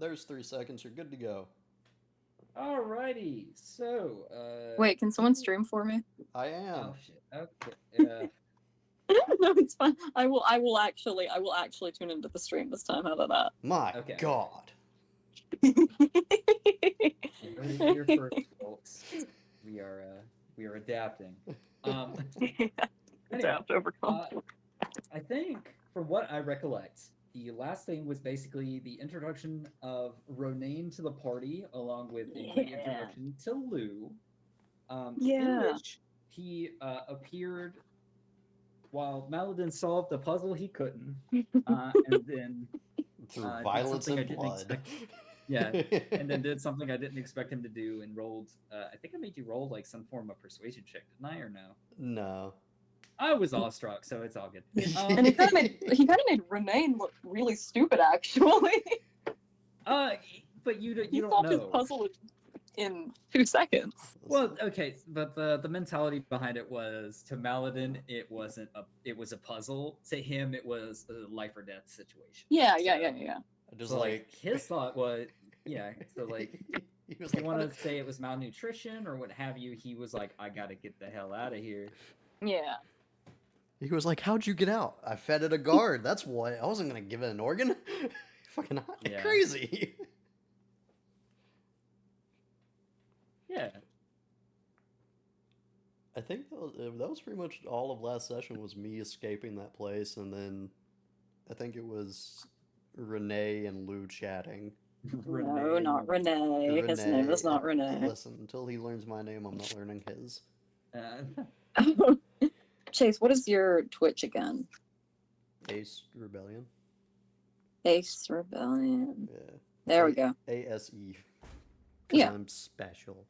There's 3 seconds. You're good to go. Alrighty, so Wait, can someone stream for me? I oh am. shit, okay, No, it's fine. I will actually tune into the stream this time. How about My okay. God. that? You heard it here first, folks. We are adapting. Um, anyway, Adapt, overcome. uh, I think from what I recollect, the last thing was basically the introduction of Ronaine to the party, along with the Yeah. reintroduction to Lou, in Yeah. which he appeared while Maladin solved the puzzle he couldn't, and then Through did violence something I and didn't blood. expect. Yeah, and then did something I didn't expect him to do, and rolled. I think I made you roll like some form of persuasion check, didn't I, or no? No. I was awestruck, so it's all good. And he kind of made Renee look really stupid, actually. Uh, but He you don't solved his know. puzzle in 2 seconds. Well, okay, but the mentality behind it was to Maladin, it was a puzzle. To him, it was a life or death situation. Yeah, So, yeah. Just so like his thought was, yeah. So like, he was if you like, want to say it was malnutrition or what have you, he was like, I gotta get the hell out of here. Yeah. he was like, how'd you get out? I fed it a guard. That's why I wasn't gonna give it an organ. Fucking Yeah, crazy. yeah. I think that was pretty much all of last session was me escaping that place, and then I think it was Renee and Lou chatting. No, Renee. not Renee. His name is Renee, not Renee. listen, until he learns my name, I'm not learning his. Uh, Chase, what is your Twitch again? Ace Rebellion. Ace Rebellion. Yeah. There we go. ASE. Because Yeah. I'm special.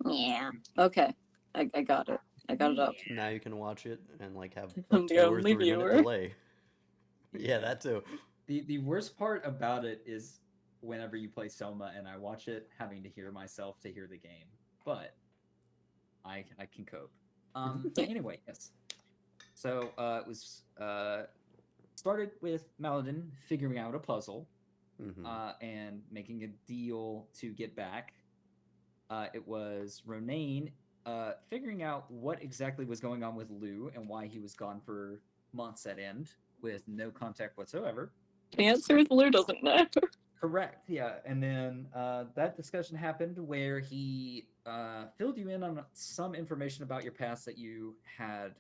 Yeah. Okay. I got it. I got it up. Now you can watch it and like have a I'm the 2 or only 3 minute viewer. delay. Yeah, that too. the worst part about it is whenever you play Soma and I watch it, having to hear myself to hear the game. But I can cope. But anyway, yes. So it was started with Maladin figuring out a puzzle Mm-hmm. and making a deal to get back. It was Ronaine figuring out what exactly was going on with Lou and why he was gone for months at end with no contact whatsoever. The answer is Lou doesn't know. Correct. Yeah, and then that discussion happened where he filled you in on some information about your past that you had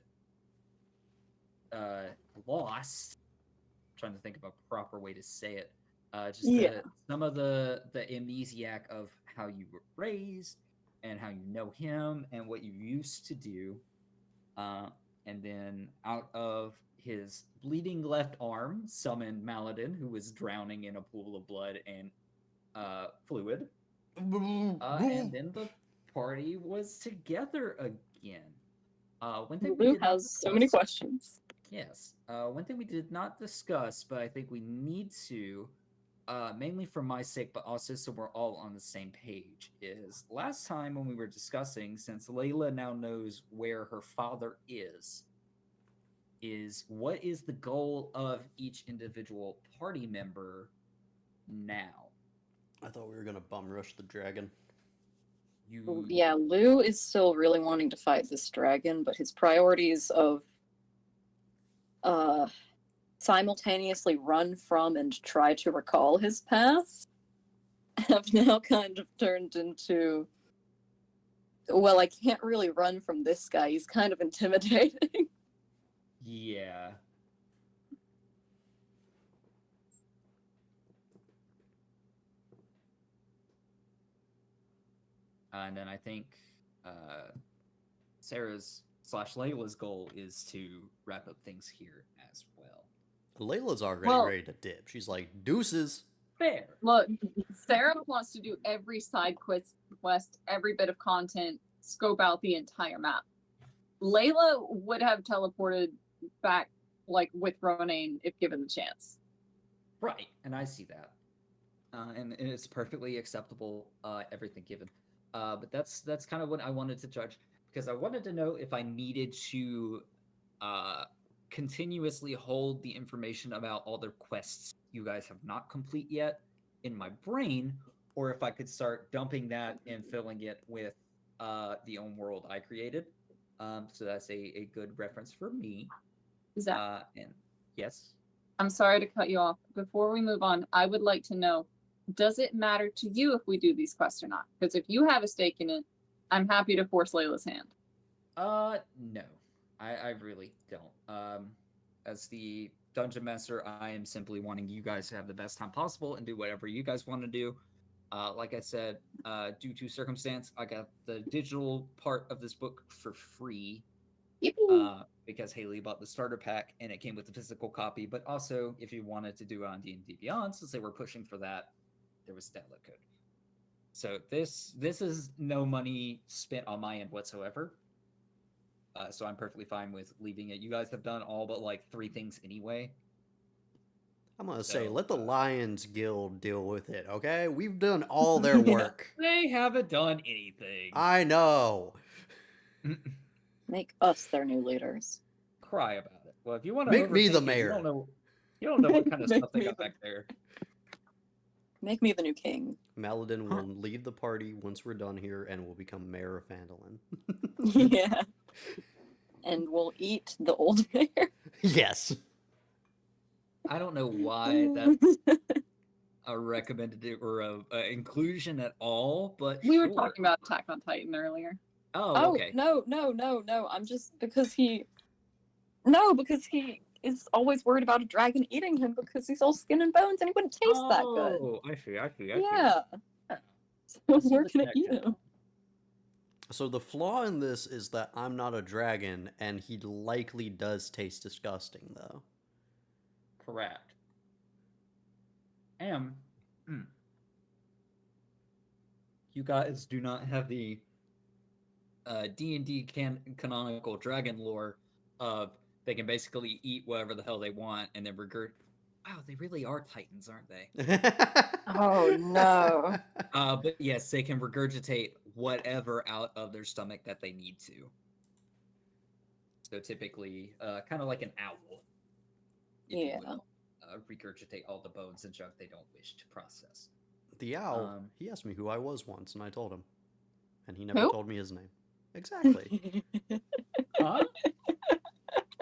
uh, lost. I'm trying to think of a proper way to say it. Just some of the amnesiac of how you were raised and how you know him and what you used to do. And then out of his bleeding left arm, summoned Maladin, who was drowning in a pool of blood and fluid. And then the party was together again. One thing we Lou did not has so many discuss. questions. Yes. One thing we did not discuss, but I think we need to, mainly for my sake, but also so we're all on the same page, is last time when we were discussing, since Layla now knows where her father is what is the goal of each individual party member now? I thought we were gonna bum rush the dragon. Yeah, Lou is still really wanting to fight this dragon, but his priorities of simultaneously run from and try to recall his past have now kind of turned into, well, I can't really run from this guy. He's kind of intimidating. Yeah. And then I think Sarah's slash Layla's goal is to wrap up things here as well. Layla's already Well- ready to dip. She's like, deuces. Fair. Look, Sarah wants to do every side quest, every bit of content, scope out the entire map. Layla would have teleported back, like, with Ronaine if given the chance. Right, and I see that. And it's perfectly acceptable, everything given. But that's kind of what I wanted to judge, because I wanted to know if I needed to continuously hold the information about all the quests you guys have not complete yet, in my brain, or if I could start dumping that and filling it with the own world I created. So that's a good reference for me. Zach, And yes, I'm sorry to cut you off. Before we move on, I would like to know, does it matter to you if we do these quests or not? Because if you have a stake in it, I'm happy to force Layla's hand. no, I really don't. As the dungeon master, I am simply wanting you guys to have the best time possible and do whatever you guys want to do. Like I said, due to circumstance, I got the digital part of this book for free because Haley bought the starter pack and it came with the physical copy. But also, if you wanted to do it on D&D Beyond, since they were pushing for that, there was a download code. So this is no money spent on my end whatsoever. So I'm perfectly fine with leaving it. You guys have done all but like 3 things anyway. I'm gonna say, So, let the Lions Guild deal with it, okay? We've done all their work. They haven't done anything. I know. Make us their new leaders. Cry about it. Well, if you want to Make me the overthink it, mayor. You don't know what kind of Make stuff they me got the- back there. Make me the new king. Maladin Huh. will leave the party once we're done here and will become mayor of Phandalin. Yeah. And we'll eat the old bear. Yes. I don't know why that's a recommended or a inclusion at all, but We were sure. talking about Attack on Titan earlier. Oh, okay. No. I'm just because he is always worried about a dragon eating him because he's all skin and bones and he wouldn't taste that good. Oh, I see. Yeah. So Let's do we're the gonna check eat then. him. So the flaw in this is that I'm not a dragon, and he likely does taste disgusting, though. Correct. And you guys do not have the D&D canonical dragon lore of they can basically eat whatever the hell they want and then regurgitate. Wow, they really are titans, aren't they? Oh no. But yes, they can regurgitate whatever out of their stomach that they need to. So typically, kind of like an owl. If you Yeah. will, regurgitate all the bones and junk they don't wish to process. The owl, he asked me who I was once, and I told him. And he never Who? told me his name. Exactly. Huh?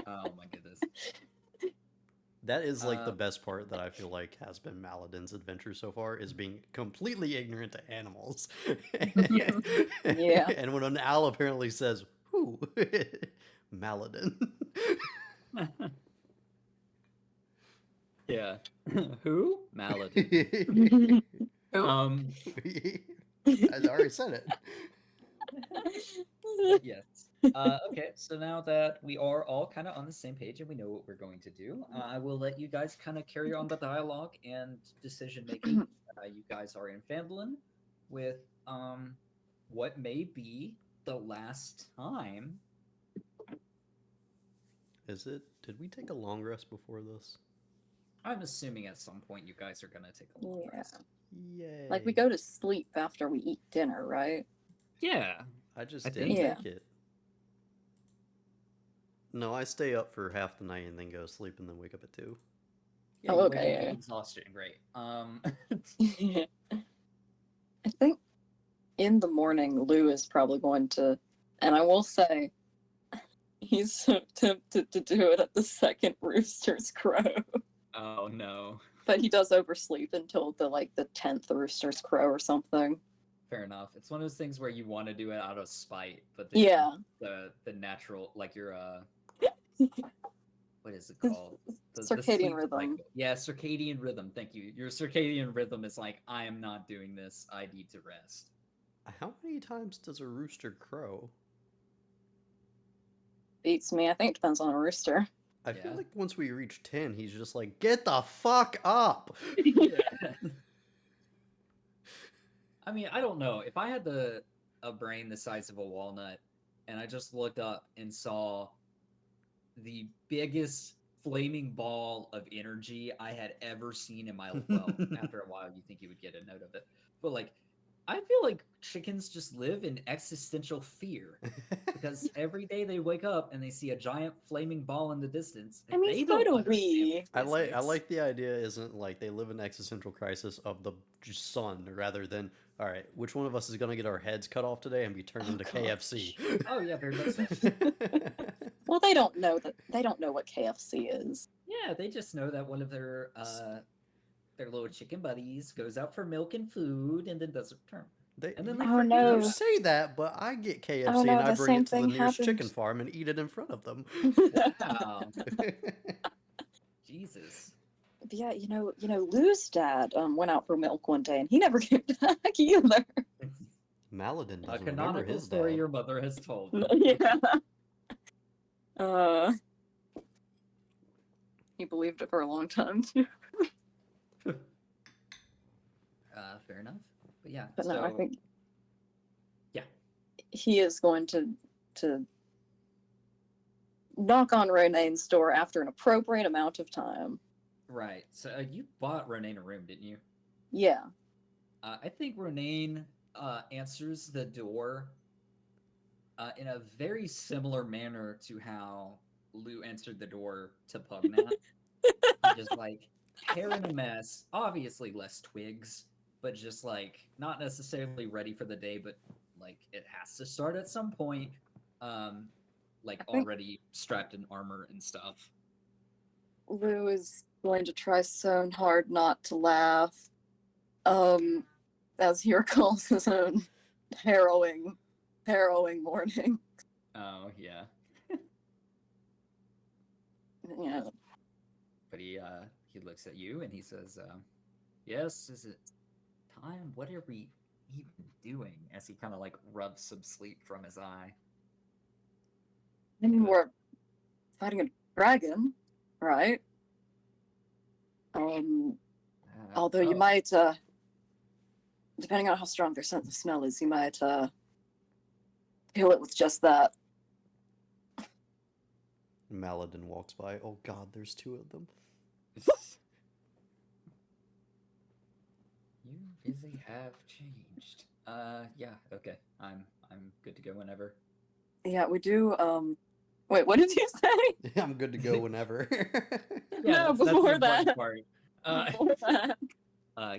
Oh my goodness. That is like the best part that I feel like has been Maladin's adventure so far, is being completely ignorant to animals. Yes. Yeah. And when an owl apparently says, who? Maladin. Yeah. Who? Maladin. Who? I already said it. Yes. Okay, so now that we are all kind of on the same page and we know what we're going to do, I will let you guys kind of carry on the dialogue and decision making. You guys are in Phandalin with what may be the last time. Is it? Did we take a long rest before this? I'm assuming at some point you guys are gonna take a long Yeah. rest. Yay. Like we go to sleep after we eat dinner, right? Yeah. I just I didn't think- take it. No, I stay up for half the night and then go to sleep and then wake up at 2. Yeah, Oh, you wake okay, up yeah. exhausted. Great. I think in the morning, Lou is probably going to, and I will say, he's so tempted to do it at the second rooster's crow, Oh no. but he does oversleep until the 10th rooster's crow or something. Fair enough. It's one of those things where you want to do it out of spite, but then Yeah. the natural, like your what is it The called? The circadian sleep rhythm. cycle. Yeah, circadian rhythm. Thank you. Your circadian rhythm is like, I am not doing this. I need to rest. How many times does a rooster crow? Beats me. I think it depends on a rooster. I Yeah. feel like once we reach 10, he's just like, get the fuck up! I mean, I don't know. If I had a brain the size of a walnut and I just looked up and saw the biggest flaming ball of energy I had ever seen in my well, after a while you think you would get a note of it. But like I feel like chickens just live in existential fear because every day they wake up and they see a giant flaming ball in the distance. I mean, they so do don't understand we. I physics. like the idea isn't like they live in existential crisis of the sun rather than all right, which one of us is gonna get our heads cut off today and be turned Oh, into gosh. KFC? Oh yeah, very much so. Well, they don't know that. They don't know what KFC is. Yeah, they just know that one of their little chicken buddies goes out for milk and food and then doesn't return. And then they Oh, forget no. You about say that, but I get KFC Oh, no, and I the bring same it to the thing nearest chicken happened. farm and eat it in front of them. it. Wow. Jesus. Yeah, Lou's dad went out for milk one day and he never came back either. Maladin A doesn't remember canonical his story dad. your mother has told. Yeah. He believed it for a long time too. Fair enough. But yeah, But so no, I think yeah. he is going to knock on Rene's door after an appropriate amount of time. Right. So you bought Ronaine a room, didn't you? Yeah. I think Ronaine answers the door in a very similar manner to how Lou answered the door to Pugnat. Just like hair in a mess, obviously less twigs, but just like not necessarily ready for the day, but like it has to start at some point. Like I think- already strapped in armor and stuff. Lou is going to try so hard not to laugh. As he recalls his own harrowing morning. Oh yeah. Yeah. But he looks at you and he says, "Yes, is it time? What are we even doing?" As he kind of like rubs some sleep from his eye. I mean, Good. we're fighting a dragon, right? Although you oh, might, depending on how strong their sense of smell is, you might kill it with just that. Maladin walks by. Oh God, there's two of them. You really have changed. Yeah, okay. I'm good to go whenever. Yeah, we do. Wait, what did you say? I'm good to go whenever. No, that's the before important that. part. Before that.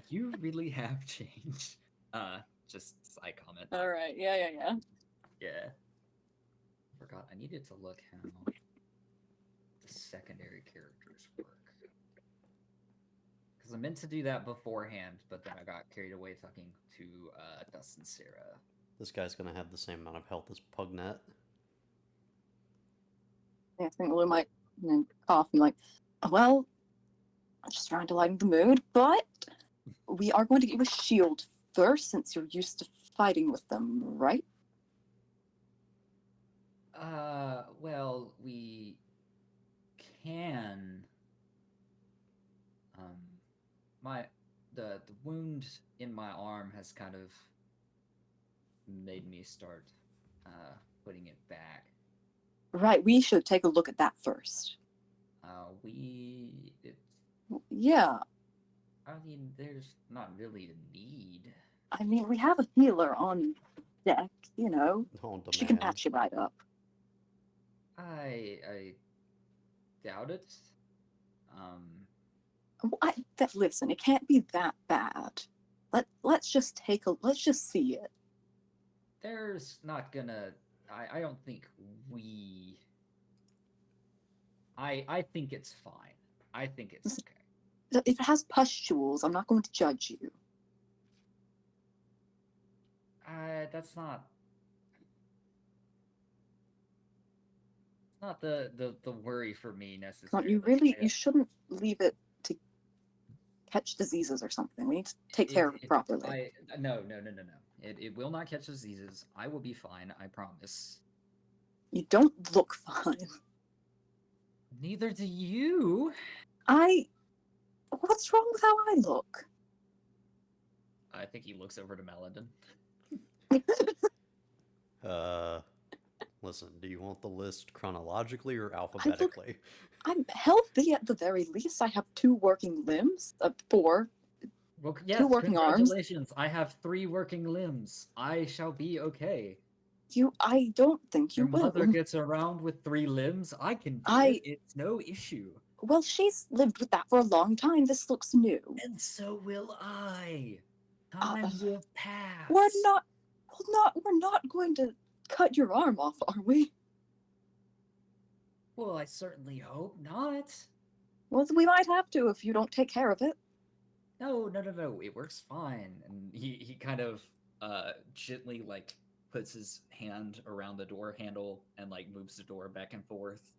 You really have changed. Just side comment. All right. Yeah. Yeah. Forgot. I needed to look how the secondary characters work. Because I meant to do that beforehand, but then I got carried away talking to Dustin Sarah. This guy's gonna have the same amount of health as Pugnat. Yeah, I think Lou might cough and like, well, I'm just trying to lighten the mood, but we are going to get you a shield first since you're used to fighting with them, right? Well, we can. The wound in my arm has kind of made me start putting it back. Right, we should take a look at that first. Yeah, I mean, there's not really a need. I mean, we have a healer on deck, On She can demand. patch you right up. I doubt it. Listen, it can't be that bad. Let's just see it. There's not gonna. I don't think we. I think it's fine. I think it's okay. If it has pustules, I'm not going to judge you. That's not. It's not the worry for me necessarily. You shouldn't leave it to catch diseases or something. We need to take care of it properly. No. It will not catch diseases. I will be fine. I promise. You don't look fine. Neither do you. What's wrong with how I look? I think he looks over to Maladin. Listen, do you want the list chronologically or alphabetically? I'm healthy at the very least. I have 2 working limbs. 4. Well, yes, Two working arms. congratulations. I have 3 working limbs. I shall be okay. I don't think you Your mother will. gets around with 3 limbs. I can do I- it. It's no issue. Well, she's lived with that for a long time. This looks new. And so will I. Uh, Time will pass. We're not going to cut your arm off, are we? Well, I certainly hope not. Well, we might have to if you don't take care of it. No. It works fine. And he kind of gently like puts his hand around the door handle and like moves the door back and forth.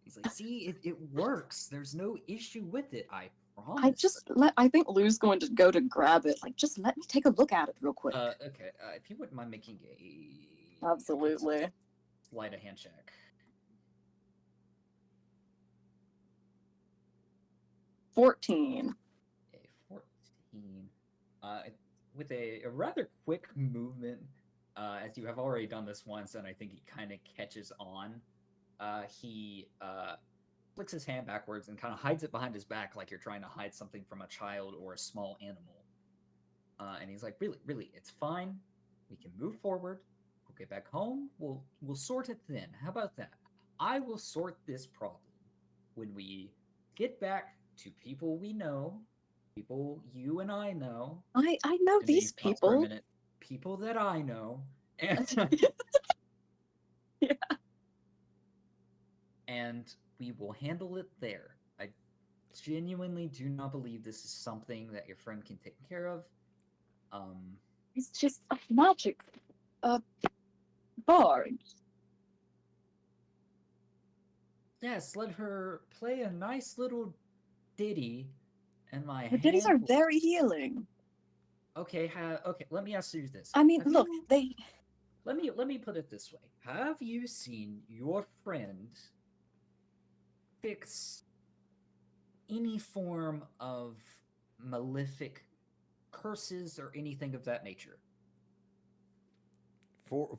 He's like, see, it works. There's no issue with it. I promise. I think Lou's going to go to grab it. Like, just let me take a look at it real quick. Okay. If you wouldn't mind making a Absolutely. sleight of hand check. 14. A 14. With a rather quick movement, as you have already done this once, and I think he kind of catches on. He flicks his hand backwards and kind of hides it behind his back, like you're trying to hide something from a child or a small animal. And he's like, "Really, it's fine. We can move forward. We'll get back home. We'll sort it then. How about that? I will sort this problem when we get back to people we know, people you and I know." I know And then he these stops for a people. minute. People that I know. And, Yeah. and we will handle it there. I genuinely do not believe this is something that your friend can take care of. It's just a magic bard. Yes, let her play a nice little ditty, and my The ditties are hand will- very healing. Okay. Okay. Let me ask you this. I mean, Have look, you- Let me put it this way. Have you seen your friend fix any form of malefic curses or anything of that nature?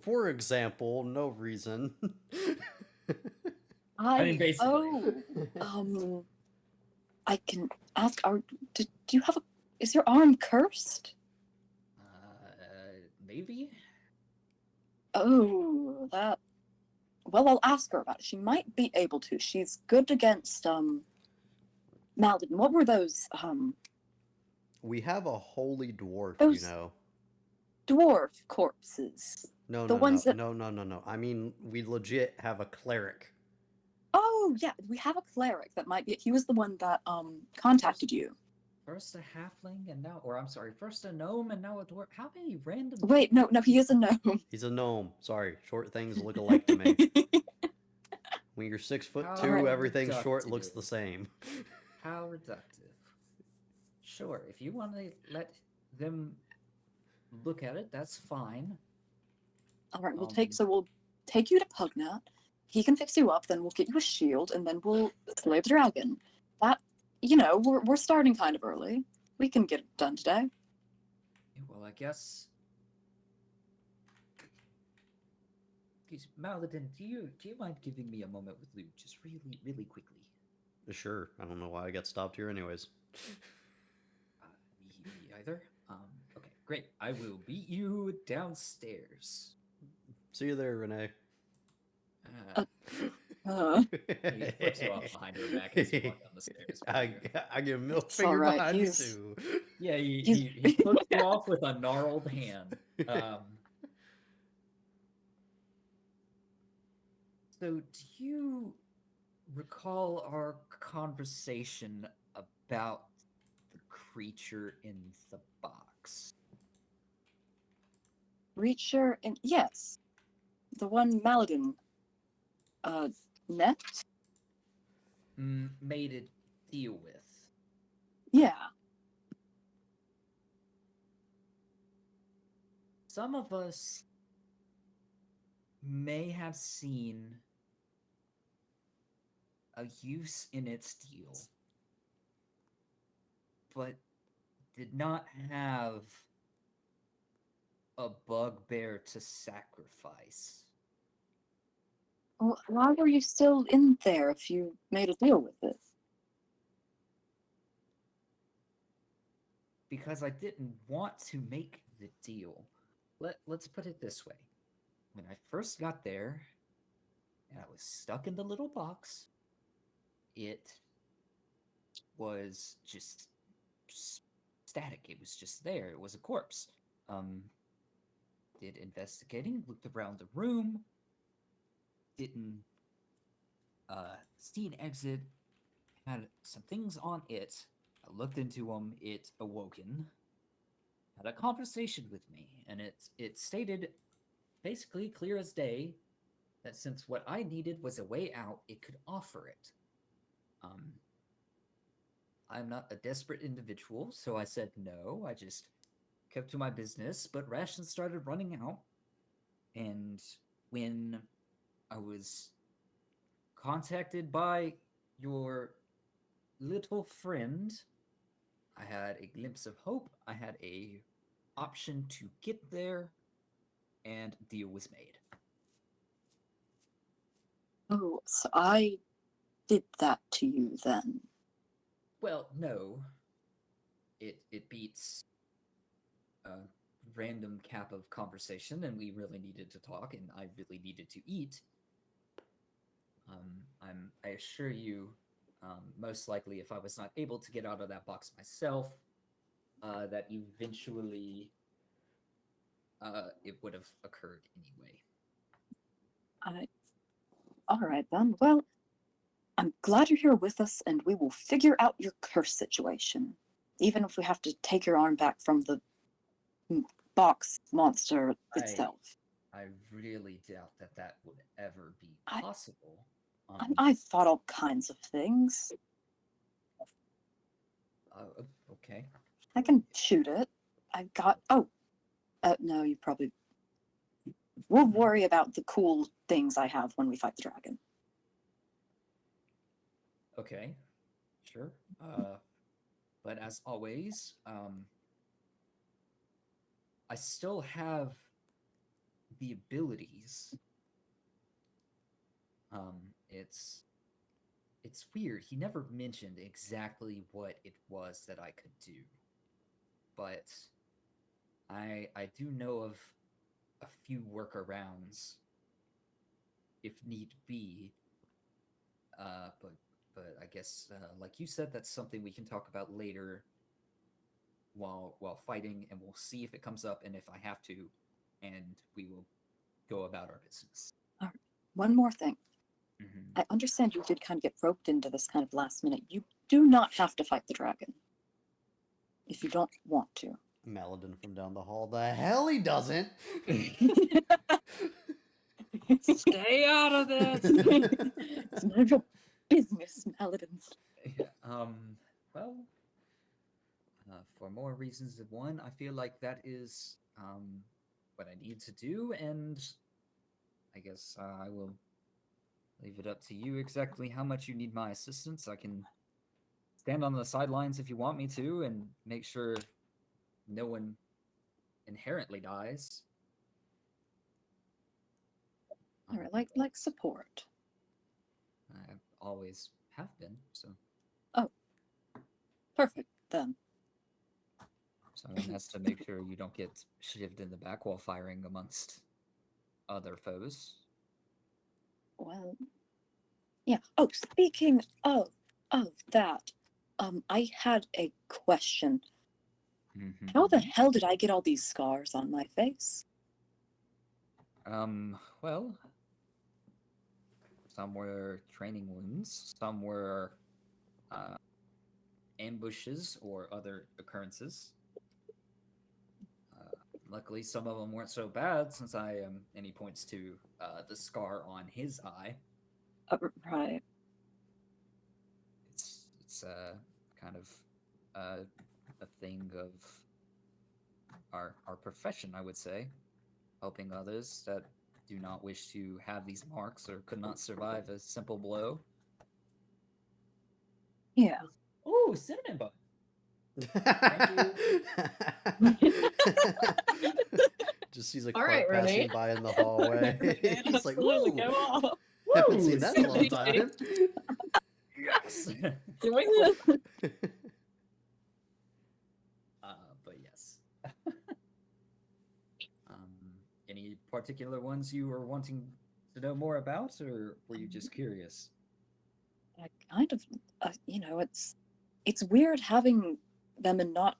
For example, no reason. I mean, basically. I can ask. Do you have a? Is your arm cursed? Maybe. Oh, that. Well, I'll ask her about it. She might be able to. She's good against Malden. What were those We have a holy dwarf, Those- you know. dwarf corpses? No, the no, ones no, that- no. I mean, we legit have a cleric. Oh yeah, we have a cleric that might be. He was the one that contacted you. First a halfling and now, or I'm sorry, first a gnome and now a dwarf. How many random? Wait, no, he is a gnome. He's a gnome. Sorry, short things look alike to me. When you're 6'2", How everything short looks reductive. the same. How reductive. Sure, if you want to let them look at it, that's fine. All right, we'll Um, take you to Pugnat. He can fix you up. Then we'll get you a shield, and then we'll slay the dragon. That, we're starting kind of early. We can get it done today. Well, I guess. Excuse me, Maladin, do you mind giving me a moment with Lou, just really quickly? Sure, I don't know why I got stopped here anyways. Me either. Okay, great. I will meet you downstairs. See you there, Renee. He flips you off behind her back as you walk down the stairs. I give him a It's finger alright, behind you he's- too. Yeah, he flips you off with a gnarled hand. So, do you recall our conversation about the creature in the box? Reacher and yes, the one Maladin. Net. Made a deal with. Yeah. Some of us may have seen a use in its deal, but did not have a bugbear to sacrifice. Why were you still in there if you made a deal with it? because I didn't want to make the deal. Let's put it this way. When I first got there and I was stuck in the little box, it was just static. It was just there. It was a corpse. Um, did investigating, looked around the room, didn't see an exit, had some things on it. I looked into them. It awoken, had a conversation with me, and it stated basically clear as day that since what I needed was a way out, it could offer it. Um, I'm not a desperate individual, so I said no. I just kept to my business, but rations started running out. And when I was contacted by your little friend, I had a glimpse of hope. I had a option to get there, and deal was made. Oh, so I did that to you then. Well, no. It beats a random cap of conversation, and we really needed to talk, and I really needed to eat. I assure you, most likely, if I was not able to get out of that box myself, that eventually it would have occurred anyway. All right then. Well, I'm glad you're here with us, and we will figure out your curse situation, even if we have to take your arm back from the box monster itself. I really doubt that would ever be possible. I've thought all kinds of things. Okay. I can shoot it. I've got. Oh, no, you probably. We'll worry about the cool things I have when we fight the dragon. Okay, sure. But as always, I still have the abilities. It's weird. He never mentioned exactly what it was that I could do, but I do know of a few workarounds if need be. But I guess, like you said, that's something we can talk about later while fighting, and we'll see if it comes up and if I have to, and we will go about our business. All right. One more thing. Mm-hmm. I understand you did kind of get roped into this kind of last minute. You do not have to fight the dragon if you don't want to. Maladin from down the hall. The hell he doesn't. Stay out of this. It's none of your business, Maladin. Yeah, well, for more reasons than one, I feel like that is what I need to do, and I guess I will leave it up to you exactly how much you need my assistance. I can stand on the sidelines if you want me to and make sure no one inherently dies. All right, like support. I always have been, so. Oh, perfect then. Someone has to make sure you don't get shivved in the back while firing amongst other foes. Well, yeah. Oh, speaking of that, I had a question. Mm-hmm. How the hell did I get all these scars on my face? Well, some were training wounds, some were ambushes or other occurrences. Luckily, some of them weren't so bad, since and he points to the scar on his eye. Right. It's kind of a thing of our profession, I would say, helping others that do not wish to have these marks or could not survive a simple blow. Yeah. Oh, cinnamon bun. Just sees a All cart right, passing Renee. by in the hallway. He's like, Absolutely, ooh, go off. haven't seen that in a long time. Yes. particular ones you were wanting to know more about, or were you just curious? I kind of, it's weird having them and not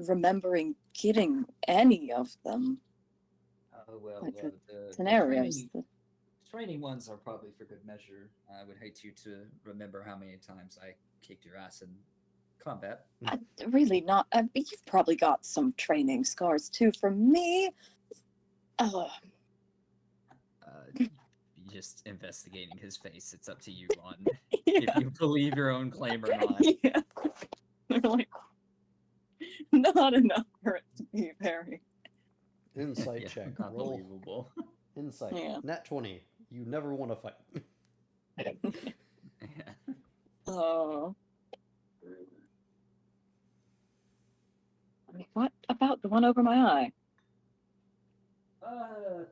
remembering getting any of them. Oh well, Like the the scenarios. training ones are probably for good measure. I would hate you to remember how many times I kicked your ass in combat. Really not. You've probably got some training scars too from me. Oh, Just investigating his face. It's up to you on yeah. if you believe your own claim or not. Yeah. They're like, not enough for it to be very. Insight Yeah, check. not Roll. believable. Insight. Yeah. Nat 20. You never want to fight. Yeah. Oh. I mean, what about the one over my eye?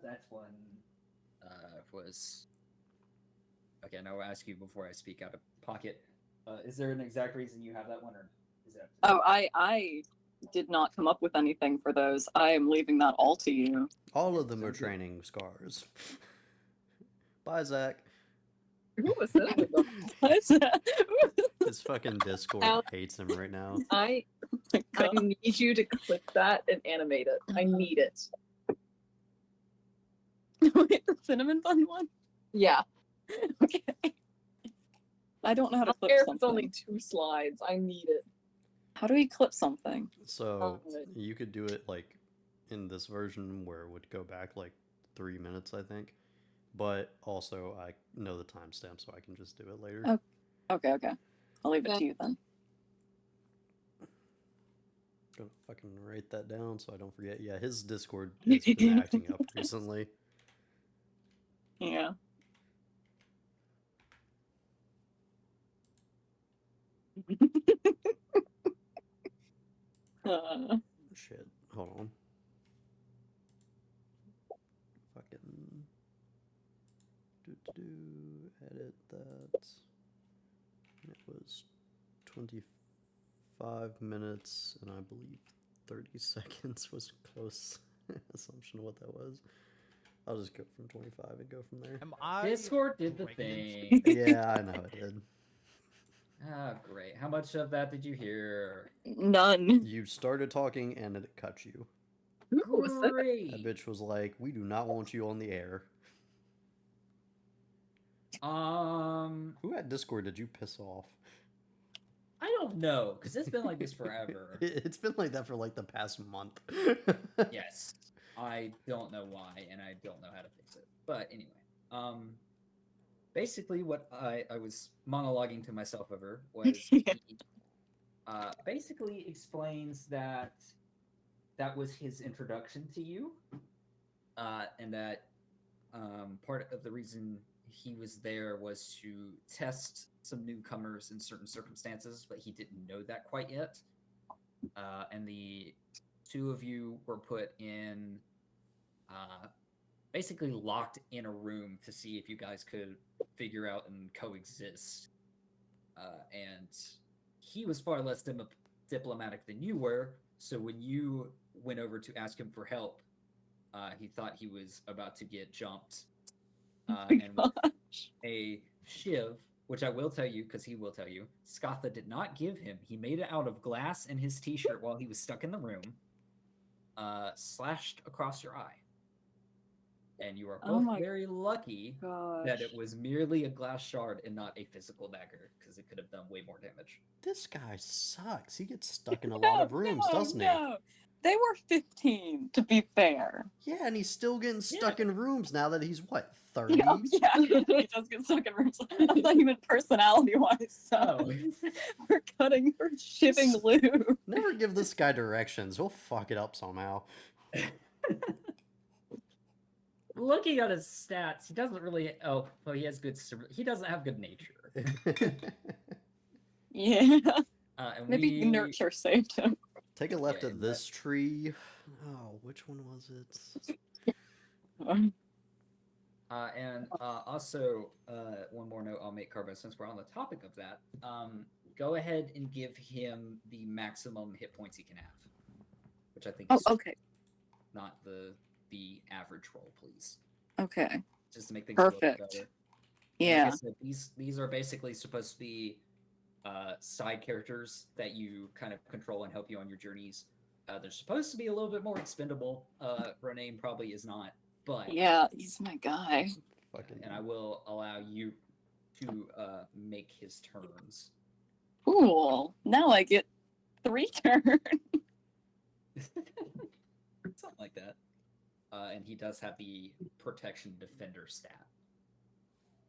That one was. Okay, now I'll ask you before I speak out of pocket. Is there an exact reason you have that one, or is that? Oh, I did not come up with anything for those. I am leaving that all to you. All of them are Sounds good. training scars. Bye, Zach. Who was this? What's that? His fucking Discord Alex. hates him right now. I My I God. need you to clip that and animate it. I need it. Wait, the cinnamon bun one? Yeah. Okay. I don't know how I to don't clip care if something. it's only 2 slides. I need it. How do we clip something? So Good. you could do it like in this version where it would go back like 3 minutes, I think. But also, I know the timestamp, so I can just do it later. Oh. Okay. I'll leave it Yeah. to you then. Gonna fucking write that down so I don't forget. Yeah, his Discord has been acting up recently. Yeah. Shit. Hold on. Fucking. Edit that. It was 25 minutes, and I believe 30 seconds was close assumption of what that was. I'll just go from 25 and go from there. Am I Discord did the pregnant? thing. Yeah, I know it did. Ah, great. How much of that did you hear? None. You started talking and it cut you. Who was that? That Great. bitch was like, "We do not want you on the air." Who at Discord did you piss off? I don't know, because it's been like this forever. It's been like that for like the past month. Yes. I don't know why, and I don't know how to fix it. But anyway, basically what I was monologuing to myself over was he basically explains that that was his introduction to you, and that part of the reason he was there was to test some newcomers in certain circumstances, but he didn't know that quite yet. And the two of you were put in, basically locked in a room to see if you guys could figure out and coexist. And he was far less diplomatic than you were, so when you went over to ask him for help, he thought he was about to get jumped. And with a shiv, which I will tell you because he will tell you, Skatha did not give him. He made it out of glass in his t-shirt while he was stuck in the room, slashed across your eye. And you are Oh both my very lucky that it was merely a glass shard and not a physical dagger, because it could have done way more damage. This guy sucks. He gets stuck in a lot of rooms, doesn't he? No. They were 15, to be fair. Yeah, and he's still getting stuck in rooms now that he's what, 30? Yeah, he does get stuck in rooms. I thought you meant personality-wise. So Oh. we're cutting, we're shiving Lou. Never give this guy directions. He'll fuck it up somehow. Looking at his stats, he doesn't really. Oh, well, he has good. He doesn't have good nature. Yeah. And Maybe nurture saved him. Take a left Yeah, of this tree. Oh, which one was it? And also, one more note I'll make, Carbo, since we're on the topic of that. Go ahead and give him the maximum hit points he can have, which I think is Okay. not the the average roll, please, Okay. just to make things a little bit Perfect. better. Yeah. Like I said, these are basically supposed to be side characters that you kind of control and help you on your journeys. They're supposed to be a little bit more expendable. Renee probably is not, but Yeah, he's my guy. Fucking. and I will allow you to make his turns. Cool. Now I get 3 turns. Something like that. And he does have the protection defender stat,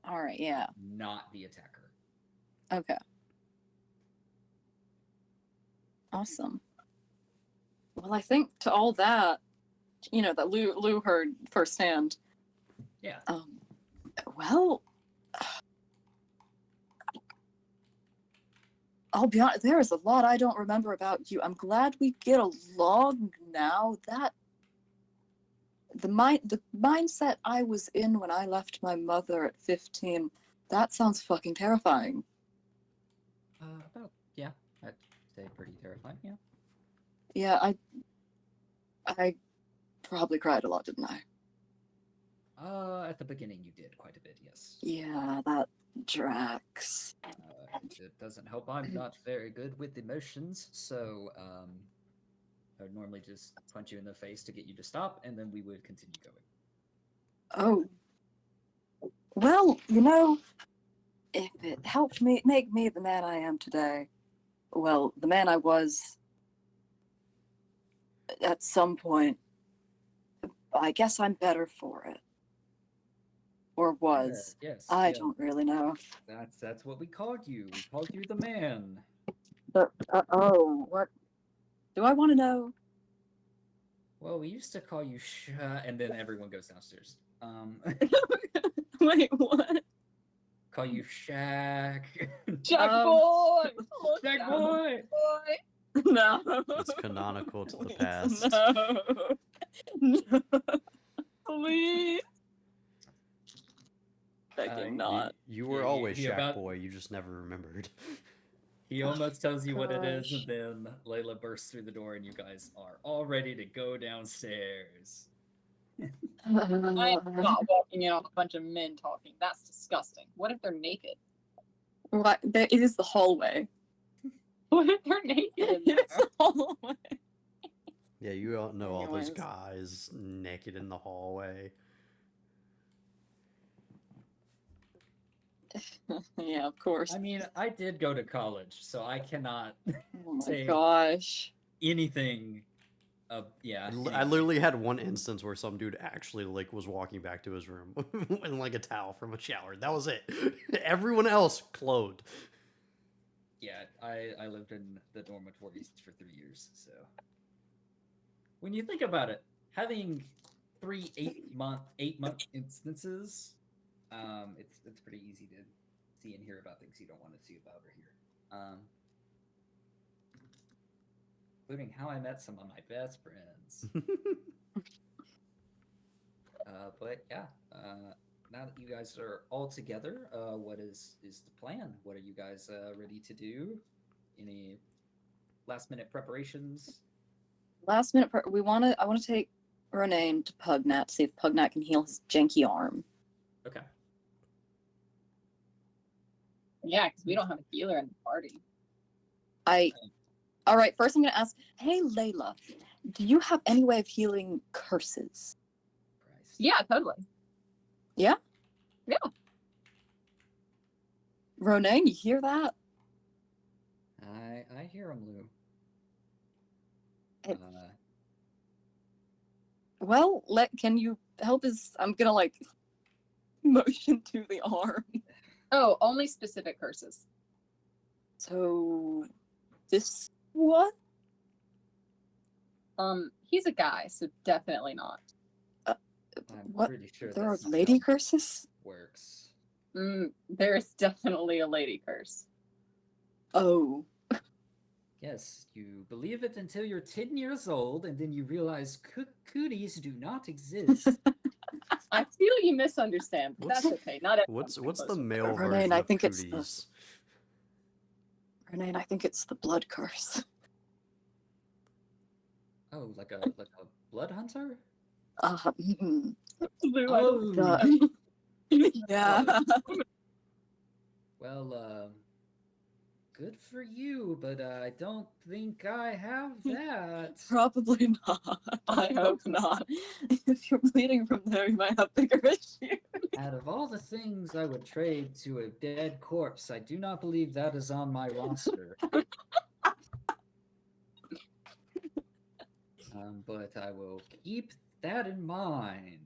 All right, yeah. not the attacker. Okay. Awesome. Well, I think to all that, that Lou heard firsthand. Yeah. Well, I'll be honest, there is a lot I don't remember about you. I'm glad we get along now. That the mindset I was in when I left my mother at 15, that sounds fucking terrifying. Yeah, I'd say pretty terrifying. Yeah. Yeah, I probably cried a lot, didn't I? At the beginning, you did quite a bit. Yes. Yeah, that Drax. It doesn't help. I'm not very good with emotions, so I would normally just punch you in the face to get you to stop, and then we would continue going. Oh. Well, if it helped me make me the man I am today, well, the man I was at some point, I guess I'm better for it. Or was. Yes. I yeah. don't really know. That's what we called you. We called you the man. But, what? Do I want to know? Well, we used to call you and then everyone goes downstairs. Wait, what? Call you Shaq. Jack boy! Look Shaq out, boy. boy! No. It's canonical to the Please, past. No. No. Please! Begging not. You were Yeah, always he Shack about- Boy. You just never remembered. He almost tells you what it is, Gosh. and then Layla bursts through the door, and you guys are all ready to go downstairs. I am not walking in on a bunch of men talking. That's disgusting. What if they're naked? What? It is the hallway. What if they're naked in there? It's the hallway. Yeah, you all know all those Anyways. guys naked in the hallway. Yeah, of course. I mean, I did go to college, so I cannot Oh my say- gosh. anything of yeah. I literally had one instance where some dude actually was walking back to his room in a towel from a shower. That was it. Everyone else clothed. Yeah, I lived in the dormitories for 3 years, so when you think about it, having 3 8-month instances, it's pretty easy to see and hear about things you don't want to see about or hear. Including how I met some of my best friends. But yeah, now that you guys are all together, what is the plan? What are you guys ready to do? Any last minute preparations? Last minute, I want to take Renee to Pugnat, see if Pugnat can heal his janky arm. Okay. Yeah, because we don't have a healer in the party. All right, first I'm going to ask, hey, Layla, do you have any way of healing curses? Christ. Yeah, totally. Renee, you hear that? I hear him, Lou. It- Well, can you help I'm going to, motion to the arm. Oh, only specific curses. So, this one? He's a guy, so definitely not. I'm What? pretty sure There are that's not lady how it curses? works. There's definitely a lady curse. Oh. Yes, you believe it until you're 10 years old, and then you realize cooties do not exist. I feel you misunderstand, but What's- that's okay. Not What's everyone's the close. male Renee, version I of think it's the- cooties? Renee, I think it's the blood curse. Oh, like a blood hunter? Mm, Lou, I don't- Oh, yeah. well, good for you, but I don't think I have that. Probably not. I hope not. If you're bleeding from there, you might have bigger issues. Out of all the things I would trade to a dead corpse, I do not believe that is on my roster. But I will keep that in mind.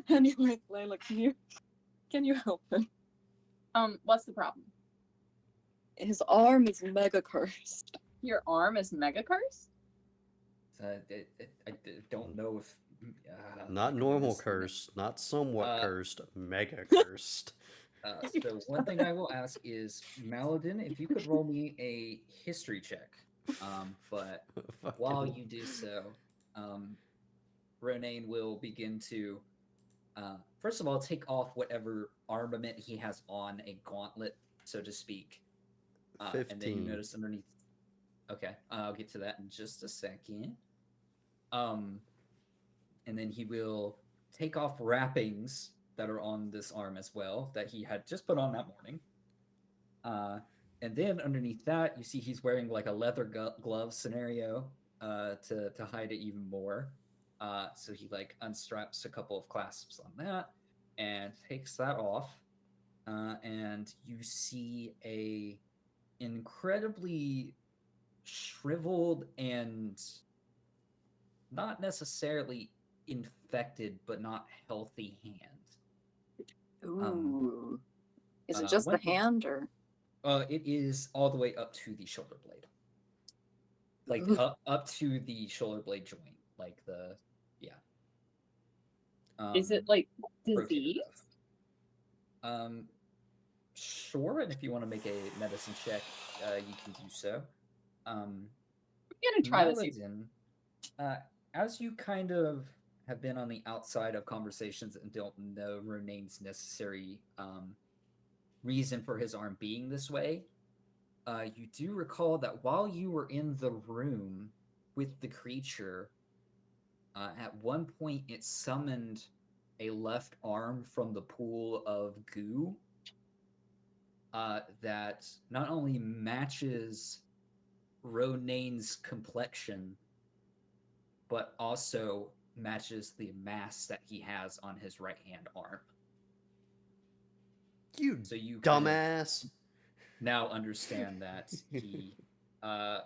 Anyway, Layla, can you help him? What's the problem? His arm is mega cursed. Your arm is mega cursed? I don't know if Not normal this- cursed, not somewhat Uh, cursed, mega cursed. So one thing I will ask is, Maladin, if you could roll me a history check. But while Fucking- you do so, Ronaine will begin to, first of all, take off whatever armament he has on, a gauntlet, so to speak. And then you 15. notice underneath. Okay, I'll get to that in just a second. And then he will take off wrappings that are on this arm as well that he had just put on that morning. And then underneath that, you see he's wearing like a leather glove scenario to hide it even more. So he like unstraps a couple of clasps on that and takes that off. And you see a incredibly shriveled and not necessarily infected but not healthy hand. Ooh. Is it just the when- hand or? It is all the way up to the shoulder blade, like Ooh. up to the shoulder blade joint, like the Is it like rotated disease? up. Sure, and if you want to make a medicine check, you can do so. I'm gonna try this. Maladin, as you kind of have been on the outside of conversations and don't know Ronaine's necessary reason for his arm being this way, you do recall that while you were in the room with the creature, at one point it summoned a left arm from the pool of goo that not only matches Ronaine's complexion, but also matches the mass that he has on his right hand arm. You So you kind of dumbass. now understand that he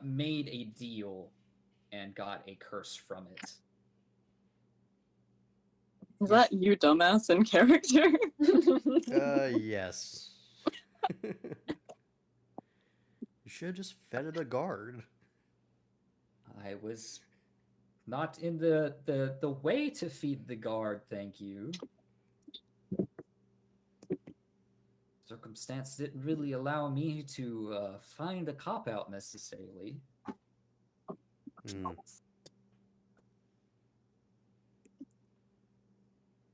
made a deal and got a curse from it. Is that you, dumbass, in character? Yes. You should have just fed it a guard. I was not in the way to feed the guard, thank you. Circumstance didn't really allow me to find a cop-out necessarily. Mm.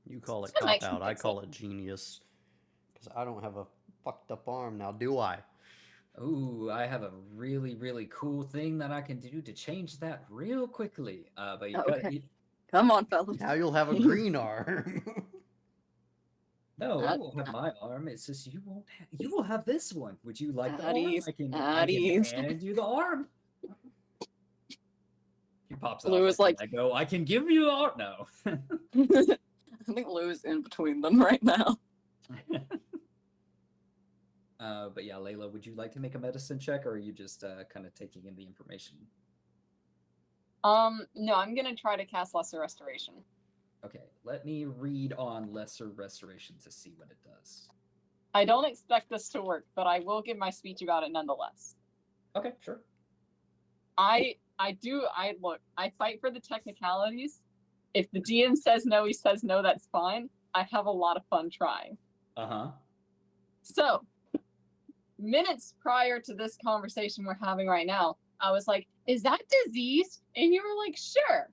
You call it That cop makes out, I sense. call it genius. Because I don't have a fucked up arm now, do I? Ooh, I have a really, really cool thing that I can do to change that real quickly. But you Okay. Come on, fellas. Now you'll have a green arm. no, I That- won't have my arm. It's just you won't. You will have this one. Would you like the arm? Addies, I can addies. hand you the arm. He pops Lou off. is like- I go. I can give you the arm. No. I think Lou's in between them right now. But yeah, Layla, would you like to make a medicine check, or are you just kind of taking in the information? No, I'm gonna try to cast Lesser Restoration. Okay, let me read on Lesser Restoration to see what it does. I don't expect this to work, but I will give my speech about it nonetheless. Okay, sure. I fight for the technicalities. If the DM says no, he says no, that's fine. I have a lot of fun trying. Uh-huh. So, minutes prior to this conversation we're having right now, I was like, is that disease? And you were like, sure.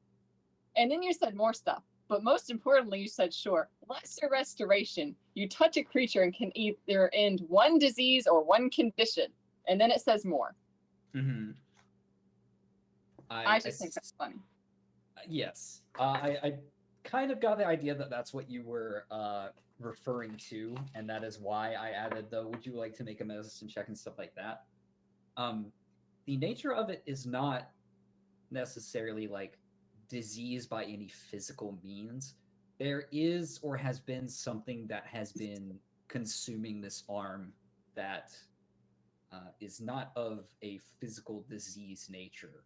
And then you said more stuff. But most importantly, you said, sure. Lesser restoration. You touch a creature and can either end one disease or one condition. And then it says more. Mm-hmm. I just think that's funny. Yes. I kind of got the idea that that's what you were referring to, and that is why I added the would you like to make a medicine check and stuff like that. The nature of it is not necessarily like disease by any physical means. There is or has been something that has been consuming this arm that is not of a physical disease nature.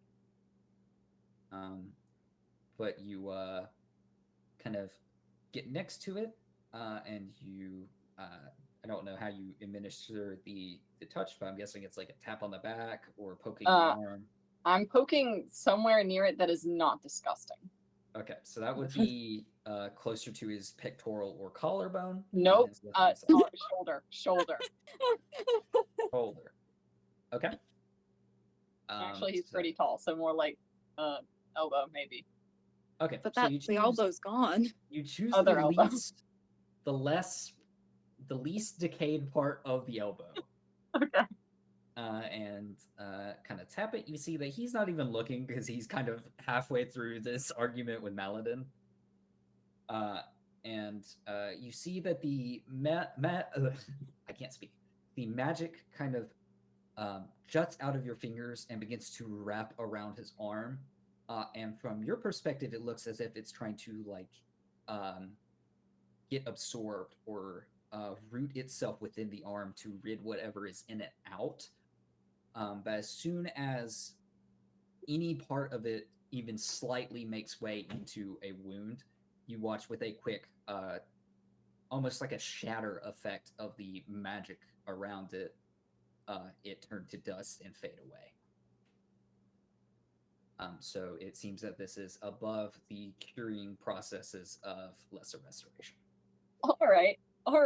But you kind of get next to it, and you I don't know how you administer the touch, but I'm guessing it's like a tap on the back or poking the arm. I'm poking somewhere near it that is not disgusting. Okay, so that would be closer to his pectoral or collarbone. Nope. and his left hand side. Shoulder. Shoulder. Okay. Actually, he's so- pretty tall, so more like elbow maybe. Okay, But so that you the choose, elbow's gone. you choose Other the elbow. least decayed part of the elbow. Okay. And kind of tap it. You see that he's not even looking because he's kind of halfway through this argument with Maladin. And you see that the I can't speak. The magic kind of juts out of your fingers and begins to wrap around his arm. And from your perspective, it looks as if it's trying to like get absorbed or root itself within the arm to rid whatever is in it out. But as soon as any part of it even slightly makes way into a wound, you watch with a quick, almost like a shatter effect of the magic around it, it turn to dust and fade away. So it seems that this is above the curing processes of lesser restoration. All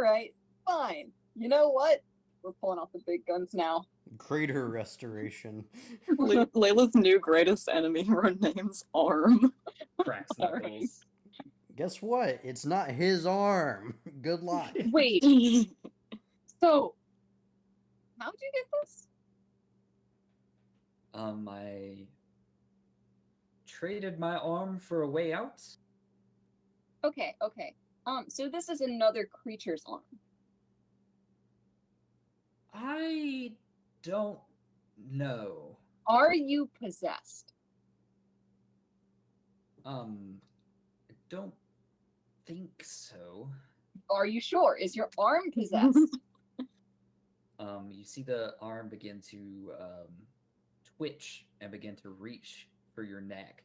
right, fine. You know what? We're pulling off the big guns now. Greater restoration. Layla's new greatest enemy, her name's Arm. Cracks Sorry. knuckles. Guess what? It's not his arm. Good luck. Wait, so how'd you get this? I traded my arm for a way out. Okay. So this is another creature's arm. I don't know. Are you possessed? I don't think so. Are you sure? Is your arm possessed? You see the arm begin to twitch and begin to reach for your neck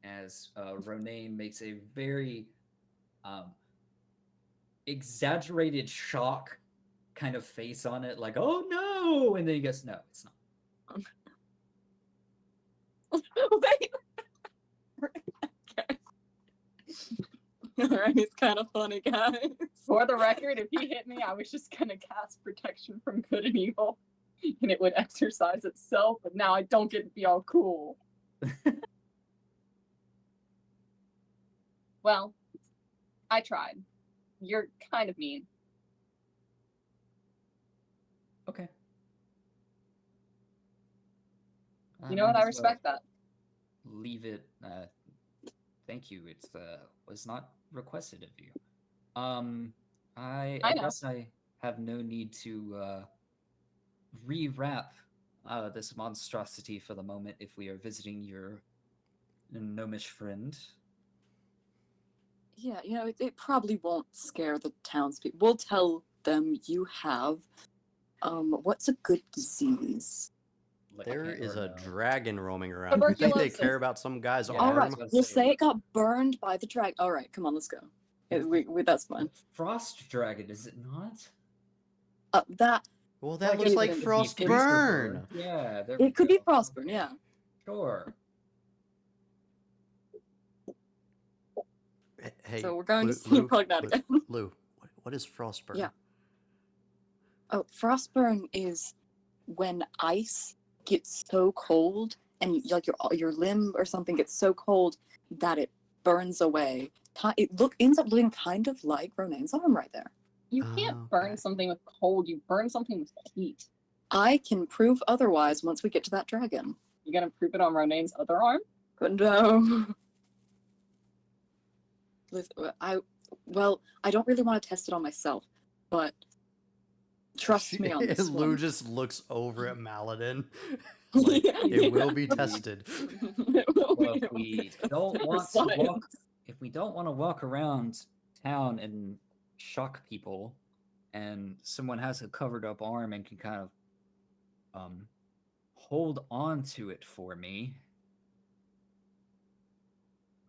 as Ronaine makes a very exaggerated shock kind of face on it, like, oh no! And then he goes, no, it's not. Wait. Okay. Alright, he's kind of funny, guys. For the record, if he hit me, I was just gonna cast protection from good and evil, and it would exercise itself. But now I don't get to be all cool. Well, I tried. You're kind of mean. Okay. You know what? might I as well respect that. leave it. Thank you. It's was not requested of you. I I know. guess I have no need to rewrap this monstrosity for the moment if we are visiting your gnomish friend. Yeah, it probably won't scare the townspeople. We'll tell them you have. What's a good disease? Like There can't- is or a no. dragon roaming around. You think they Tuberculosis. care about some guy's Yeah, All arm? right, I was we'll gonna say- say it got burned by the dragon. All right, come on, let's go. That's fine. Frost dragon, is it not? That Well, that Like looks it like could be Frostburn. Yeah, there we it could be go. Frostburn, yeah. Sure. Hey, So we're going Lou, to see Lou, Pugnautica. Lou, what is Frostburn? Yeah. Oh, Frostburn is when ice gets so cold and like your limb or something gets so cold that it burns away. It ends up looking kind of like Ronaine's arm right there. You can't burn Okay. something with cold. You burn something with heat. I can prove otherwise once we get to that dragon. You gonna prove it on Ronaine's other arm? But no. I don't really want to test it on myself, but trust me on this Lou one. just looks over at Maladin. Like, it will be tested. Well, if we don't want to walk, if we don't want to walk around town and shock people, and someone has a covered up arm and can kind of hold on to it for me.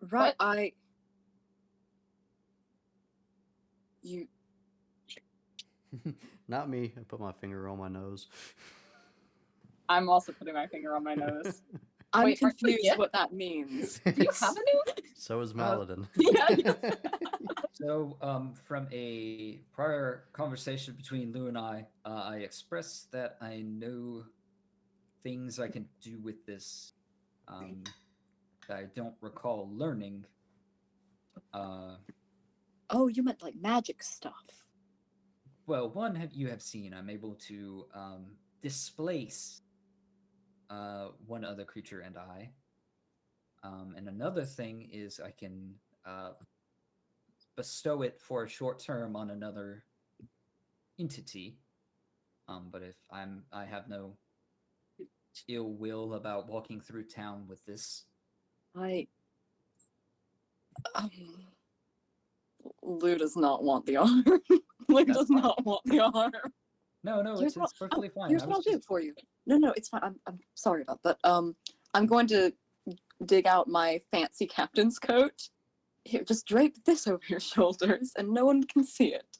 Right, What? you Not me. I put my finger on my nose. I'm also putting my finger on my nose. I'm Wait, aren't you confused yet? what that means. Do you have a nose? So is Maladin. Yeah. So, from a prior conversation between Lou and I expressed that I know things I can do with this that I don't recall learning. Oh, you meant like magic stuff. Well, one you have seen. I'm able to displace one other creature and I. And another thing is I can bestow it for a short term on another entity. But if I have no ill will about walking through town with this. Lou does not want the arm. Lou That's does fine. not want the arm. No, Here's it's perfectly fine. Here's I what I'll was do just for you. No, it's fine. I'm sorry about that. I'm going to dig out my fancy captain's coat. Here, just drape this over your shoulders, and no one can see it.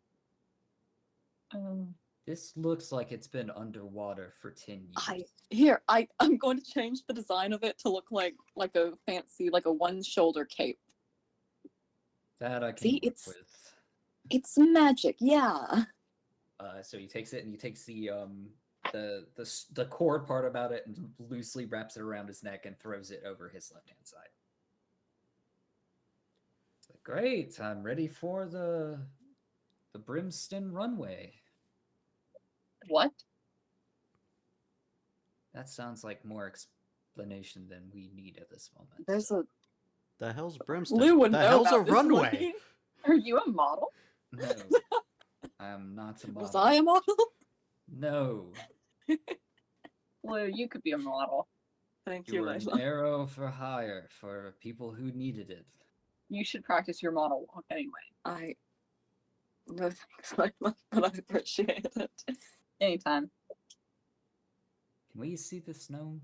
This looks like it's been underwater for 10 years. I'm going to change the design of it to look like a fancy, like a one-shoulder cape. That I can See, work with. It's magic, yeah. So he takes it and he takes the cord part about it and loosely wraps it around his neck and throws it over his left-hand side. It's like, great, I'm ready for the Brimstone runway. What? That sounds like more explanation than we need at this moment. There's a The hell's Brimstone? Lou would The know hell's a about this runway? one. Are you a model? No, I am not a model. Was I a model? No. Lou, you could be a model. Thank You you, were an Layla. arrow for hire for people who needed it. You should practice your model walk anyway. No thanks, Layla, but I appreciate it. Anytime. Can we see the snow?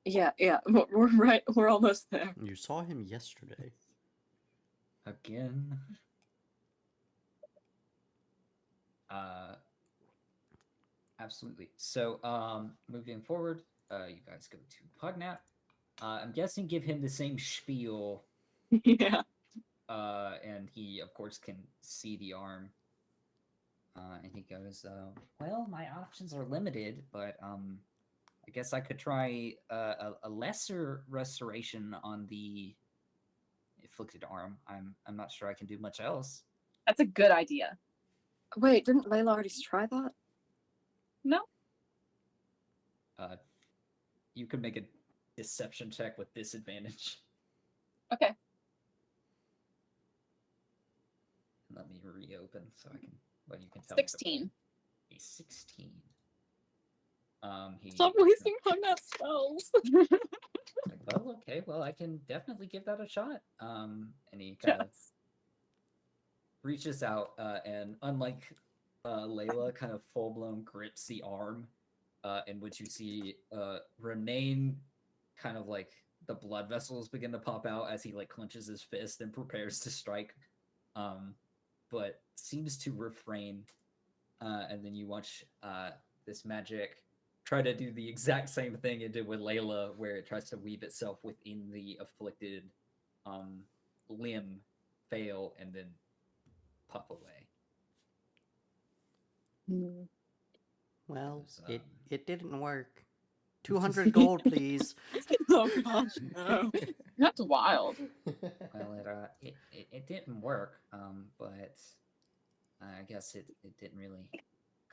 Yeah, we're almost there. You saw him yesterday. Again? Absolutely. So, moving forward, you guys go to Pugnat. I'm guessing give him the same spiel. Yeah. And he, of course, can see the arm. And he goes, well, my options are limited, but I guess I could try a lesser restoration on the afflicted arm. I'm not sure I can do much else. That's a good idea. Wait, didn't Layla already try that? No? You could make a deception check with disadvantage. Okay. Let me reopen so I can. Well, you can tell. 16. A 16. Stop wasting Pugnat spells. Like, well, okay, well, I can definitely give that a shot. And he kind of reaches out, and unlike Layla, kind of full blown grips the arm, in which you see Renane kind of like the blood vessels begin to pop out as he like clenches his fist and prepares to strike, but seems to refrain. And then you watch this magic try to do the exact same thing it did with Layla, where it tries to weave itself within the afflicted limb, fail, and then pop away. Well, There's, it didn't work. 200 gold, please. Oh gosh, no. That's wild. Well, it didn't work, but I guess it didn't really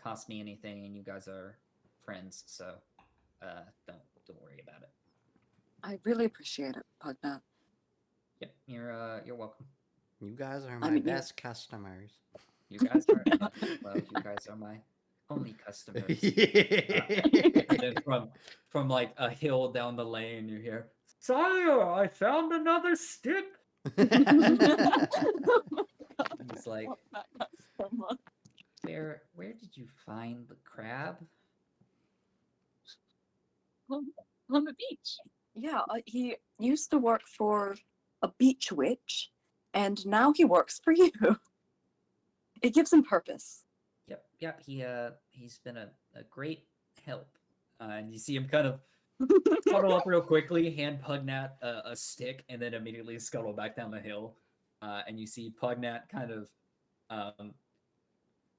cost me anything, and you guys are friends, so don't worry about it. I really appreciate it, Pugnut. Yep, you're welcome. You guys are I my mean, best customers. You guys are well, you guys are my only customers. And then from like a hill down the lane, you hear, "Sire, I found another stick." He's like, love that guy so much. where did you find the crab? On the beach. Yeah, he used to work for a beach witch, and now he works for you. It gives him purpose. Yep. He's been a great help. And you see him kind of scuttle up real quickly, hand Pugnat a stick, and then immediately scuttle back down the hill. And you see Pugnat kind of,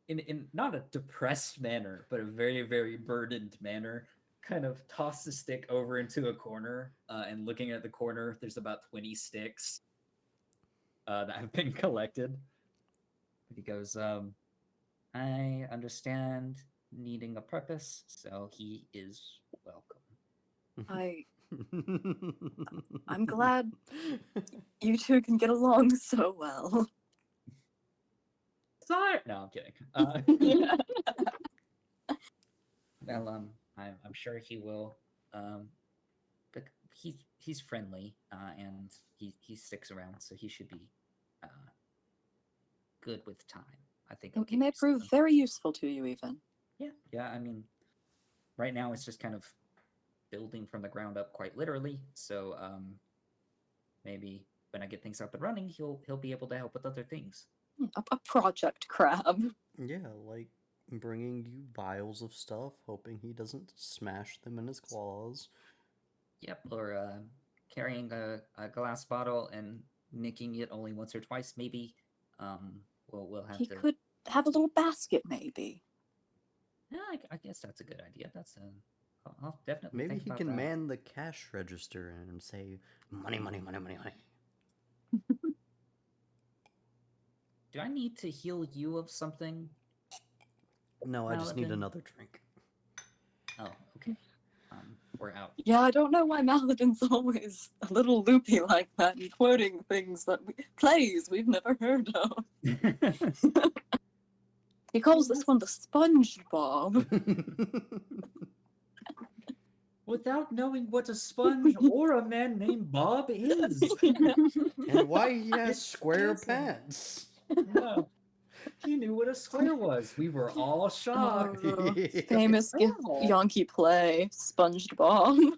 in not a depressed manner, but a very, very burdened manner, kind of toss the stick over into a corner. And looking at the corner, there's about 20 sticks that have been collected. He goes, I understand needing a purpose, so he is welcome. I'm glad you two can get along so well. Sorry, no, I'm kidding. Well, I'm sure he will. But he's friendly, and he sticks around, so he should be good with time. I think He may prove very useful to you, even. Yeah. I mean, right now it's just kind of building from the ground up, quite literally. So maybe when I get things up and running, he'll be able to help with other things. A project crab. Yeah, like bringing you vials of stuff, hoping he doesn't smash them in his claws. Yep, or carrying a glass bottle and nicking it only once or twice, maybe. We'll have He to. could have a little basket, maybe. Yeah, I guess that's a good idea. I'll definitely. Maybe think he about can that. man the cash register and say, money, money, money, money, money. Do I need to heal you of something? No, I just need Paladin? another drink. Oh, okay. We're out. Yeah, I don't know why Maladin's always a little loopy like that and quoting things plays we've never heard of. He calls this one the SpongeBob. Without knowing what a sponge or a man named Bob is. And why he has It's square amazing. pants. No. He knew what a square was. We were all shocked. Oh, Yeah. famous Wow. Yankee play, SpongeBob.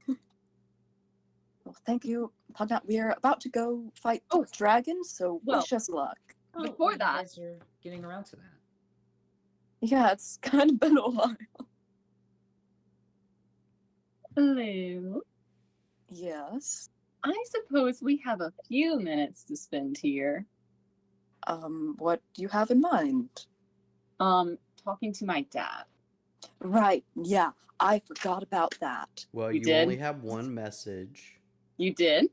Well, thank you, Pugnut. We're about to go fight dragons, so well, wish us luck. Before you that- guys are getting around to that. Yeah, it's kind of been a while. Hello. Yes. I suppose we have a few minutes to spend here. What do you have in mind? Talking to my dad. Right, yeah, I forgot about that. Well, You you did? only have one message. You did?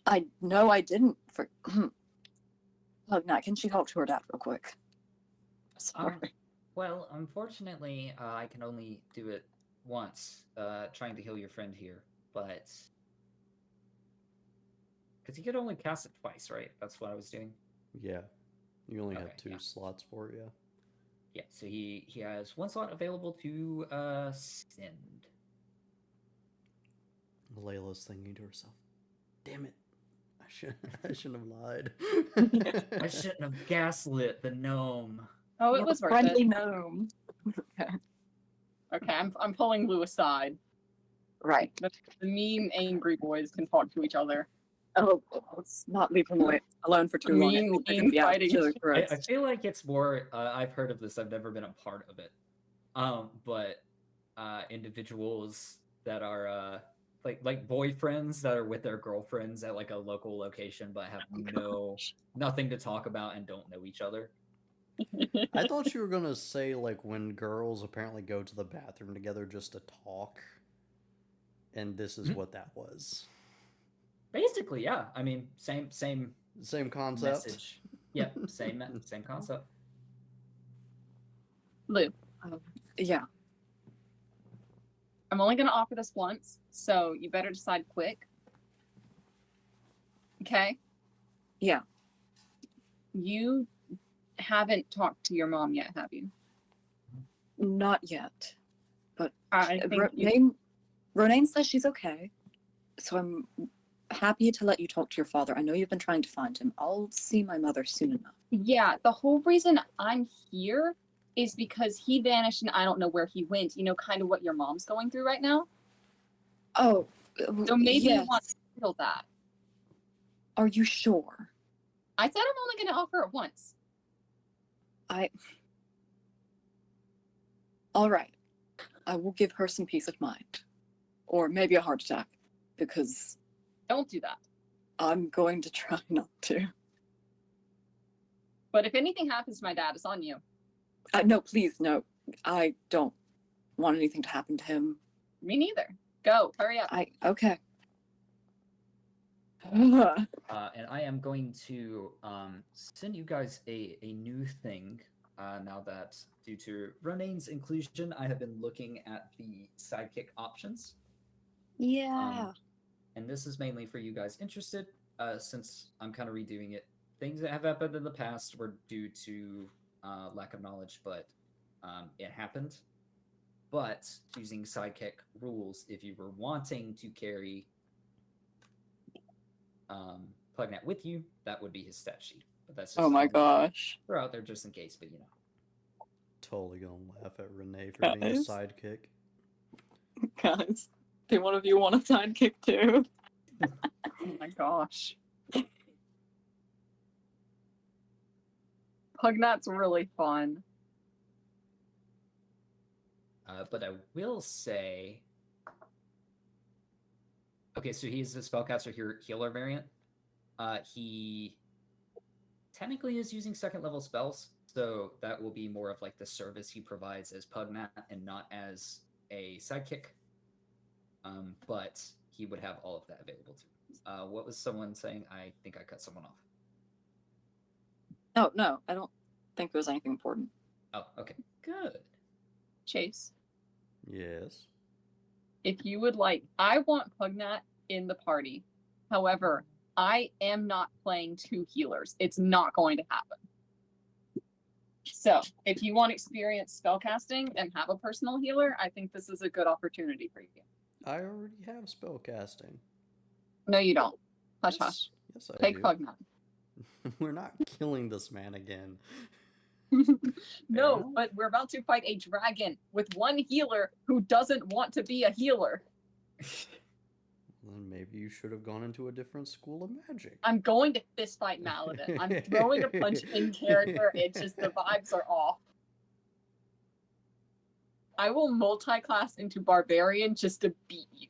I know I didn't for Pugnut, can she talk to her dad real quick? Sorry. Well, unfortunately, I can only do it once, trying to heal your friend here, but because you could only cast it twice, right? That's what I was doing. Yeah. You only have Okay, 2 yeah. slots for it, yeah. Yeah, so he has one slot available to send. Layla's thinking to herself, damn it. I shouldn't have lied. I shouldn't have gaslit the gnome. Oh, Yeah, it was the worth friendly it. gnome. Okay, I'm pulling Lou aside. Right. The mean, angry boys can talk to each other. Oh, let's not leave him alone for too long. I think they're gonna be out of each other's I throats. feel like it's more. I've heard of this. I've never been a part of it. But individuals that are like boyfriends that are with their girlfriends at like a local location, but have nothing to talk about and don't know each other. I thought you were gonna say like when girls apparently go to the bathroom together just to talk, and this is what that was. Basically, yeah. I mean, same concept. message. Yep, same concept. Lou, Yeah. I'm only going to offer this once, so you better decide quick. Okay? Yeah. You haven't talked to your mom yet, have you? Not yet. But I think you... Ronaine says she's okay. So I'm happy to let you talk to your father. I know you've been trying to find him. I'll see my mother soon enough. Yeah, the whole reason I'm here is because he vanished and I don't know where he went. You know, kind of what your mom's going through right now. Oh, so maybe yes. you want to handle that. Are you sure? I said I'm only going to offer it once. All right. I will give her some peace of mind. Or maybe a heart attack. Because... Don't do that. I'm going to try not to. But if anything happens to my dad, it's on you. No, please, no. I don't want anything to happen to him. Me neither. Go, hurry up. Okay. And I am going to send you guys a new thing now that, due to Ronaine's inclusion, I have been looking at the sidekick options. Yeah. And this is mainly for you guys interested, since I'm kind of redoing it. Things that have happened in the past were due to lack of knowledge, but it happened. But using sidekick rules, if you were wanting to carry Pugnat with you, that would be his stat sheet. But that's just Oh my gosh. they're out there just in case, but you know. Totally gonna laugh at Renee for being a Guys. sidekick. Guys, do one of you want a sidekick too? Oh my gosh. Pugnat's really fun. But I will say... Okay, so he's the spellcaster healer variant. He technically is using second level spells, so that will be more of like the service he provides as Pugnat and not as a sidekick. But he would have all of that available to him. What was someone saying? I think I cut someone off. Oh, no, I don't think it was anything important. Oh, okay. Good. Chase, Yes. if you would like, I want Pugnat in the party. However, I am not playing two healers. It's not going to happen. So, if you want experience spellcasting and have a personal healer, I think this is a good opportunity for you. I already have spellcasting. No, you don't. Hush, Yes, hush. yes, I Take do. Pugnat. We're not killing this man again. No, Yeah. but we're about to fight a dragon with one healer who doesn't want to be a healer. Then maybe you should have gone into a different school of magic. I'm going to fist fight Maladin. I'm throwing a punch in character. It's just the vibes are off. I will multi-class into barbarian just to beat you.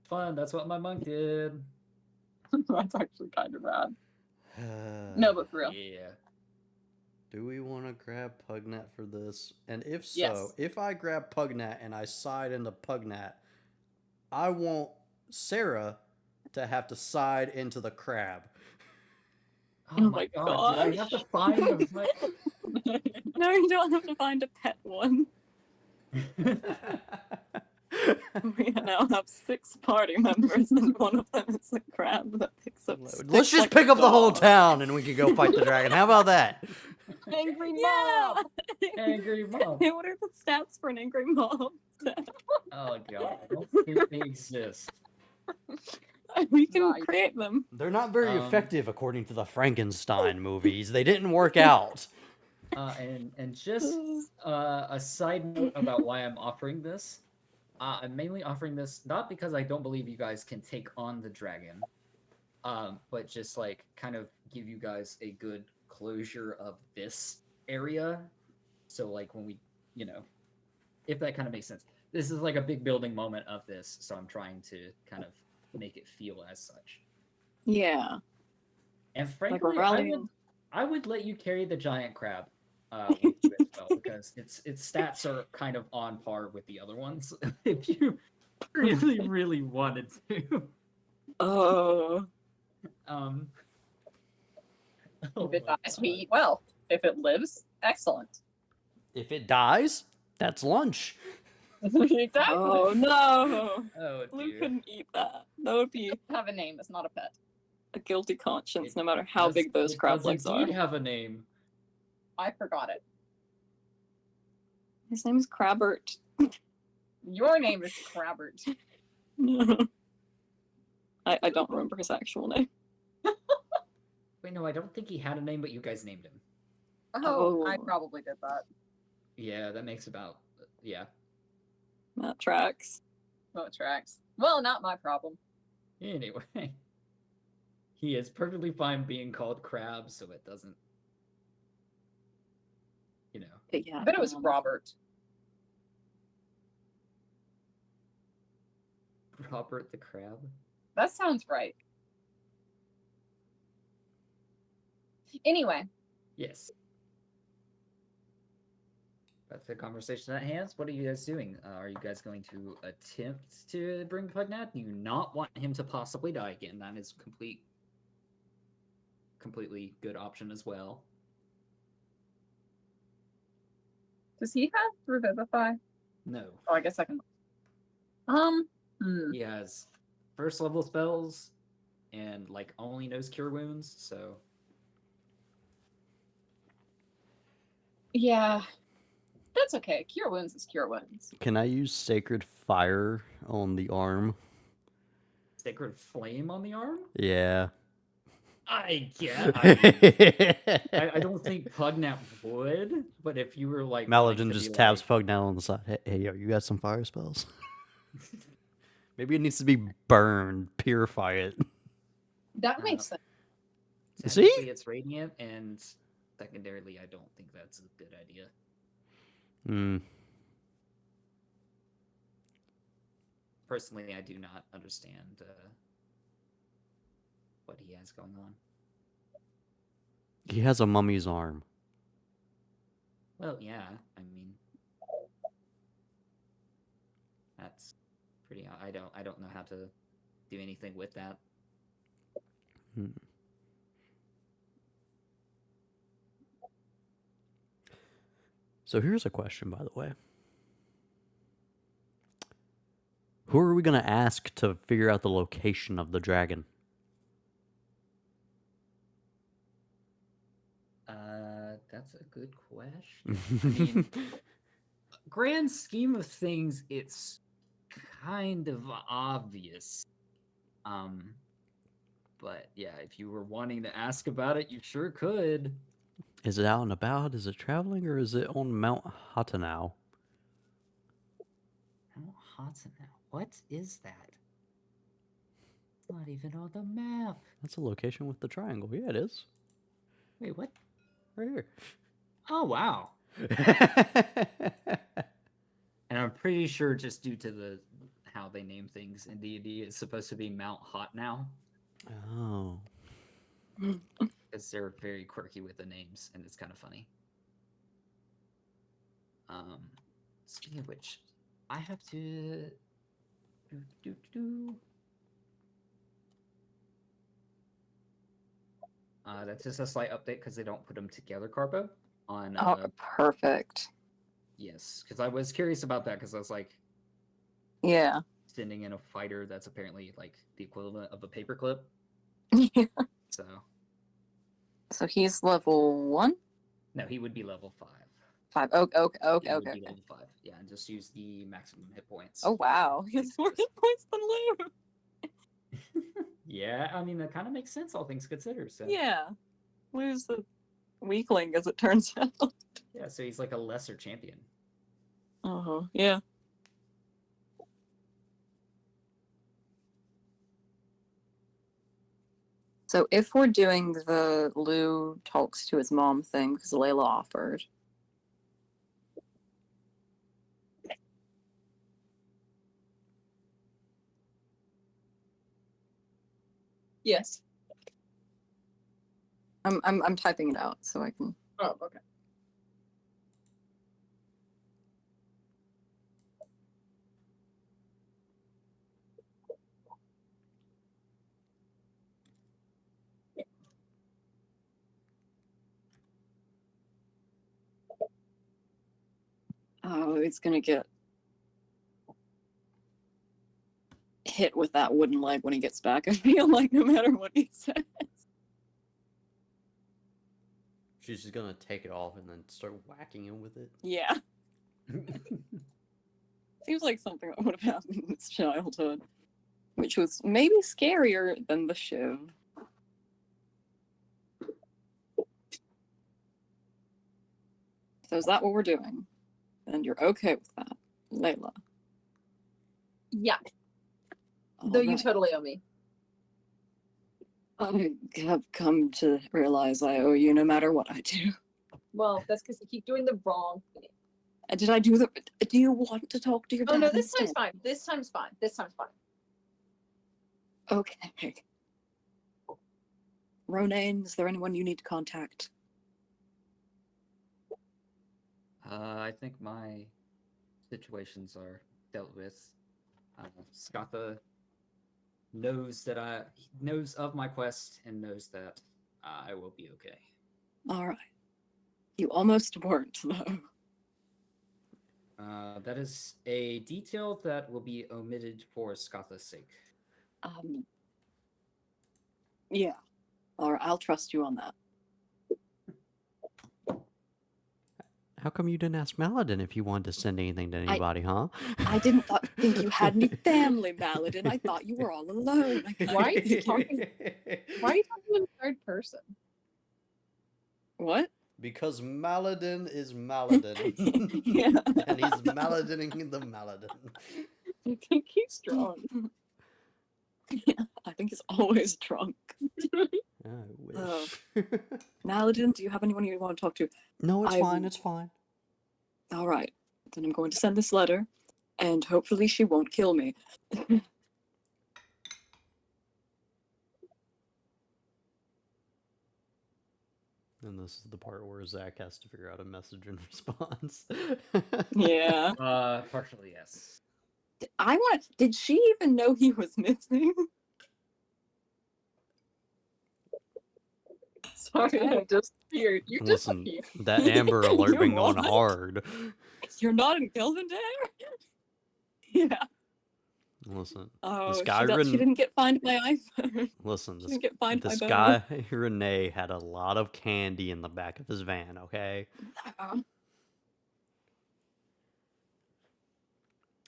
Fun. That's what my monk did. That's actually kind of rad. No, but for real. Yeah. Do we want to grab Pugnat for this? And if so, Yes. if I grab Pugnat and I side into Pugnat, I want Sarah to have to side into the crab. Oh my god. Do I have to find the right... No, you don't have to find a pet one. We now have 6 party members, and one of them is a crab that picks up Let's sticks just like pick a up the whole dog. town and we can go fight the dragon. How about that? Angry Yeah! mob! Angry mob. What are the stats for an angry mob? Oh god. I don't think they exist. We can Right. create them. They're not very Um, effective according to the Frankenstein movies. They didn't work out. And just a side note about why I'm offering this. I'm mainly offering this not because I don't believe you guys can take on the dragon, but just like kind of give you guys a good closure of this area. So like when we, you know, if that kind of makes sense. This is like a big building moment of this, so I'm trying to kind of make it feel as such. Yeah. And Like frankly, we're rallying. I would let you carry the giant crab with you as well, because its stats are kind of on par with the other ones. If you really wanted to. Oh. Oh If it my dies, we God. eat well. If it lives, excellent. If it dies, that's lunch. Exactly. Oh no! Oh Lou dear. couldn't eat that. That would be Have a name. It's not a pet. a guilty conscience, It no matter how does- big those it crab does legs are. indeed have a name. I forgot it. His name is Crabbert. Your name is Crabbert. I don't remember his actual name. Wait, no, I don't think he had a name, but you guys named him. Oh, I Oh. probably did that. Yeah, that makes about yeah. That tracks. Well, it tracks. Well, not my problem. Anyway, he is perfectly fine being called Crab, so it doesn't, you know. But yeah. I bet it was Robert. Robert the Crab. That sounds right. Anyway, Yes. That's the conversation at hand. What are you guys doing? Are you guys going to attempt to bring Pugnat? Do you not want him to possibly die again? That is completely good option as well. does he have Revivify? No. Oh, I guess I can. He has first level spells and like only knows cure wounds, so Yeah. That's okay. Cure wounds is cure wounds. Can I use Sacred Fire on the arm? Sacred Flame on the arm? Yeah. I don't think Pugnat would, but if you were like wanting Maladin to just be taps like, Pug down on the side. Hey, yo, you got some fire spells? Maybe it needs to be burned. Purify it. That makes sense. See? technically it's radiant, and secondarily, I don't think that's a good idea. Hmm. Personally, I do not understand what he has going on. He has a mummy's arm. Well, yeah, I mean, that's pretty. I don't know how to do anything with that. Hmm. So here's a question, by the way. Who are we going to ask to figure out the location of the dragon? That's a good question. I mean, grand scheme of things, it's kind of obvious. But yeah, if you were wanting to ask about it, you sure could. Is it out and about? Is it traveling? Or is it on Mount Hatanau? Mount Hatanau. What is that? It's not even on the map. That's a location with the triangle. Yeah, it is. Wait, what? Right here. Oh, wow. And I'm pretty sure just due to the how they name things in D&D, it's supposed to be Mount Hot now. Oh. Because they're very quirky with the names, and it's kind of funny. Speaking of which, I have to that's just a slight update because they don't put them together, Carpo. On Oh, perfect. yes, because I was curious about that because I was like, Yeah. sending in a fighter that's apparently like the equivalent of a paperclip. So So he's level 1? no, he would be level 5. 5. Okay, okay, Yeah, okay, he would okay. be level 5. Yeah, and just use the maximum hit points. Oh, wow. He has more hit points than Lou. Yeah, I mean that kind of makes sense, all things considered. So Yeah. Lou's the weakling, as it turns out. yeah, so he's like a lesser champion. Uh-huh. Yeah. So if we're doing the Lou talks to his mom thing, because Layla offered. Yes. I'm typing it out so I can. Oh, okay. Oh, it's gonna get hit with that wooden leg when he gets back. I feel like no matter what he says. She's just gonna take it off and then start whacking him with it. Yeah. Seems like something that would have happened in his childhood. Which was maybe scarier than the shiv. So is that what we're doing? And you're okay with that, Layla? Yeah. All Though you right. totally owe me. I have come to realize I owe you no matter what I do. Well, that's because you keep doing the wrong thing. Did I do the? Do you want to talk to your dad? Oh no, this instead? time's fine. This time's fine. This time's fine. Okay. Ronan, is there anyone you need to contact? I think my situations are dealt with. Skatha knows that knows of my quest and knows that I will be okay. All right. You almost weren't, though. That is a detail that will be omitted for Skatha's sake. Yeah. Or I'll trust you on that. How come you didn't ask Maladin if you wanted to send anything to anybody, huh? I didn't think you had any family, Maladin. I thought you were all alone. Why are you talking? Why are you talking in third person? What? Because Maladin is Maladin. Yeah. And he's Maladining the Maladin. I think he's drunk. I think he's always drunk. I wish. Oh. Maladin, do you have anyone you want to talk to? No, it's fine, it's fine. All right. Then I'm going to send this letter, and hopefully she won't kill me. And this is the part where Zach has to figure out a message in response. Yeah. Partially, yes. Did she even know he was missing? Sorry, I just appeared. You just Listen, appeared. that Amber Alert You been going what? hard. You're not in Kelvindale? Yeah. Listen, Oh, this she, guy she didn't get fined by iPhone. listen, She didn't get fined this by guy Renee had a lot of candy in the back of his van. Okay.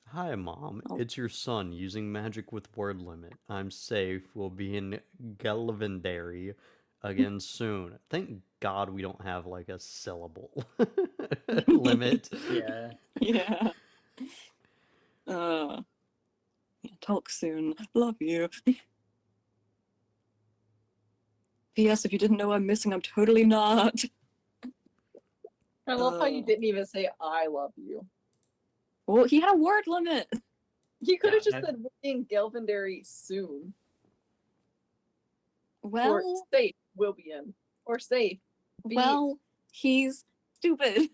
Hi, Mom. Oh. It's your son using magic with word limit. I'm safe. We'll be in Gallivandary again soon. Thank God we don't have like a syllable limit. Yeah. Yeah. Yeah, talk soon. Love you. P.S. If you didn't know I'm missing, I'm totally not. I love how you Oh. didn't even say "I love you." Well, he had a word limit. You could have Yeah, just said "We'll be in Galvandary soon," or Well, "safe will be in," or "safe." Be... well, he's stupid.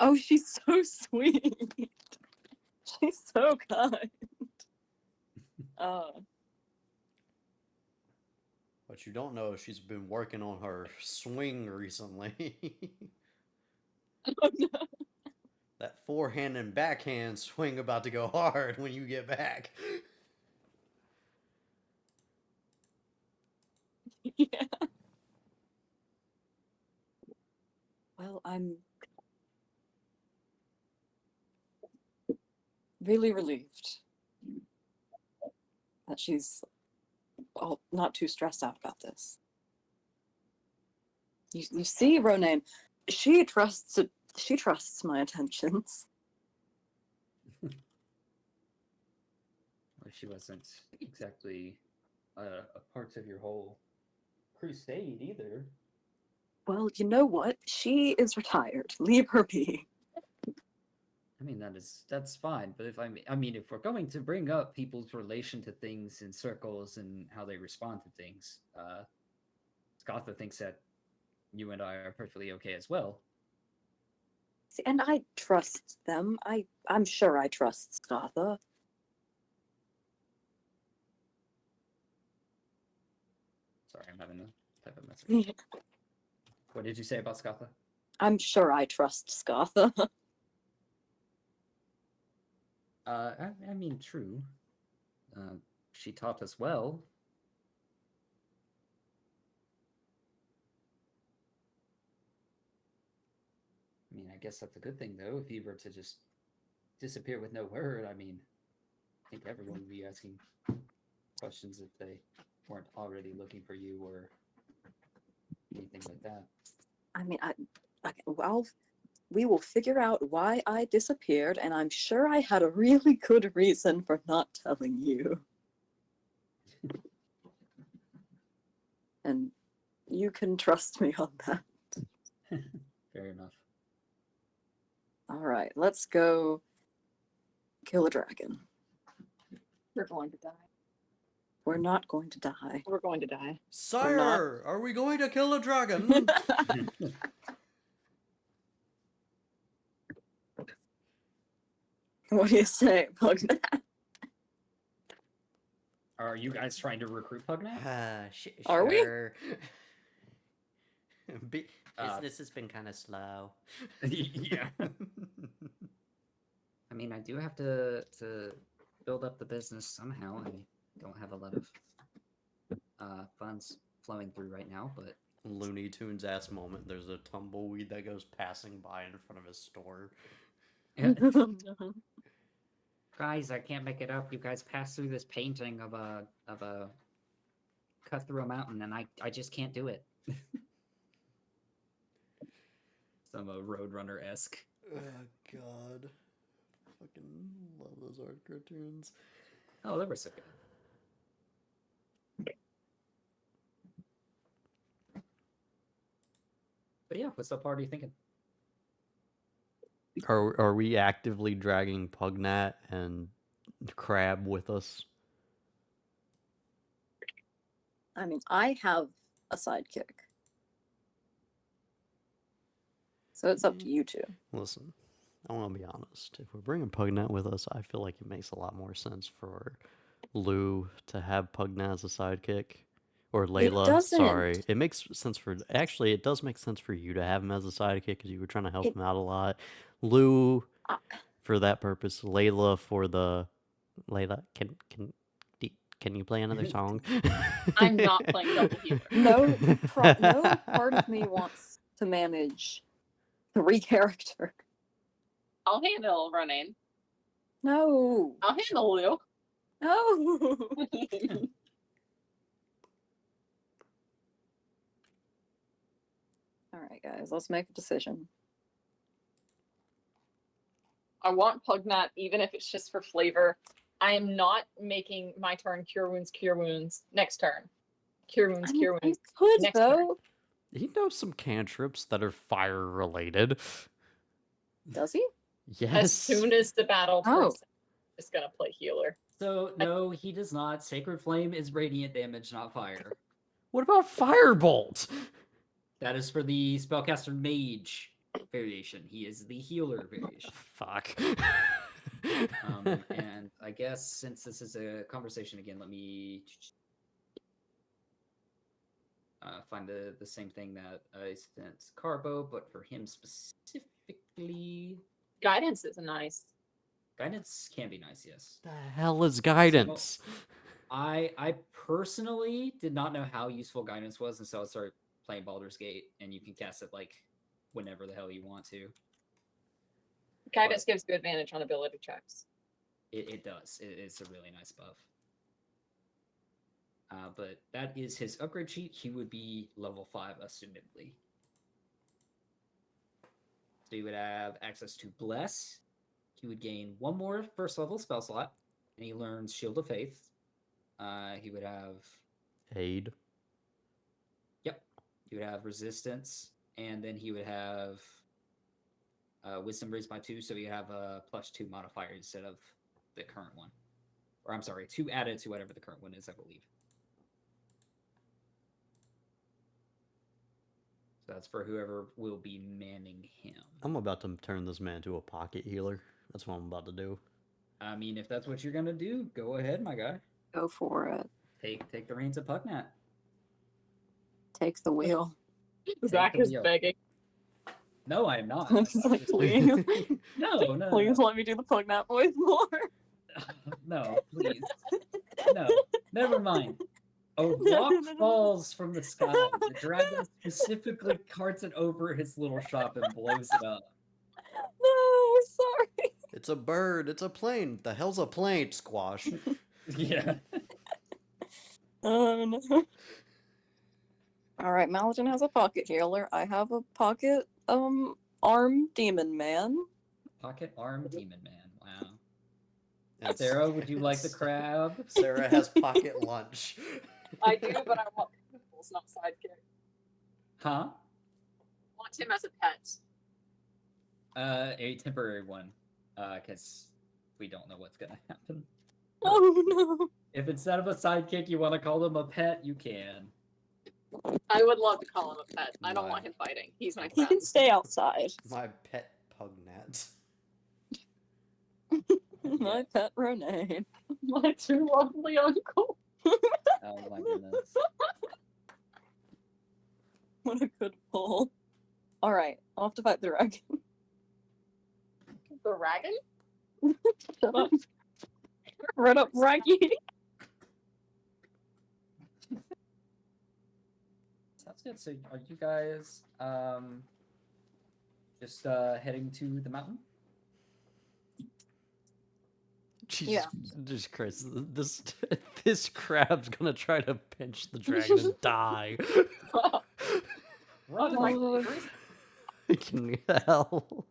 Oh, she's so sweet. She's so kind. What you don't know is she's been working on her swing recently. Oh no. That forehand and backhand swing about to go hard when you get back. Yeah. Well, I'm really relieved that she's not too stressed out about this. You see, Ronan, she trusts my intentions. Well, she wasn't exactly a part of your whole crusade either. Well, you know what? She is retired. Leave her be. I mean, that's fine. But if if we're going to bring up people's relation to things in circles and how they respond to things, Skatha thinks that you and I are perfectly okay as well. See, and I trust them. I'm sure I trust Skatha. Sorry, I'm having a type of message. What did you say about Skatha? I'm sure I trust Skatha. I mean, true. She taught us well. I mean, I guess that's a good thing, though. If you were to just disappear with no word, I mean, I think everyone would be asking questions if they weren't already looking for you or anything like that. I mean, well, we will figure out why I disappeared, and I'm sure I had a really good reason for not telling you. And you can trust me on that. Fair enough. All right, let's go kill a dragon. We're going to die. We're not going to die. We're going to die. Sire, are we going to kill a dragon? What do you say, Pugnat? Are you guys trying to recruit Pugnat? Are we? sure. Uh, Business has been kind of slow. Yeah. I mean, I do have to build up the business somehow. I don't have a lot of funds flowing through right now, but Looney Tunes ass moment. There's a tumbleweed that goes passing by in front of his store. guys, I can't make it up. You guys passed through this painting of a cut through a mountain, and I just can't do it. Some Roadrunner esque. Oh God, fucking love those art cartoons. Oh, they were so good. But yeah, what's up party thinking? Are we actively dragging Pugnat and Crab with us? I mean, I have a sidekick. So it's up to you two. Listen, I want to be honest. If we're bringing Pugnat with us, I feel like it makes a lot more sense for Lou to have Pugnat as a sidekick. Or Layla, doesn't. sorry. It makes sense for... Actually, it does make sense for you to have him as a sidekick because you were trying to help him out a lot. Lou, for that purpose. Layla for the... Layla, can you play another song? I'm not playing double healer. No part of me wants to manage 3 characters. I'll handle running. No. I'll handle Lou. No. All right, guys, let's make a decision. I want Pugnat, even if it's just for flavor. I am not making my turn cure wounds next turn. Cure wounds, cure I wounds. could, Next turn. though. He knows some cantrips that are fire related. Does he? Yes. As soon as the battle turns, is gonna play healer. So no, he does not. Sacred Flame is radiant damage, not fire. What about Firebolt? That is for the spellcaster mage variation. He is the healer variation. Fuck. And I guess since this is a conversation again, let me find the same thing that I sent Carbo, but for him specifically. Guidance is nice. Guidance can be nice, yes. The hell is guidance? So, I personally did not know how useful guidance was, and so I started playing Baldur's Gate, and you can cast it like whenever the hell you want to. Guidance gives you advantage on ability checks. It does. It's a really nice buff. But that is his upgrade sheet. He would be level 5, assumedly. So he would have access to Bless. He would gain 1 more first level spell slot, and he learns Shield of Faith. He would have... Aid. Yep. He would have Resistance, and then he would have Wisdom raised by 2, so he would have a +2 modifier instead of the current one. Or I'm sorry, 2 added to whatever the current one is, I believe. So that's for whoever will be manning him. I'm about to turn this man into a pocket healer. That's what I'm about to do. I mean, if that's what you're gonna do, go ahead, my guy. Go for it. Take the reins of Pugnat. Take the wheel. Zach is wheel. begging. No, I am not. I'm just like, please. No. Please let me do the Pugnat voice more. No, please. No, never mind. A rock falls from the sky. The dragon specifically carts it over his little shop and blows it up. No, sorry. It's a bird. It's a plane. The hell's a plane? Squash. Yeah. Oh no. Alright, Maladin has a pocket healer. I have a pocket arm demon man. Pocket arm demon man. Wow. And Sarah, would you like the crab? Sarah has pocket lunch. I do, but I want pupils, not sidekick. Huh? Want him as a pet. A temporary one. Because we don't know what's gonna happen. Oh no. If instead of a sidekick you want to call him a pet, you can. I would love to call him a pet. I don't My- want him fighting. He's my He friend. can stay outside. My pet pugnat. My pet Ronade. My too lovely uncle. Oh my goodness. What a good pull. Alright, I'll have to fight the dragon. The dragon? Shut up. Run up, Raggy. Sounds good. So are you guys just heading to the mountain? Jesus, Jesus Christ! This crab's gonna try to pinch the dragon and die. Run, Oh. Mike. Fucking hell!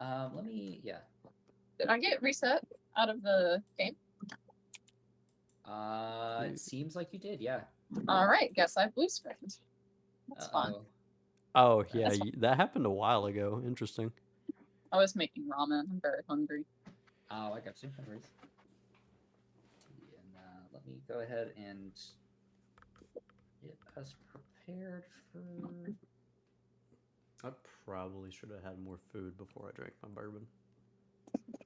Let me. Yeah. Did I get reset out of the game? It seems like you did. Yeah. Alright, guess I blue screened. That's fun. Uh-oh. Oh yeah, That's that happened a while ago. Interesting. I was making ramen. I'm very hungry. Oh, I got you. No worries. And let me go ahead and get us prepared for. I probably should have had more food before I drank my bourbon.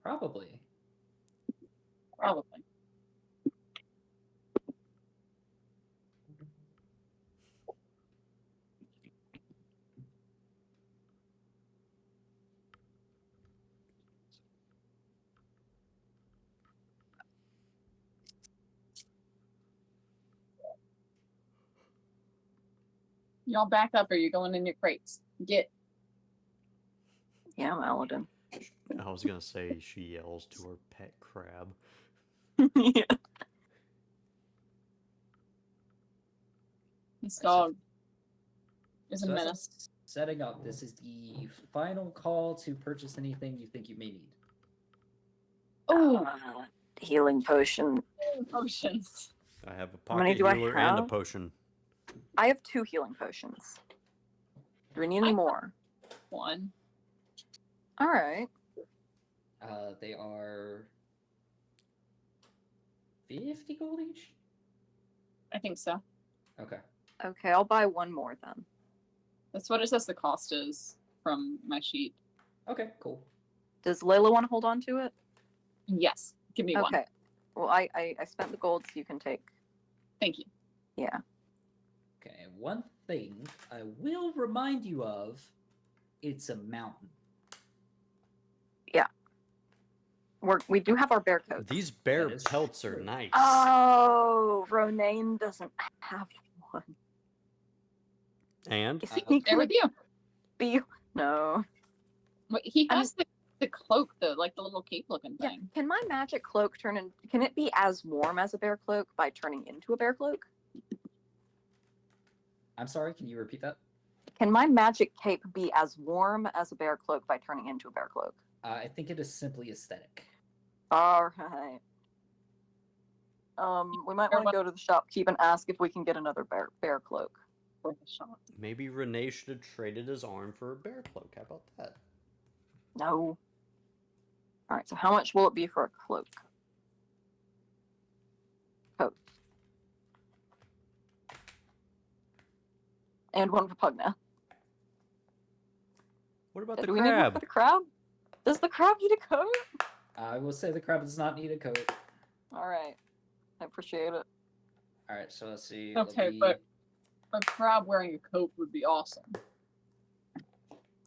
Probably. Probably. Y'all back up or you going in your crates? Get. Yeah, Maladin. I was gonna say she yells to her pet crab. Yeah. This dog is a So as I'm menace. setting up, this is the final call to purchase anything you think you may need. Oh, healing potion. Potions. I have a How many pocket do I healer and a have? potion. I have 2 healing potions. Do we need any more? One. Alright. They are 50 gold each. I think so. Okay. Okay, I'll buy 1 more then. That's what it says the cost is from my sheet. Okay. Cool. Does Layla want to hold on to it? Yes. Give me one. Okay. Well, I spent the gold, so you can take. Thank you. Yeah. Okay. One thing I will remind you of: it's a mountain. We do have our bear coats. These bear That is pelts are true. nice. Oh, Ronaine doesn't have one. And Is Uh, he There with you. be? No. Wait, he I has the cloak, like the little cape looking Yeah. thing. Can my magic cloak turn in? Can it be as warm as a bear cloak by turning into a bear cloak? I'm sorry. Can you repeat that? Can my magic cape be as warm as a bear cloak by turning into a bear cloak? I think it is simply aesthetic. All right. We might want to go to the shopkeep and ask if we can get another bear cloak. For the shop. maybe Renee should have traded his arm for a bear cloak. How about that? No. All right. So how much will it be for a cloak? Coat. And one for Pugna. What about the Do we need one for crab? the crab? Does the crab need a coat? I will say the crab does not need a coat. All right. I appreciate it. All right. So let's see. it'll Okay, be- but a crab wearing a coat would be awesome.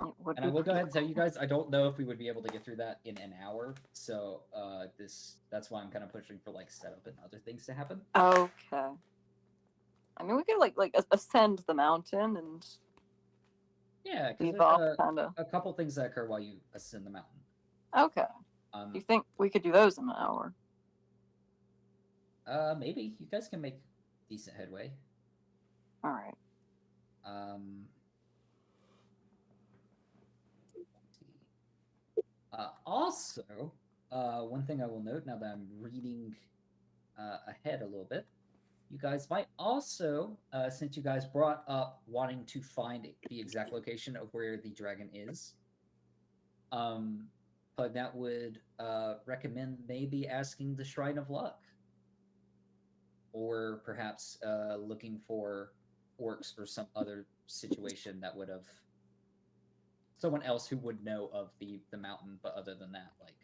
It would And I be will go pretty ahead and tell you cool. guys, I don't know if we would be able to get through that in an hour. So that's why I'm kind of pushing for like setup and other things to happen. Okay. I mean, we could ascend the mountain and Yeah, because leave there's off kind of. a couple things that occur while you ascend the mountain. Okay. Do you think we could do those in an hour? Maybe you guys can make decent headway. All right. Also, one thing I will note now that I'm reading ahead a little bit, you guys might also, since you guys brought up wanting to find the exact location of where the dragon is, but that would recommend maybe asking the Shrine of Luck, or perhaps looking for orcs or some other situation that would have someone else who would know of the mountain. But other than that, like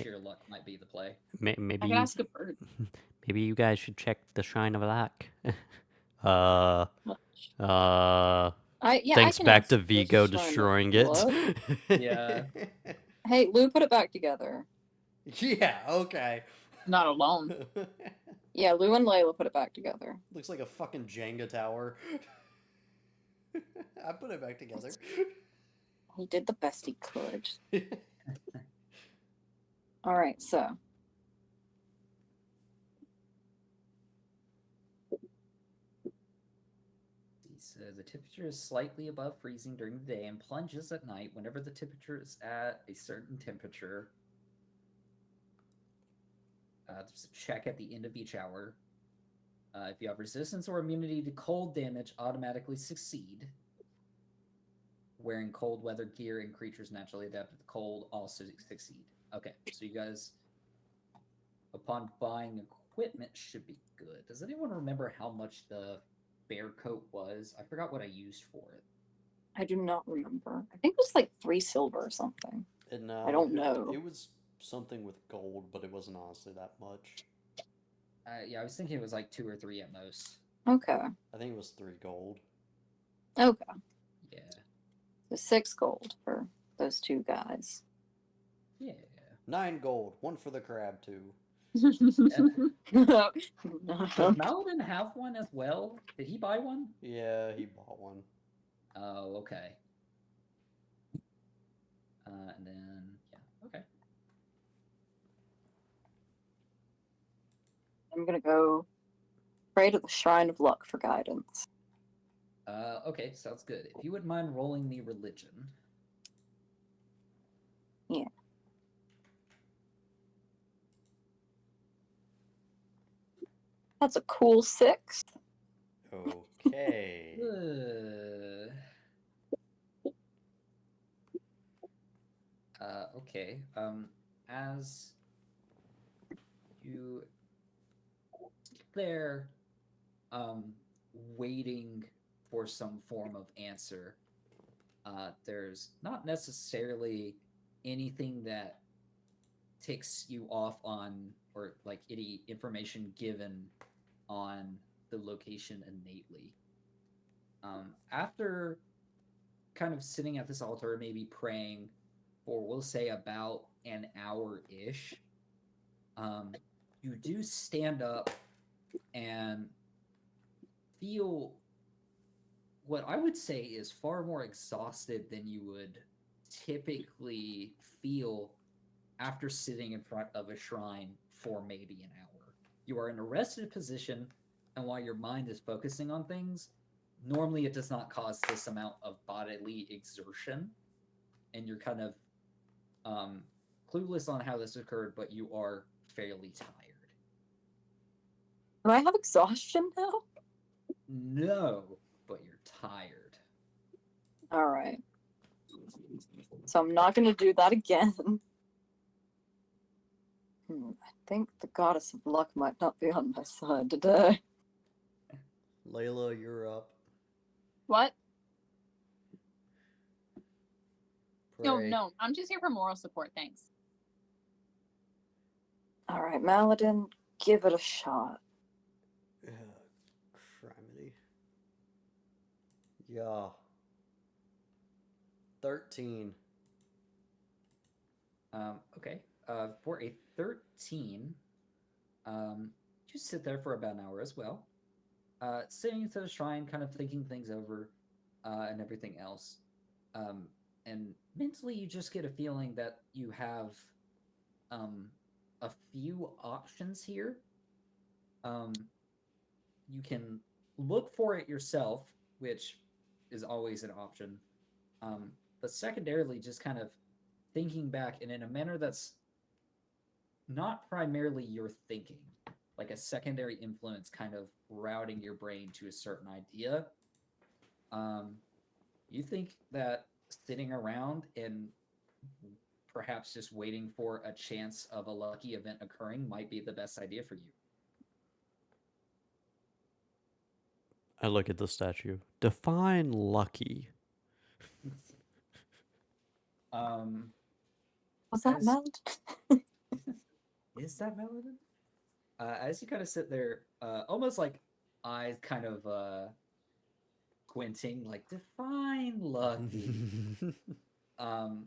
sheer luck might be the play. I Maybe can you, ask a bird. maybe you guys should check the Shrine of Luck. uh, I thanks can back ask to the Vigo Shrine of destroying it. Luck. Yeah. Hey, Lou, put it back together. Yeah, okay. Not alone. Yeah, Lou and Layla put it back together. Looks like a fucking Jenga tower. I put it back together. He did the best he could. All right, so So the temperature is slightly above freezing during the day and plunges at night whenever the temperature is at a certain temperature. There's a check at the end of each hour. If you have resistance or immunity to cold damage, automatically succeed. Wearing cold weather gear and creatures naturally adapted to cold also succeed. Okay, so you guys, upon buying equipment, should be good. Does anyone remember how much the bear coat was? I forgot what I used for it. I do not remember. I think it was like 3 silver or something. No, I don't know. It was something with gold, but it wasn't honestly that much. Yeah, I was thinking it was like 2 or 3 at most. Okay. I think it was 3 gold. Okay. Yeah. So 6 gold for those 2 guys. Yeah. 9 gold, 1 for the crab too. No. Does Maladin have one as well? Did he buy one? Yeah, he bought one. Oh, okay. And then, yeah, okay. I'm gonna go pray to the Shrine of Luck for guidance. Okay, sounds good. If you wouldn't mind rolling me religion. Yeah. That's a cool 6. Okay. Okay. As you there, waiting for some form of answer, there's not necessarily anything that ticks you off on, or like any information given on the location innately. After kind of sitting at this altar, maybe praying for, we'll say, about an hour-ish, you do stand up and feel what I would say is far more exhausted than you would typically feel after sitting in front of a shrine for maybe an hour. You are in a rested position, and while your mind is focusing on things, normally it does not cause this amount of bodily exertion, and you're kind of clueless on how this occurred, but you are fairly tired. Do I have exhaustion now? No, but you're tired. All right. So I'm not going to do that again. I think the goddess of luck might not be on my side today. Layla, you're up. What? Pray. No. I'm just here for moral support. Thanks. All right, Maladin, give it a shot. Criminy. Yeah. 13. Okay. For a 13, you sit there for about an hour as well. Sitting to the shrine, kind of thinking things over, and everything else. Um, and mentally, you just get a feeling that you have a few options here. Um, you can look for it yourself, which is always an option. But secondarily, just kind of thinking back and in a manner that's not primarily your thinking, like a secondary influence kind of routing your brain to a certain idea. Um, you think that sitting around and perhaps just waiting for a chance of a lucky event occurring might be the best idea for you. I look at the statue. Define lucky. Um, Was that as, meant? is that Melody? As you kind of sit there, almost like eyes kind of squinting, like define lucky. um,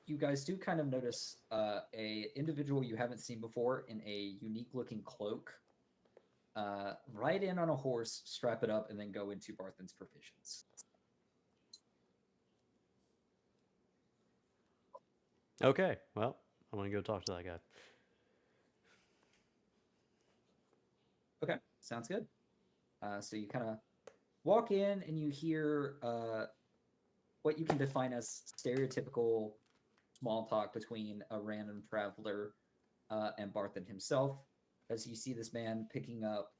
you guys do kind of notice a individual you haven't seen before in a unique looking cloak. Ride in on a horse, strap it up, and then go into Barthen's provisions. Okay, well, I'm gonna go talk to that guy. Okay, sounds good. So you kind of walk in and you hear what you can define as stereotypical small talk between a random traveler and Barthen himself. As you see this man picking up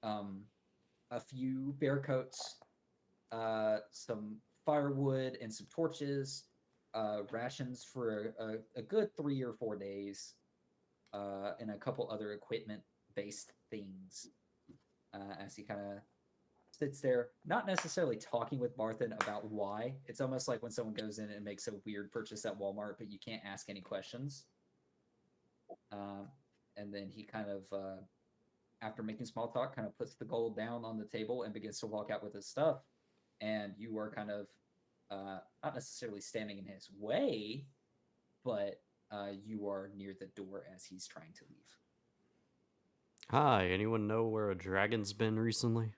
um, a few bear coats, some firewood, and some torches, rations for a good 3 or 4 days, and a couple other equipment-based things. As he kind of sits there, not necessarily talking with Barthen about why. It's almost like when someone goes in and makes a weird purchase at Walmart, but you can't ask any questions. And then he kind of, after making small talk, kind of puts the gold down on the table and begins to walk out with his stuff. And you are kind of not necessarily standing in his way, but you are near the door as he's trying to leave. Hi, anyone know where a dragon's been recently?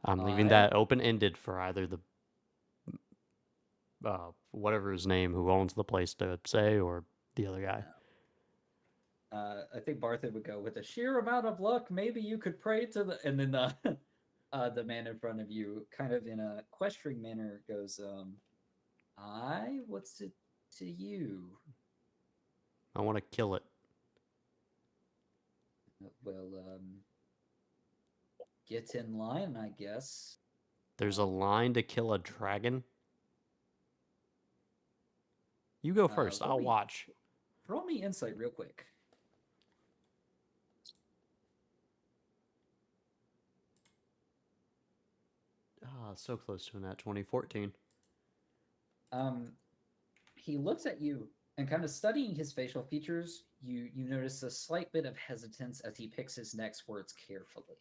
I'm leaving that open-ended for either the whatever his name who owns the place to say, or the other guy. I think Barthen would go with a sheer amount of luck. Maybe you could pray to the, and then the man in front of you, kind of in a questioning manner, goes, what's it to you? I want to kill it. Well, get in line, I guess. There's a line to kill a dragon? You go first. I'll watch. Roll me insight real quick. So close to that. 2014. He looks at you and kind of studying his facial features, you notice a slight bit of hesitance as he picks his next words carefully.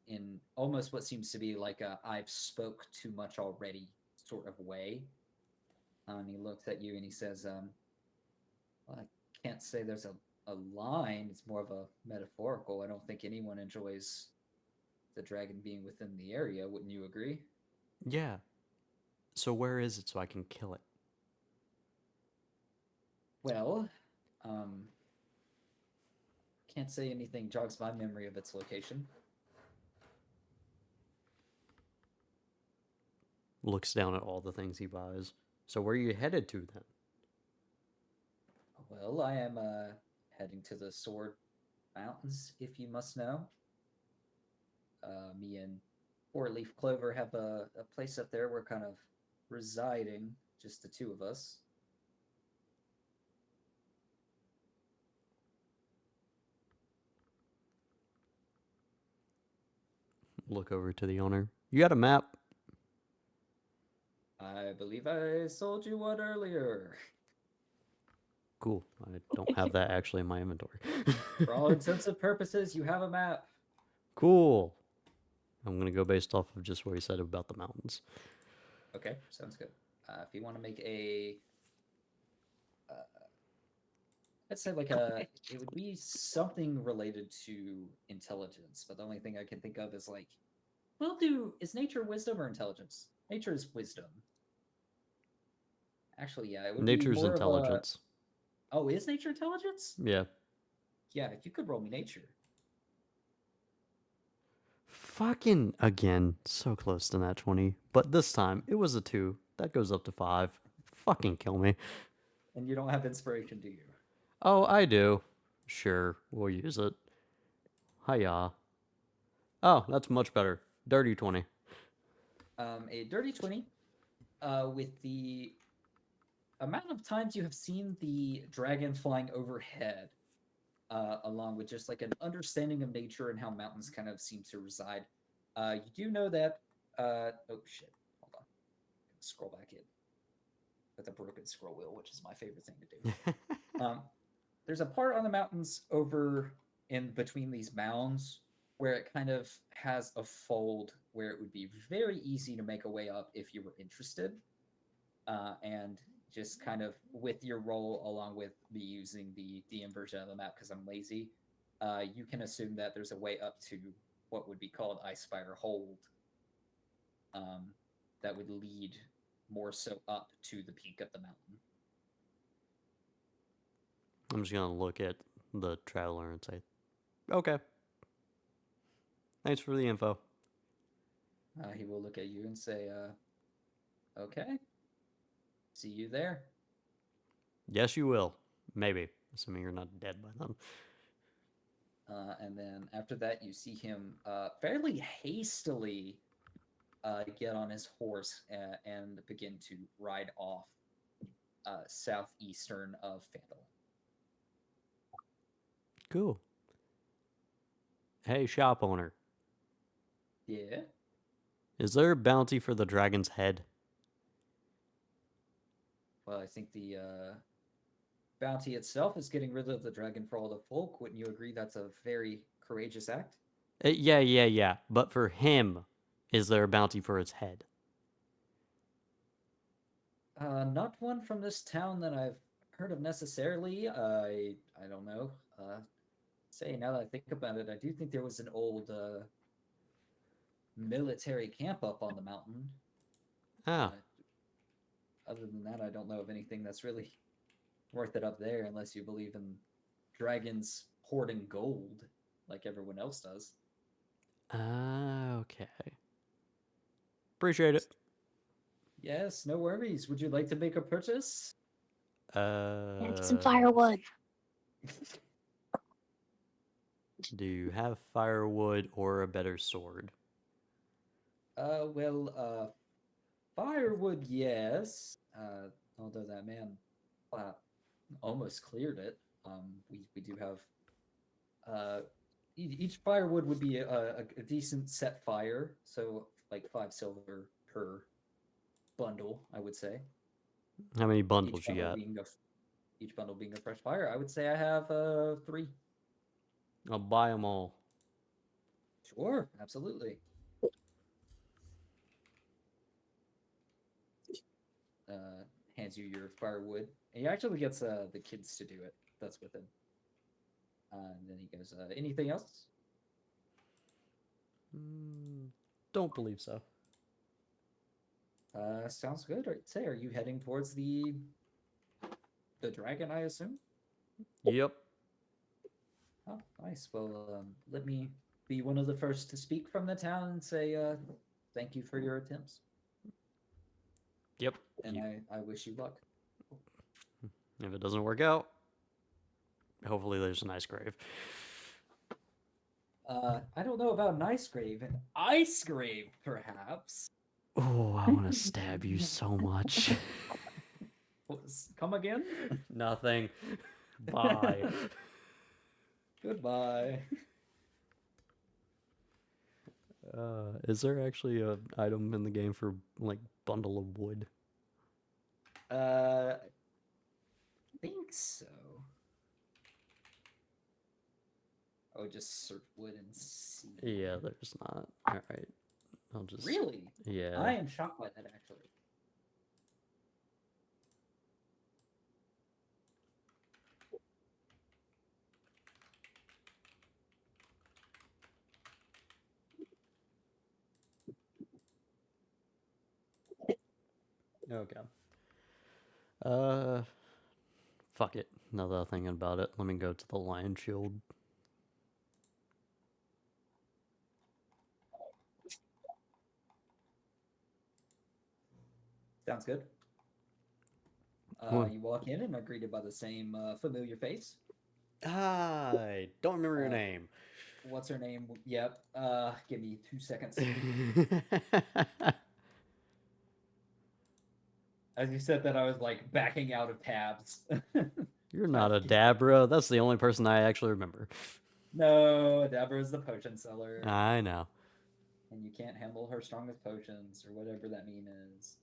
In almost what seems to be like a I've spoke too much already sort of way. And he looks at you and he says, well, I can't say there's a line. It's more of a metaphorical. I don't think anyone enjoys the dragon being within the area. Wouldn't you agree? Yeah. So where is it so I can kill it? Well, can't say anything jogs my memory of its location. Looks down at all the things he buys. So where are you headed to then? Well, I am heading to the Sword Mountains, if you must know. Me and Four Leaf Clover have a place up there. We're kind of residing, just the two of us. Look over to the owner. You got a map? I believe I sold you one earlier. Cool. I don't have that actually in my inventory. For all intents and purposes, you have a map. Cool. I'm gonna go based off of just what he said about the mountains. Okay, sounds good. If you want to make a, uh, let's say like it would be something related to intelligence, but the only thing I can think of is like, is nature wisdom or intelligence? Nature is wisdom. Actually, yeah, it would be Nature's more of a. intelligence. Oh, is nature intelligence? Yeah. Yeah, if you could roll me nature. Fucking again, so close to that 20. But this time it was a 2. That goes up to 5. Fucking kill me. And you don't have inspiration, do you? Oh, I do. Sure, we'll use it. Hiya. Oh, that's much better. Dirty 20. A dirty 20, with the amount of times you have seen the dragon flying overhead, along with just like an understanding of nature and how mountains kind of seem to reside. You do know that. Oh shit! Hold on. Scroll back in with a broken scroll wheel, which is my favorite thing to do. There's a part on the mountains over in between these mounds where it kind of has a fold where it would be very easy to make a way up if you were interested. And just kind of with your roll, along with me using the DM version of the map because I'm lazy, you can assume that there's a way up to what would be called Icefire Hold, that would lead more so up to the peak of the mountain. I'm just gonna look at the traveler and say, okay. Thanks for the info. He will look at you and say, okay, see you there. Yes, you will. Maybe. Assuming you're not dead by then. And then after that, you see him fairly hastily get on his horse and begin to ride off southeastern of Phandalin. Cool. Hey, shop owner. Yeah. Is there a bounty for the dragon's head? Well, I think the bounty itself is getting rid of the dragon for all the folk. Wouldn't you agree that's a very courageous act? Yeah. But for him, is there a bounty for his head? Not one from this town that I've heard of necessarily. I don't know. Say now that I think about it, I do think there was an old military camp up on the mountain. Ah. Other than that, I don't know of anything that's really worth it up there, unless you believe in dragons hoarding gold like everyone else does. Okay. Appreciate it. Yes, no worries. Would you like to make a purchase? And some firewood. Do you have firewood or a better sword? Firewood, yes. Although that man almost cleared it. We do have each firewood would be a decent set fire, so like 5 silver per bundle, I would say. How many bundles you got? Each bundle being a fresh fire. I would say I have 3. I'll buy them all. Sure, absolutely. Hands you your firewood, and he actually gets the kids to do it. That's with him. And then he goes, anything else? Don't believe so. Sounds good. Are you heading towards the dragon, I assume? Yep. Oh, nice. Well, let me be one of the first to speak from the town and say thank you for your attempts. Yep. And I wish you luck. If it doesn't work out, hopefully there's a nice grave. I don't know about an ice grave. An ice grave, perhaps. Oh, I want to stab you so much. Come again? Nothing. Bye. Goodbye. Is there actually an item in the game for, like, bundle of wood? I think so. I would just search wood and see. Yeah, there's not. All right, I'll just. Really? Yeah. I am shocked by that, actually. Okay. Fuck it. Now that I'm thinking about it, let me go to the lion shield. Sounds good. What? You walk in and are greeted by the same familiar face. I don't remember your Uh, name. What's her name? Yep. Give me 2 seconds. As you said that, I was like backing out of tabs. You're not a Dabra. That's the only person I actually remember. No, Deborah is the potion seller, I know. and you can't handle her strongest potions or whatever that mean is.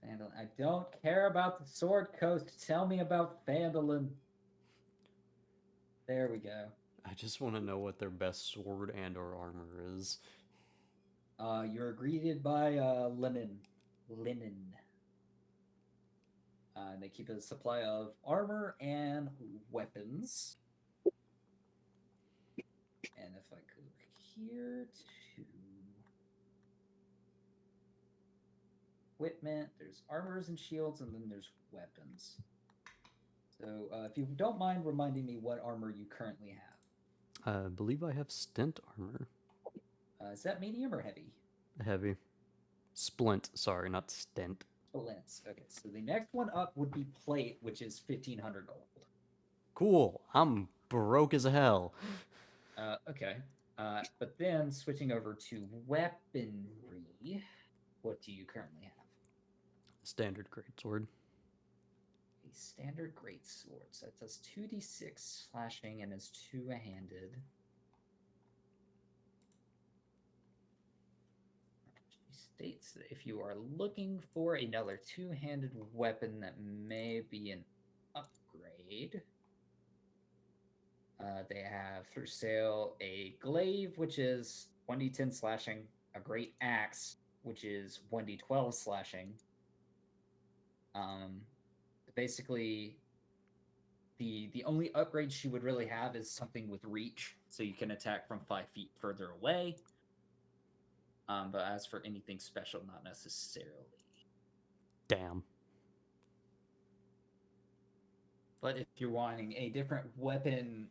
Phandalin. I don't care about the Sword Coast. Tell me about Phandalin. There we go. I just want to know what their best sword and or armor is. You're greeted by Linen. They keep a supply of armor and weapons. And if I go here to equipment, there's armors and shields, and then there's weapons. So if you don't mind reminding me what armor you currently have. I believe I have stint armor. Is that medium or heavy? Heavy. Splint. Sorry, not stint. Splints. Okay, so the next one up would be plate, which is 1,500 gold. Cool. I'm broke as hell. Okay. But then switching over to weaponry, what do you currently have? Standard greatsword. A standard greatsword. So that does 2d6 slashing and is two-handed. She states that if you are looking for another two-handed weapon that may be an upgrade, they have for sale a glaive, which is 1d10 slashing, a great axe, which is 1d12 slashing. Basically, the only upgrade she would really have is something with reach, so you can attack from 5 feet further away. But as for anything special, not necessarily. Damn. But if you're wanting a different weapon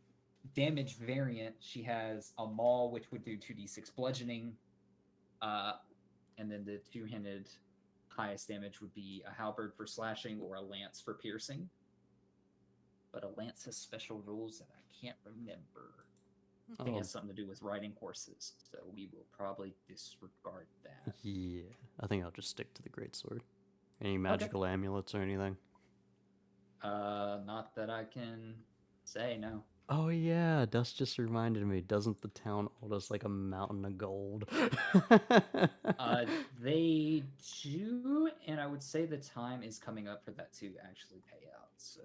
damage variant, she has a maul, which would do 2d6 bludgeoning. And then the two-handed highest damage would be a halberd for slashing or a lance for piercing. But a lance has special rules that I can't remember. I think it has something to do with riding horses, so we will probably disregard that. Yeah, I think I'll just stick to the greatsword. Any magical amulets or anything? Not that I can say, no. Oh yeah, Dust just reminded me. Doesn't the town owe us like a mountain of gold? They do, and I would say the time is coming up for that to actually pay out. So,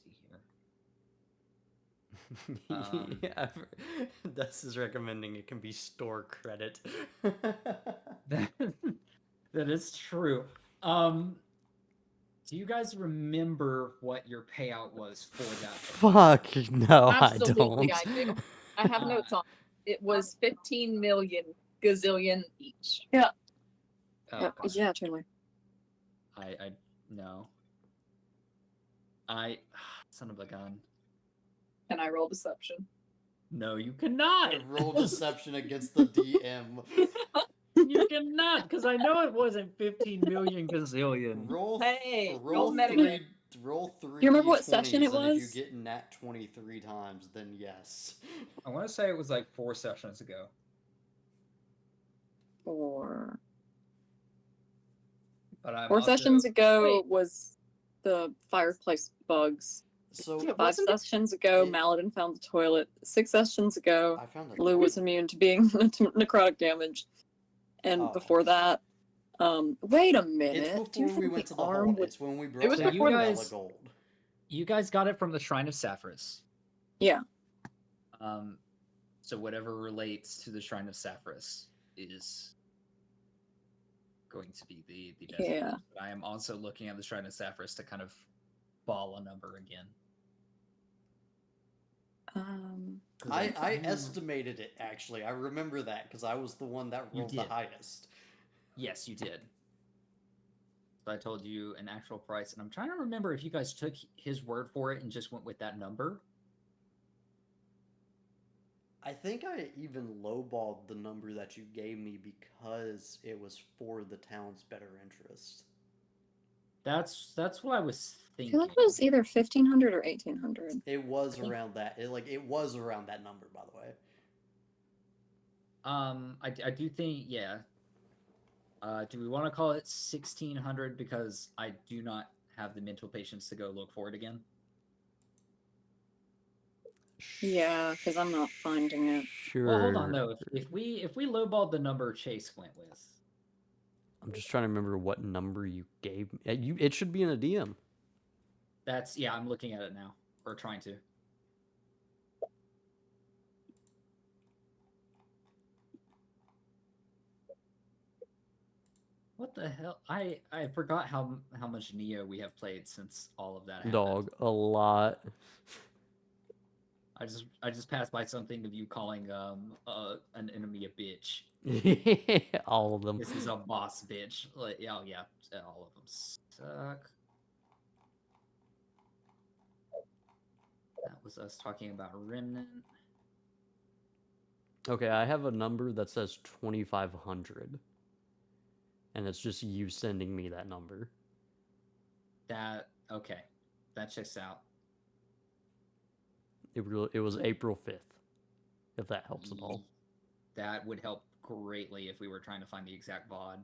see here. Yeah, Dust is recommending it can be store credit. That is true. Do you guys remember what your payout was for that? Fuck no, Absolutely, I don't. I do. I have notes on it. It was 15 million gazillion each. Yeah. Oh, Yeah, totally. I no. Son of a gun. Can I roll deception? No, you cannot. Roll deception against the DM. You cannot, because I know it wasn't 15 million gazillion. Roll. Hey, roll roll metagame. Roll 3. Do you remember what D20s, session it and if you was? get nat 23 times, then yes. I want to say it was like 4 sessions ago. 4 But I'm 4 also... sessions ago Wait. was the fireplace bugs. So Yeah, 5 wasn't it- sessions ago, it- Maladin found the toilet. 6 sessions ago, I found a Lou was immune to being necrotic damage. And Oh. before that, Wait a It's minute. Do you before we think went the to the arm hall. would... It's when we brought It was back before the that. Bella Gold. You guys got it from the Shrine of Sapphiros. Yeah. So whatever relates to the Shrine of Sapphiros is going to be the best. Yeah. But I am also looking at the Shrine of Sapphiros to kind of ball a number again. I estimated it, actually. I remember that because I was the one that You rolled the did. highest. Yes, you did. So I told you an actual price, and I'm trying to remember if you guys took his word for it and just went with that number. I think I even lowballed the number that you gave me because it was for the town's better interest. That's what I was I thinking. feel like it was either 1,500 or 1,800. It was around that. It was around that number, by the way. I do think, yeah. Do we want to call it 1,600 because I do not have the mental patience to go look for it again? Yeah, because I'm not finding it. Sure. Well, hold on though. If we lowballed the number Chase went with, I'm just trying to remember what number you gave me. It should be in a DM. that's yeah. I'm looking at it now, or trying to. What the hell? I forgot how much Neo we have played since all of that happened. Dog, a lot. I just passed by something of you calling an enemy a bitch. All of them. This is a boss bitch. Like, oh yeah, all of them suck. That was us talking about Remnant. Okay, I have a number that says 2,500. And it's just you sending me that number. That okay, that checks out. It was April 5th, if that helps at all. That would help greatly if we were trying to find the exact VOD.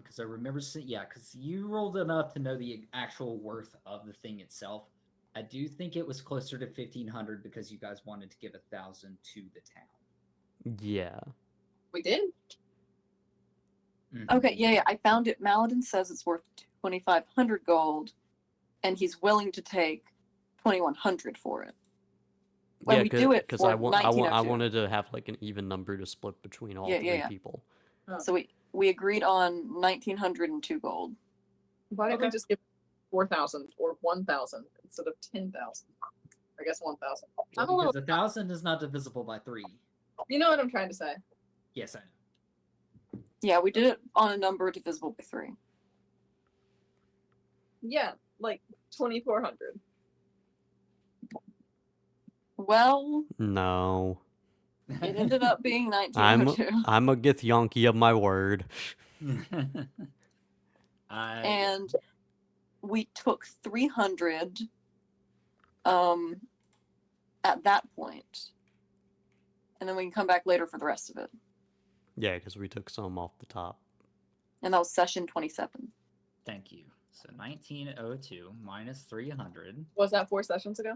Because I remember, yeah, because you rolled enough to know the actual worth of the thing itself. I do think it was closer to 1,500 because you guys wanted to give 1,000 to the town. Yeah. We did. Mhm. Okay, yeah, I found it. Maladin says it's worth 2,500 gold, and he's willing to take 2,100 for it. When we do it because for I 1902. wanted to have like an even number to split between all three people. Oh. So we agreed on 1,902 gold. Why don't we Okay. just give 4,000 or 1,000 instead of 10,000? I guess 1,000. Well, I'm a little. because 1,000 is not divisible by 3. You know what I'm trying to say? Yes, I know. Yeah, we did it on a number divisible by 3. Yeah, like 2,400. Well, No. it ended up being 1,902. I'm a Githyanki of my word. And we took 300 at that point. And then we can come back later for the rest of it. Yeah, because we took some off the top. And that was session 27. Thank you. So 1902 minus 300. Was that 4 sessions ago?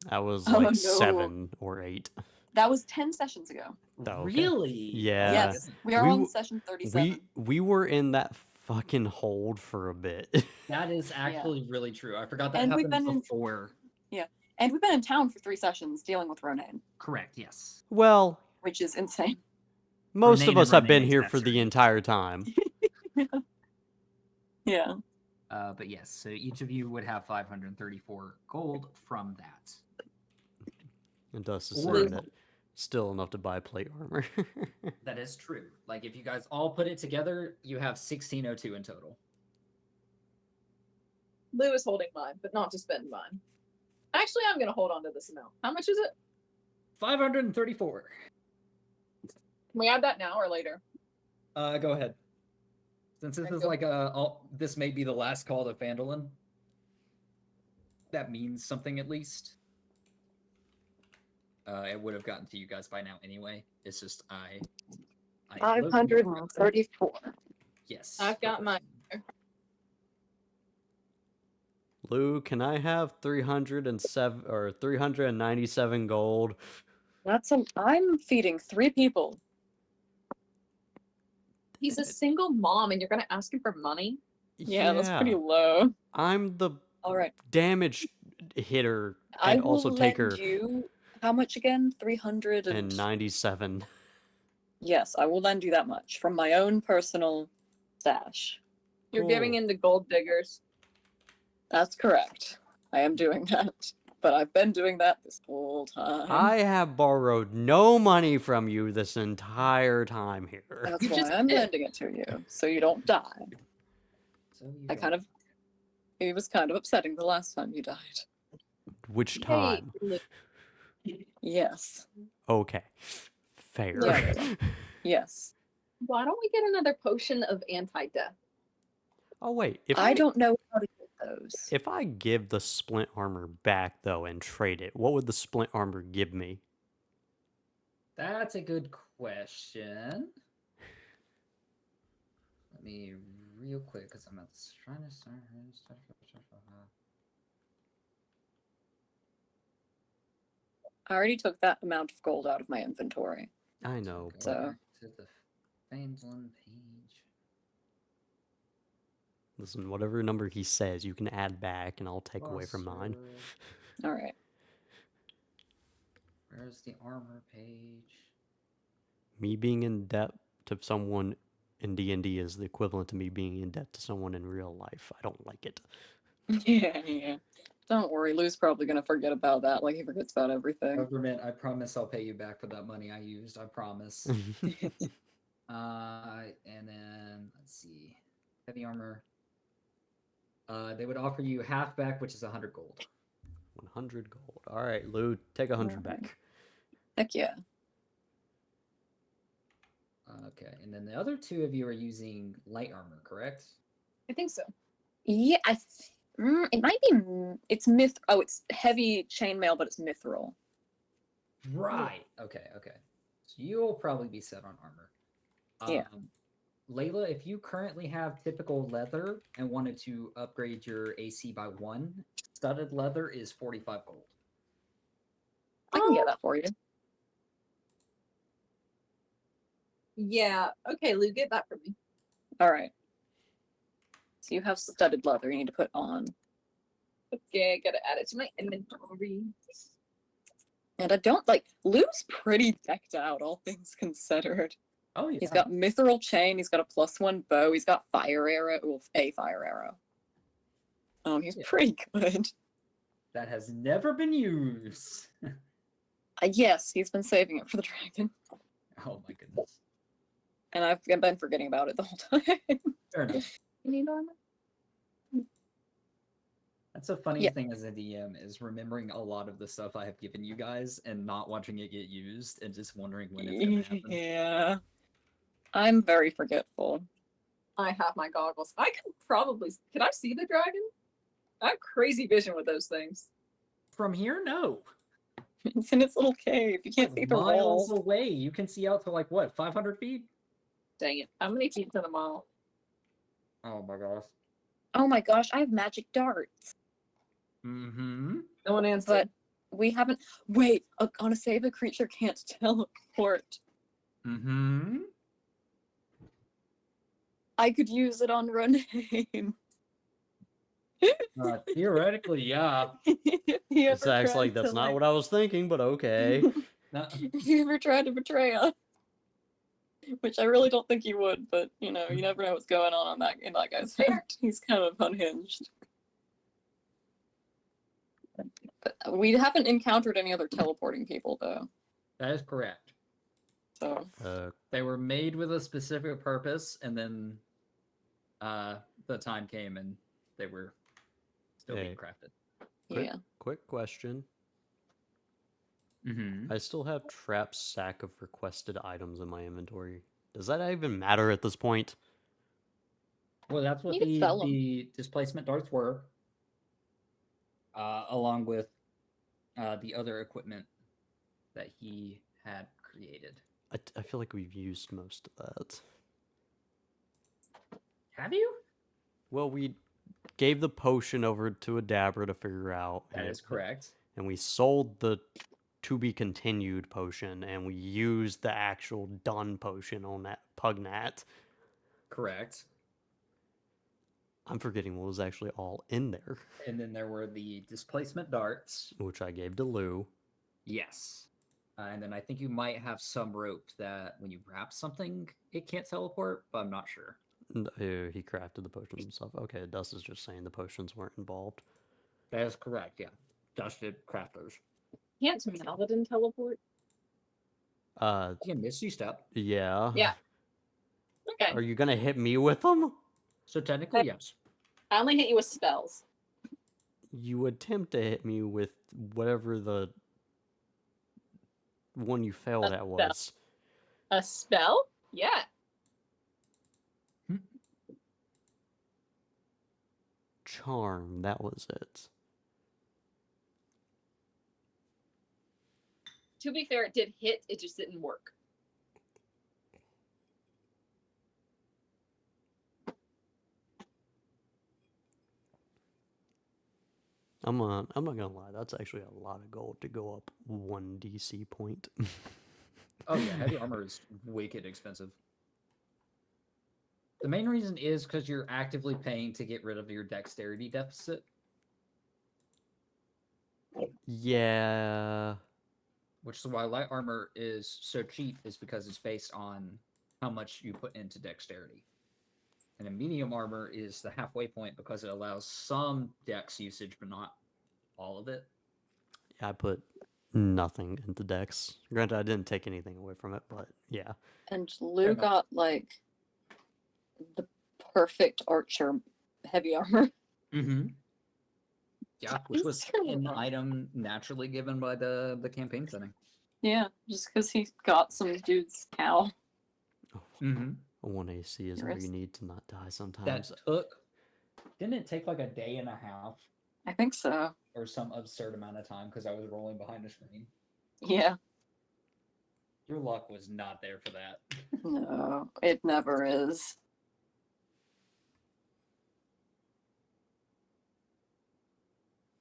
That was Oh, like no. 7 or 8. That was 10 sessions ago. Oh, okay. Really? Yeah. Yes, we are We on w- session 37. We were in that fucking hold for a bit. That is actually really true. I forgot that And we've happened been in- before. And we've been in town for 3 sessions dealing with Ronan, Correct, yes. Well, which is insane. most Renee of us and have been Renee's, here that's for the right. entire time. Yeah. But yes, so each of you would have 534 gold from that. And thus is Or- saying that still enough to buy plate armor. That is true. Like if you guys all put it together, you have 1602 in total. Lou is holding mine, but not to spend mine. Actually, I'm going to hold on to this amount. How much is it? 534. Can we add that now or later? Go ahead. Since this Okay, is go. like this may be the last call to Phandalin. That means something at least. It would have gotten to you guys by now anyway. It's just I 534. Yes. I've got mine. Lou, can I have 307 or 397 gold? I'm feeding 3 people. He's a single mom, and you're gonna ask him for money? Yeah, that's pretty low. I'm the All right. damage hitter I and will also lend taker you how much again? 300 and 97. Yes, I will lend you that much from my own personal stash. You're giving Cool. in to gold diggers. That's correct. I am doing that. But I've been doing that this whole time. I have borrowed no money from you this entire time here. That's You why just I'm did. lending it to you, so you don't die. So you I don't- kind of... It was kind of upsetting the last time you died. Which Hey, time? look, Yes. Okay. Fair. Yeah. Yes. why don't we get another potion of anti-death? Oh wait, if I don't know how to get those. if I give the splint armor back though and trade it, what would the splint armor give me? That's a good question. Let me real quick because I'm trying to start. I already took that amount of gold out of my inventory. I know, Go So- but back to the Fameland page. listen, whatever number he says, you can add back and I'll take away from mine. All right. Where's the armor page? Me being in debt to someone in D&D is the equivalent to me being in debt to someone in real life. I don't like it. Yeah. Don't worry, Lou's probably gonna forget about that like he forgets about everything. Government, I promise I'll pay you back for that money I used. I promise. And then let's see, heavy armor. They would offer you half back, which is 100 gold. 100 gold. All right, Lou, take 100 back. Heck yeah. Okay, and then the other two of you are using light armor, correct? I think so. Yeah, it might be. It's Oh, it's heavy chainmail, but it's mithril. Right. Okay. Okay. So you'll probably be set on armor. Yeah. Layla, if you currently have typical leather and wanted to upgrade your AC by 1, studded leather is 45 gold. I can get that for you. Yeah. Okay, Lou, get that for me. All right. So you have studded leather you need to put on. Okay, I gotta add it to my inventory. And I don't like Lou's pretty decked out, all things considered. Oh, yeah. He's got mithril chain, he's got a +1 bow, he's got fire arrow, well, a fire arrow. He's Yeah. pretty good. That has never been used. Yes, he's been saving it for the dragon. Oh, my goodness. And I've been forgetting about it the whole time. Fair enough. You need armor? That's a funny Yeah. thing as a DM is remembering a lot of the stuff I have given you guys and not watching it get used and just wondering when it's going to happen. Yeah. I'm very forgetful. I have my goggles. I can probably. Can I see the dragon? I have crazy vision with those things. From here, no. It's in its little cave. You can't see the Miles walls. away. You can see out to like what, 500 feet? Dang it. How many feet in a mile? Oh my gosh. Oh my gosh, I have magic darts. Mm-hmm. No one answered. But we haven't. Wait, on a save, a creature can't teleport. Mm-hmm. I could use it on Rename. Theoretically, yeah. It's actually like, that's not what I was thinking, but okay. You ever tried to betray us? Which I really don't think you would, but you know, you never know what's going on in that guy's head. He's kind of unhinged. But we haven't encountered any other teleporting people though. That is correct. So They were made with a specific purpose, and then the time came and they were still being Hey. crafted. quick, yeah. quick question. Mm-hmm. I still have Trap's sack of requested items in my inventory. Does that even matter at this point? Well, that's what You could sell 'em. the displacement darts were, along with the other equipment that he had created. I feel like we've used most of that. Have you? Well, we gave the potion over to Adabra to figure out. That is correct. And we sold the to be continued potion, and we used the actual done potion on that Pugnat. correct. I'm forgetting what was actually all in there, And then there were the displacement darts. which I gave to Lou. Yes. And then I think you might have some rope that when you wrap something, it can't teleport, but I'm not sure. He crafted the potions himself. Okay, Dust is just saying the potions weren't involved. That is correct, yeah. Dusted crafters. Can't Paladin teleport? You can Misty Step. Yeah. Yeah. Okay. Are you gonna hit me with them? So technically, yes. I only hit you with spells. You attempt to hit me with whatever the one you failed at was. A spell? Yeah. Charm, that was it. To be fair, it did hit, it just didn't work. I'm not gonna lie, that's actually a lot of gold to go up 1 DC point. Oh yeah, heavy armor is wicked expensive. The main reason is because you're actively paying to get rid of your dexterity deficit. Yeah. Which is why light armor is so cheap, is because it's based on how much you put into dexterity. And then medium armor is the halfway point because it allows some dex usage, but not all of it. Yeah, I put nothing into Dex. Granted, I didn't take anything away from it, but yeah. And Lou got like the perfect archer heavy armor. Mm-hmm. Yeah, which He's was kind of an wrong. item naturally given by the campaign setting. Yeah, just because he got some dude's cow. Mm-hmm. A 1 AC is all There you is- need to not die sometimes. That took. Didn't it take like a day and a half I think so. or some absurd amount of time because I was rolling behind the screen? Yeah. Your luck was not there for that. No, it never is.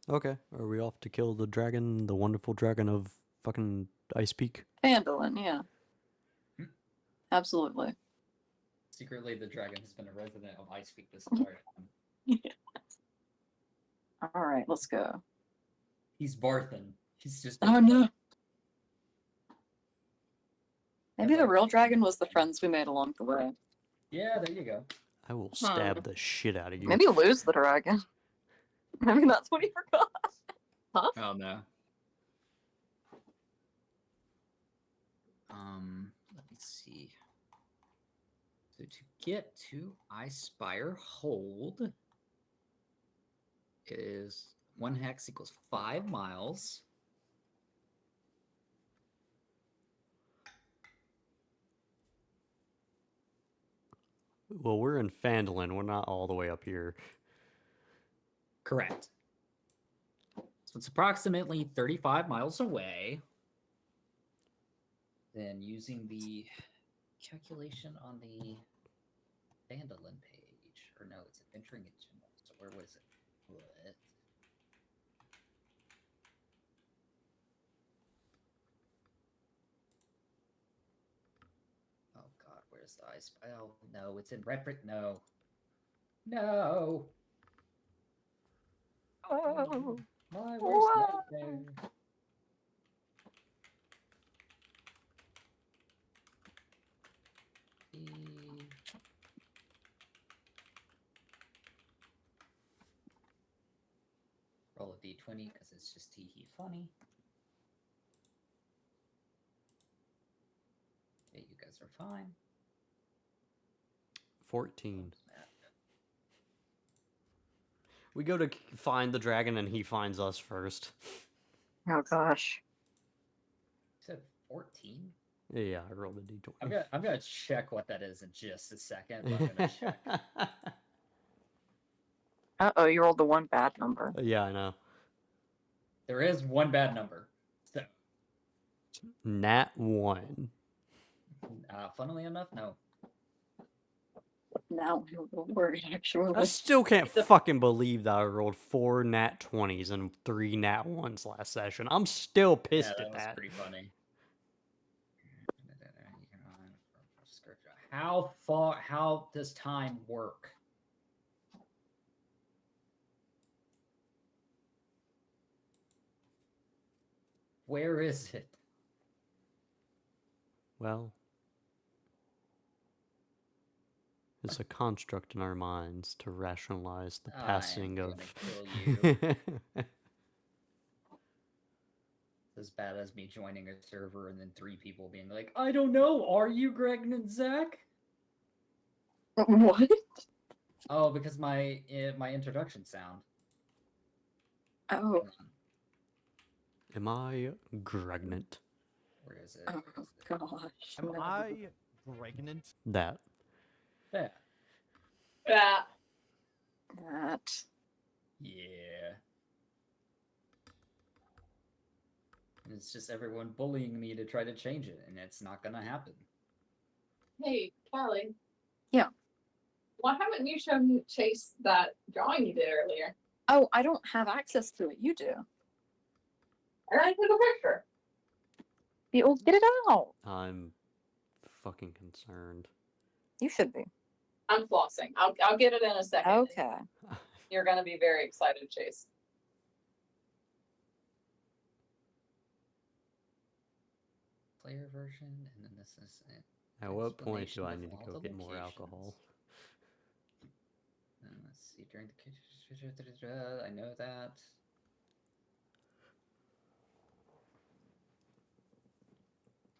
Okay, are we off to kill the dragon, the wonderful dragon of fucking Icepeak? Phandalin, yeah. Hmm. Absolutely. Secretly, the dragon has been a resident of Icepeak this entire time. All right, let's go. He's Barthen. He's just. Oh no. Maybe the real dragon was the friends we made along the way. Yeah, there you go. I will stab the shit out of you. Maybe Lou's the dragon. Maybe that's what he forgot. Huh? Oh no. Let me see. So to get to Icespire Hold is 1 hex equals 5 miles. Well, we're in Phandalin. We're not all the way up here. Correct. So it's approximately 35 miles away. Then using the calculation on the Vandalin page, or no, it's adventuring in general. So where was it? What? Oh God, where's the ice? Oh no, it's in reference. No, no. Oh. My worst nightmare. Roll a d20 because it's just tee hee funny. Okay, you guys are fine. 14. We go to find the dragon and he finds us first. Oh gosh. You said 14? Yeah, I rolled a d20. I'm gonna check what that is in just a second. But I'm gonna check. Uh-oh, you rolled the one bad number. Yeah, I know. There is one bad number. So, Nat 1. funnily enough, no. Now I'm a little worried, I actually. still can't fucking believe that I rolled 4 nat 20s and 3 nat 1s last session. I'm still pissed Yeah, at that was that. pretty funny. How does time work? Where is it? Well, it's a construct in our minds to rationalize the passing I'm of. gonna kill you. As bad as me joining a server and then 3 people being like, I don't know, are you Greg and Zach? What? Oh, because my introduction sound. Oh, Hang on, Am I pregnant? where is it? oh gosh. Am no. I pregnant? That. Yeah. Yeah. That. Yeah. And it's just everyone bullying me to try to change it, and it's not gonna happen. Hey, Callie. Yeah. Why haven't you shown Chase that drawing you did earlier? Oh, I don't have access to it. You do. I took a picture. You'll get it out. I'm fucking concerned. You should be. I'm flossing. I'll get it in a second. Okay. You're gonna be very excited, Chase. Player version, and then this is it. At what point do Explanation I of need to all go the get more locations. alcohol? Let's see, during the I know that.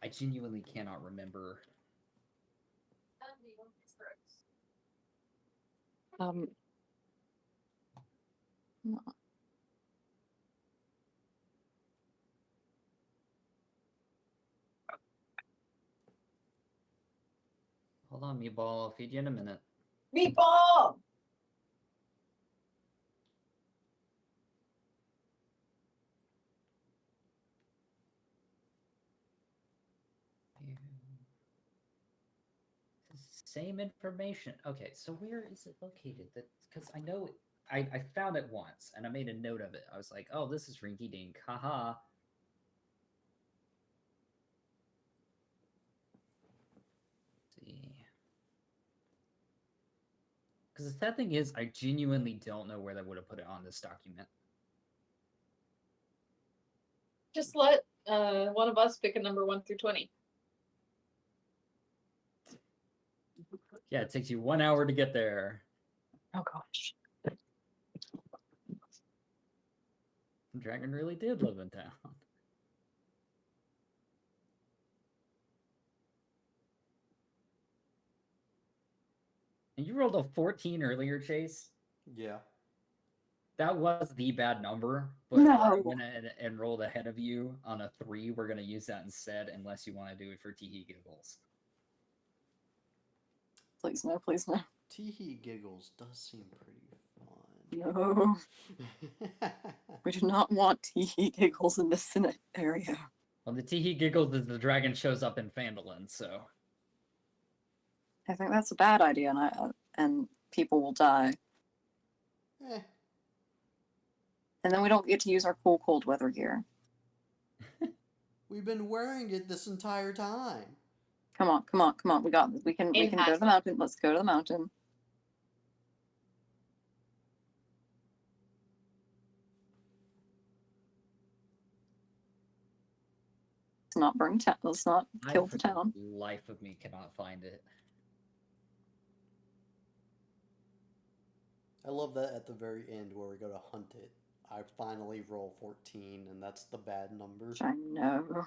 I genuinely cannot remember. Um. no. Hold on, meatball. I'll feed you in a minute. Meatball! Same information. Okay, so where is it located? That because I know I found it once and I made a note of it. I was like, oh, this is rinky dink. Haha. See. Because the sad thing is, I genuinely don't know where they would have put it on this document. Just let one of us pick a number 1 through 20. Yeah, it takes you 1 hour to get there. Oh gosh. Dragon really did live in town. And you rolled a 14 earlier, Chase. Yeah. That was the bad number, but No. I went and rolled ahead of you on a 3. We're going to use that instead, unless you want to do it for teehee giggles. Please no. Please no. Teehee giggles does seem pretty No. We do not want teehee giggles in this area. Well, the teehee giggles is the dragon shows up in Phandalin, so. I think that's a bad idea, and people will die. Eh. And then we don't get to use our cool cold weather gear. We've been wearing it this entire time. Come on, come on, come on. We got this. We can go to the Impassable. mountain. Let's go to the mountain. Let's not burn town. Let's not kill I, the for town. the life of me, cannot find it. I love that at the very end where we go to hunt it. I finally roll 14, and that's the bad number. I know.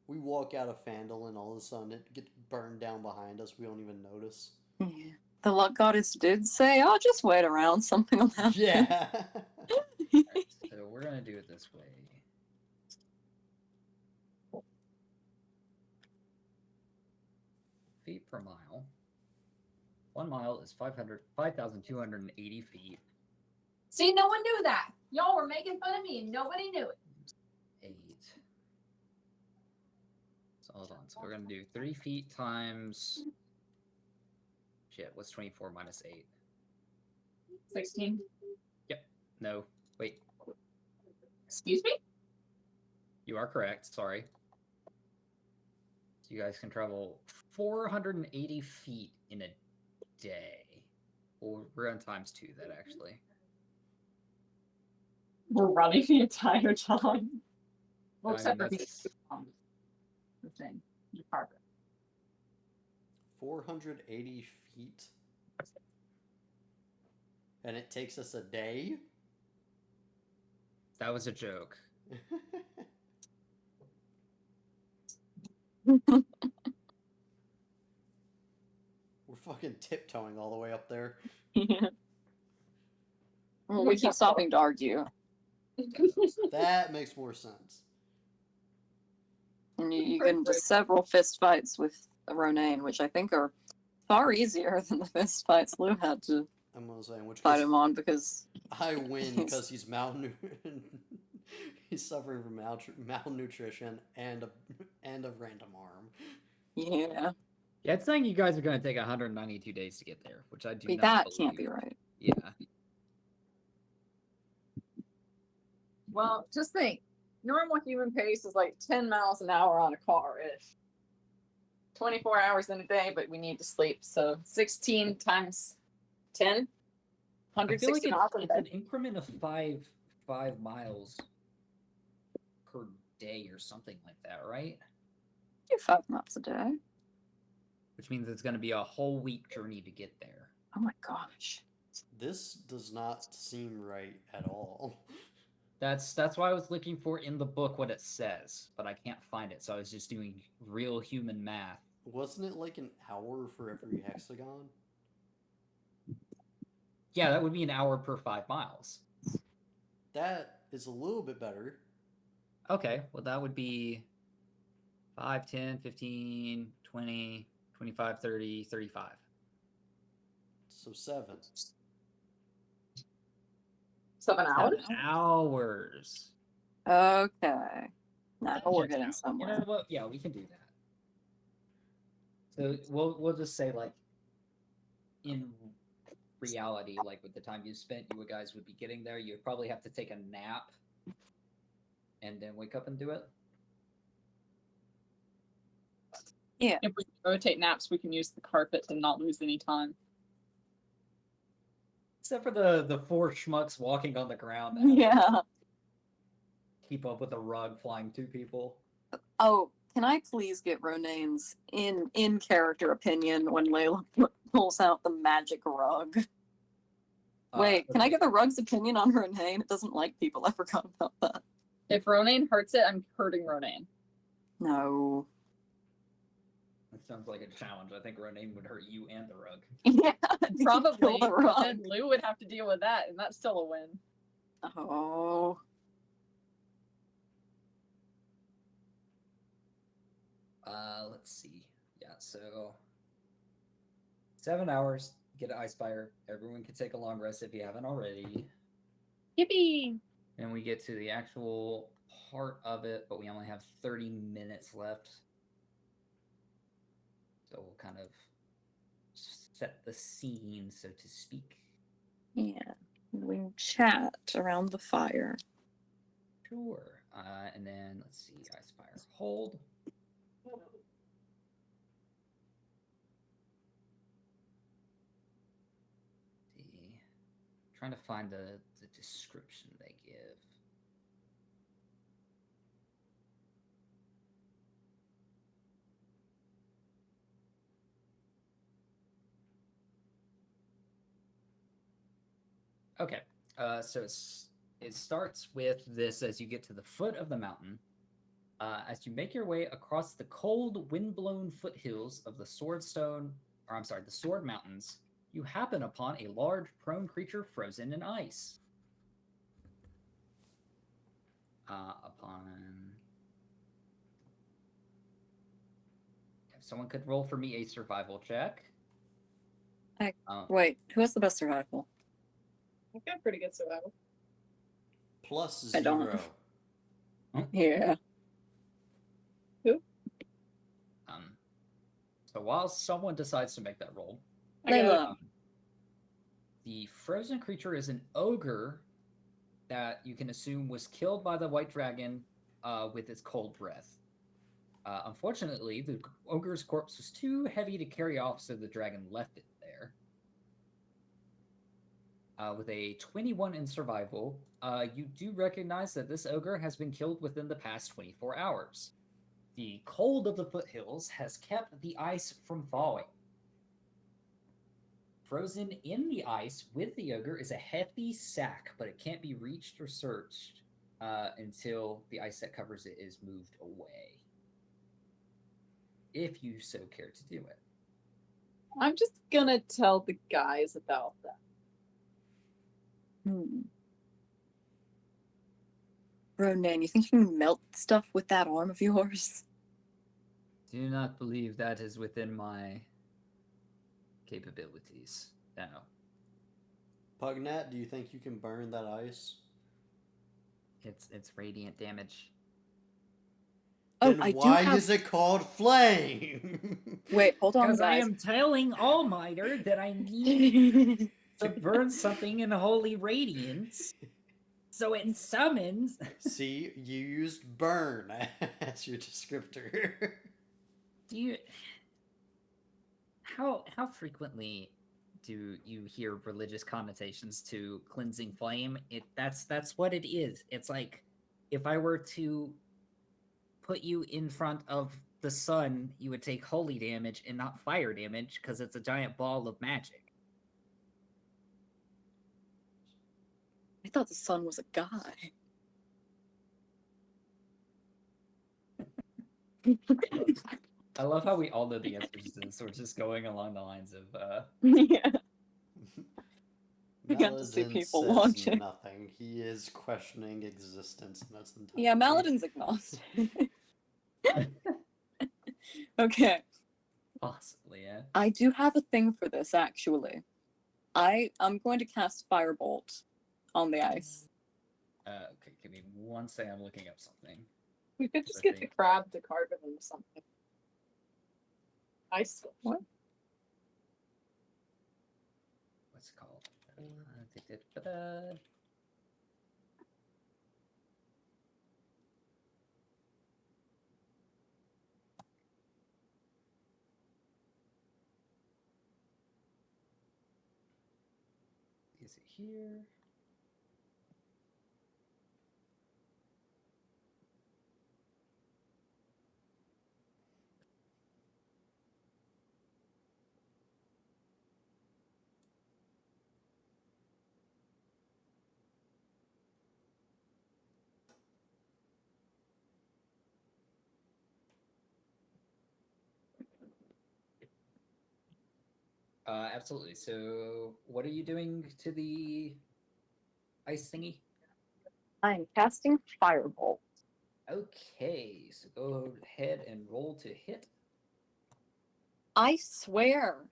We walk out of Phandalin, and all of a sudden it gets burned down behind us. We don't even notice. Yeah. The luck goddess did say, "I'll just wait around. Something will happen." Yeah. Alright, so we're going to do it this way. Feet per mile. 1 mile is 5,280 feet. See, no one knew that. Y'all were making fun of me and nobody knew it. 8. So hold on. So we're going to do 3 feet times. Shit, what's 24 minus 8? 16. No, wait. Excuse me? You are correct. Sorry. So you guys can travel 480 feet in a day. Well, we're on ×2 that actually. We're running the entire time. Well, I except mean, for me. that's The thing. The carpet. 480 feet? And it takes us a day? that was a joke. We're fucking tiptoeing all the way up there. Yeah. Well, we keep stopping to argue. That makes more sense. And you get into several fist fights with Ronaine, which I think are far easier than the fist fights Lou had to I'm gonna say, in which fight case him on because I win because he's he's suffering from malnutrition and a random arm. yeah, Yeah, it's saying you guys are going to take 192 days to get there, which I do not that believe. can't be right. Yeah. Well, just think. Normal human pace is like 10 miles an hour on a car ish. 24 hours in a day, but we need to sleep. So 16 times 10? I feel like 160 miles in a it's day. an increment of five miles per day or something like that, right? Do 5 miles a day. Which means it's going to be a whole week journey to get there. Oh my gosh. This does not seem right at all. That's why I was looking for in the book what it says, but I can't find it. So I was just doing real human math. Wasn't it like an hour for every hexagon? Yeah, that would be an hour per 5 miles. That is a little bit better. Okay, well that would be 5, 10, 15, 20, 25, 30, 35. So 7. 7 hours? 7 hours. Okay. Now we're Checks getting out. somewhere. You know what? Yeah, we can do that. So we'll just say like in reality, like with the time you spent, you guys would be getting there. You'd probably have to take a nap and then wake up and do it. Yeah. If we rotate naps, we can use the carpet to not lose any time. Except for the 4 schmucks walking on the ground. Yeah. Keep up with the rug flying 2 people. Oh, can I please get Ronaine's in character opinion when Layla pulls out the magic rug? Wait, can I get the rug's opinion on Ronaine? It doesn't like people. I forgot about that. If Ronaine hurts it, I'm hurting Ronaine. No. That sounds like a challenge. I think Ronaine would hurt you and the rug. Yeah, I think he'd Probably, kill the but rug. then Lou would have to deal with that, and that's still a win. Oh. Let's see. Yeah, so 7 hours, get an ice fire. Everyone can take a long rest if you haven't already. Yippee! And we get to the actual part of it, but we only have 30 minutes left. So we'll kind of set the scene, so to speak. Yeah. We chat around the fire. Sure. And then let's see, ice fire hold. See, trying to find the description they give. Okay, so it starts with this as you get to the foot of the mountain. As you make your way across the cold, wind-blown foothills of the the Sword Mountains, you happen upon a large, prone creature frozen in ice. If someone could roll for me a survival check. Wait, who has the best survival? I've got pretty good survival. Plus I don't. 0. Yeah. So while someone decides to make that roll, Layla. The frozen creature is an ogre that you can assume was killed by the white dragon with its cold breath. Unfortunately, the ogre's corpse was too heavy to carry off, so the dragon left it there. With a 21 in survival, you do recognize that this ogre has been killed within the past 24 hours. The cold of the foothills has kept the ice from thawing. Frozen in the ice with the ogre is a hefty sack, but it can't be reached or searched until the ice that covers it is moved away. If you so care to do it. I'm just gonna tell the guys about that. Ronan, you think you can melt stuff with that arm of yours? Do not believe that is within my capabilities. No. Pugnat, do you think you can burn that ice? It's radiant damage. Oh, Then I do why have. is it called flame? Wait, hold on, Because I guys. am telling All-Mighter that I need to burn something in holy radiance, so it summons. See, you used burn as your descriptor. Do you? How frequently do you hear religious connotations to cleansing flame? That's what it is. It's like if I were to put you in front of the sun, you would take holy damage and not fire damage because it's a giant ball of magic. I thought the sun was a guy. I love how we all know the answers to this. We're just going along the lines of Yeah. We got to see Maladin people says watching. nothing. He is questioning existence in its entirety. Yeah, Maladin's agnostic. Okay. possibly, yeah. I do have a thing for this, actually. I'm going to cast Firebolt on the ice. Okay, give me one second. I'm looking up something. We could just I get the think- crab to carve it into something. Ice sculpture. What? What's it called? Da-da-da-da. Is it here? Absolutely. So, what are you doing to the ice thingy? I'm casting Firebolt. Okay, so go ahead and roll to hit. I swear,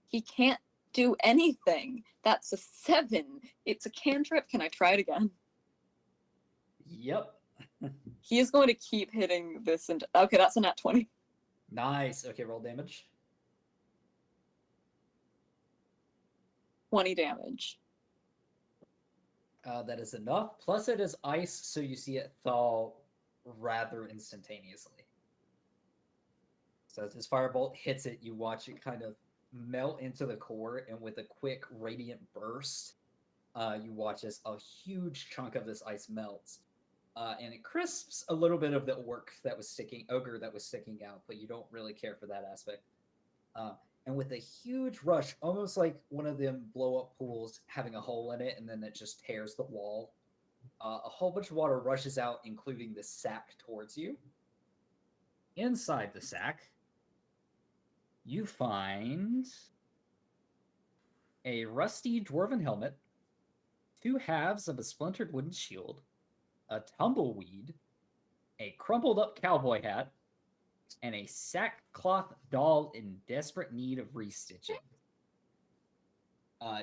he can't do anything. That's a 7. It's a cantrip. Can I try it again? Yep. He is going to keep hitting this. And okay, that's a nat 20. Nice. Okay, roll damage. 20 damage. That is enough. Plus, it is ice, so you see it thaw rather instantaneously. So as this firebolt hits it, you watch it kind of melt into the core, and with a quick radiant burst, you watch as a huge chunk of this ice melts. And it crisps a little bit of the ogre that was sticking out, but you don't really care for that aspect. And with a huge rush, almost like one of them blow up pools having a hole in it, and then it just tears the wall. A whole bunch of water rushes out, including the sack towards you. Inside the sack, you find a rusty dwarven helmet, 2 halves of a splintered wooden shield, a tumbleweed, a crumpled up cowboy hat, and a sackcloth doll in desperate need of restitching.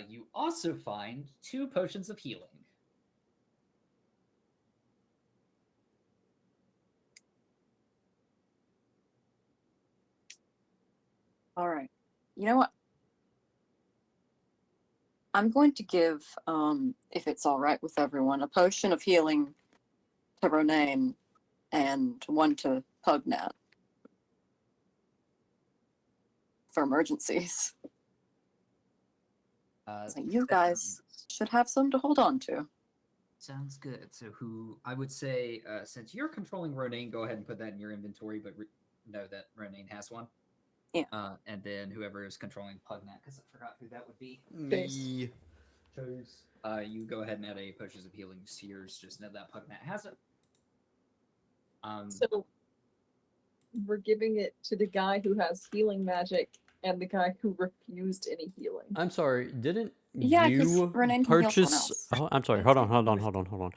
You also find 2 potions of healing. All right. You know what? I'm going to give, if it's all right with everyone, a potion of healing to Ronan and one to Pugnat for emergencies. So you guys should have some to hold on to. Sounds good. So who I would say, since you're controlling Ronaine, go ahead and put that in your inventory, but know that Ronaine has one. Yeah. And then whoever is controlling Pugnat, because I forgot who that would be. Me. Chose. You go ahead and add a potions of healing to yours. Just know that Pugnat has it. So we're giving it to the guy who has healing magic and the guy who refused any healing. I'm sorry, didn't Yeah, 'cause you Ronan can heal someone purchase... else. Oh, I'm sorry, That's hold on.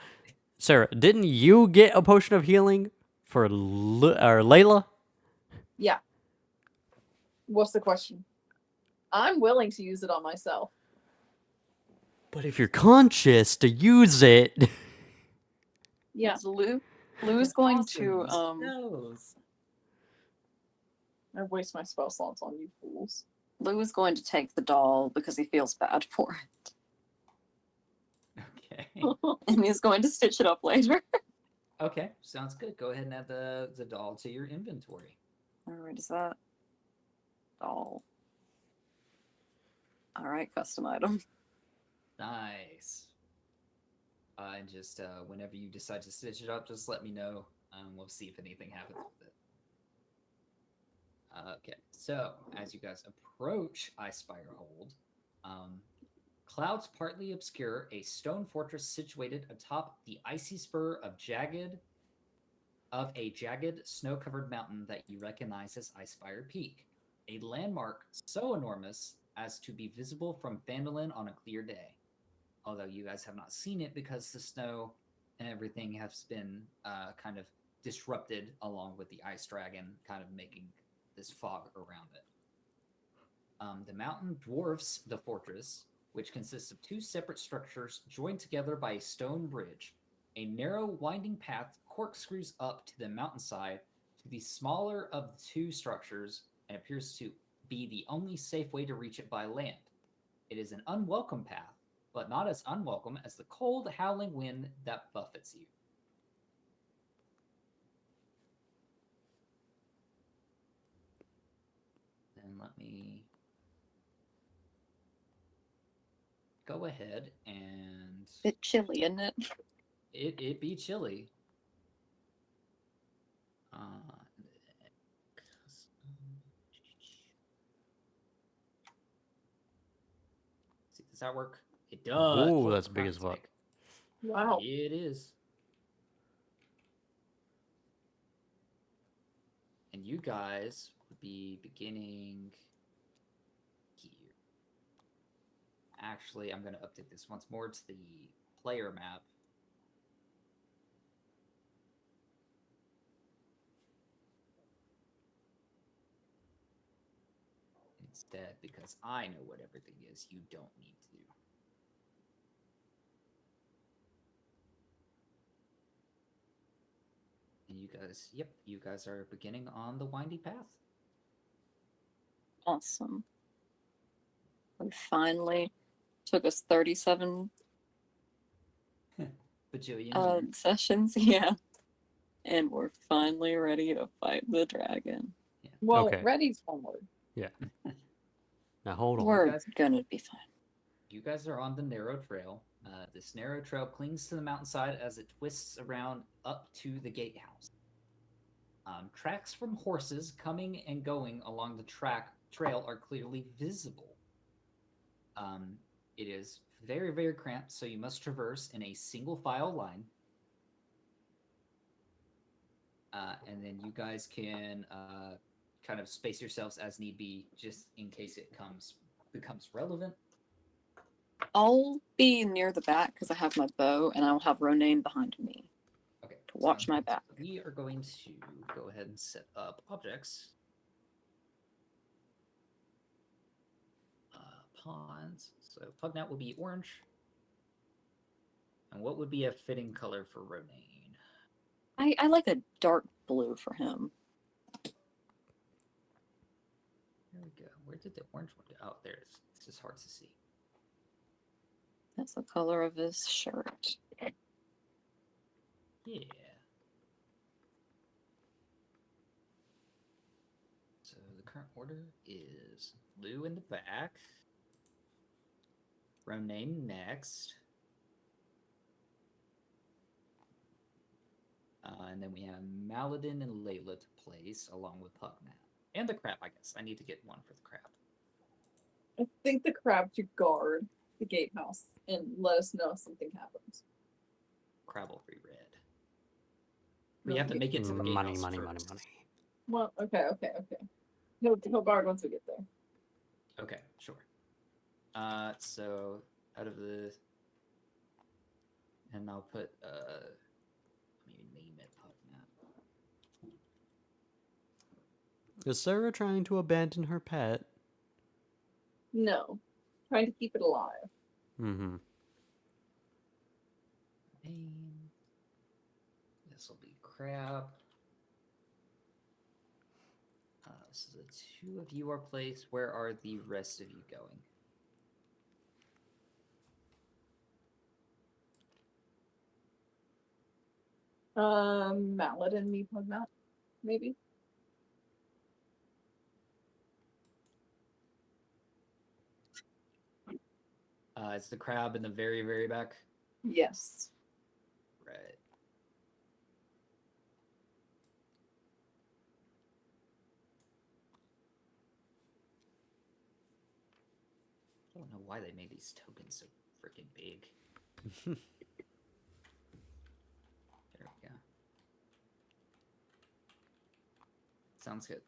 Sarah, didn't you get a potion of healing for Layla? Yeah. What's the question? I'm willing to use it on myself. But if you're conscious to use it... Yeah. So Lou's going to Knows. I waste my spell slots on you fools. Lou is going to take the doll because he feels bad for it. Okay. And he's going to stitch it up later. Okay, sounds good. Go ahead and add the doll to your inventory. Alright, is that doll? Alright, custom item. Nice. And just whenever you decide to stitch it up, just let me know. We'll see if anything happens with it. Okay, so as you guys approach Icespire Hold, clouds partly obscure a stone fortress situated atop the icy spur of a jagged snow-covered mountain that you recognize as Icespire Peak, a landmark so enormous as to be visible from Phandalin on a clear day. Although you guys have not seen it because the snow and everything has been kind of disrupted along with the ice dragon kind of making this fog around it. The mountain dwarfs the fortress, which consists of two separate structures joined together by a stone bridge. A narrow, winding path corkscrews up to the mountainside to the smaller of the two structures and appears to be the only safe way to reach it by land. It is an unwelcome path, but not as unwelcome as the cold, howling wind that buffets you. Then let me go ahead and Bit chilly, isn't it? it be chilly. See, does that work? It does. Ooh, Oh, that's for big as God's fuck. sake. Wow. It is. And you guys would be beginning here. Actually, I'm going to update this once more to the player map. Instead, because I know what everything is, you don't need to. And you guys, yep, you guys are beginning on the windy path. Awesome. We finally took us 37 Bajillion years. sessions, yeah. And we're finally ready to fight the dragon. Well, Okay. ready's one word. Yeah. Now hold on. We're guys- gonna be fine. You guys are on the narrow trail. This narrow trail clings to the mountainside as it twists around up to the gatehouse. Tracks from horses coming and going along the trail are clearly visible. It is very, very cramped, so you must traverse in a single file line. And then you guys can kind of space yourselves as need be, just in case it becomes relevant. I'll be near the back because I have my bow, and I'll have Ronaine behind me Okay. to watch sounds my good. back. We are going to go ahead and set up objects. Pawns. So Pugnat will be orange. And what would be a fitting color for Ronaine? I like a dark blue for him. There we go. Where did the orange one go? Oh, there it is. It's just hard to see. That's the color of his shirt. Yeah. current order is Lou in the back, Ronaine next, and then we have Maladin and Layla to place along with Pugnat. And the crab, I guess. I need to get one for the crab. I think the crab should guard the gatehouse and let us know if something happens. Crab will be red. We have to make it to the Money, gatehouse money, first. money. Well, okay. He'll guard once we get there. Okay, sure. So out of the, and I'll put let me name it Pugnat. Is Sarah trying to abandon her pet? No, trying to keep it alive. Mm-hmm. Name. This will be crab. So the two of you are placed. Where are the rest of you going? Mallet and me Pugnat, maybe. It's the crab in the very, very back. Yes. Right. I don't know why they made these tokens so freaking big. There we go. Sounds good.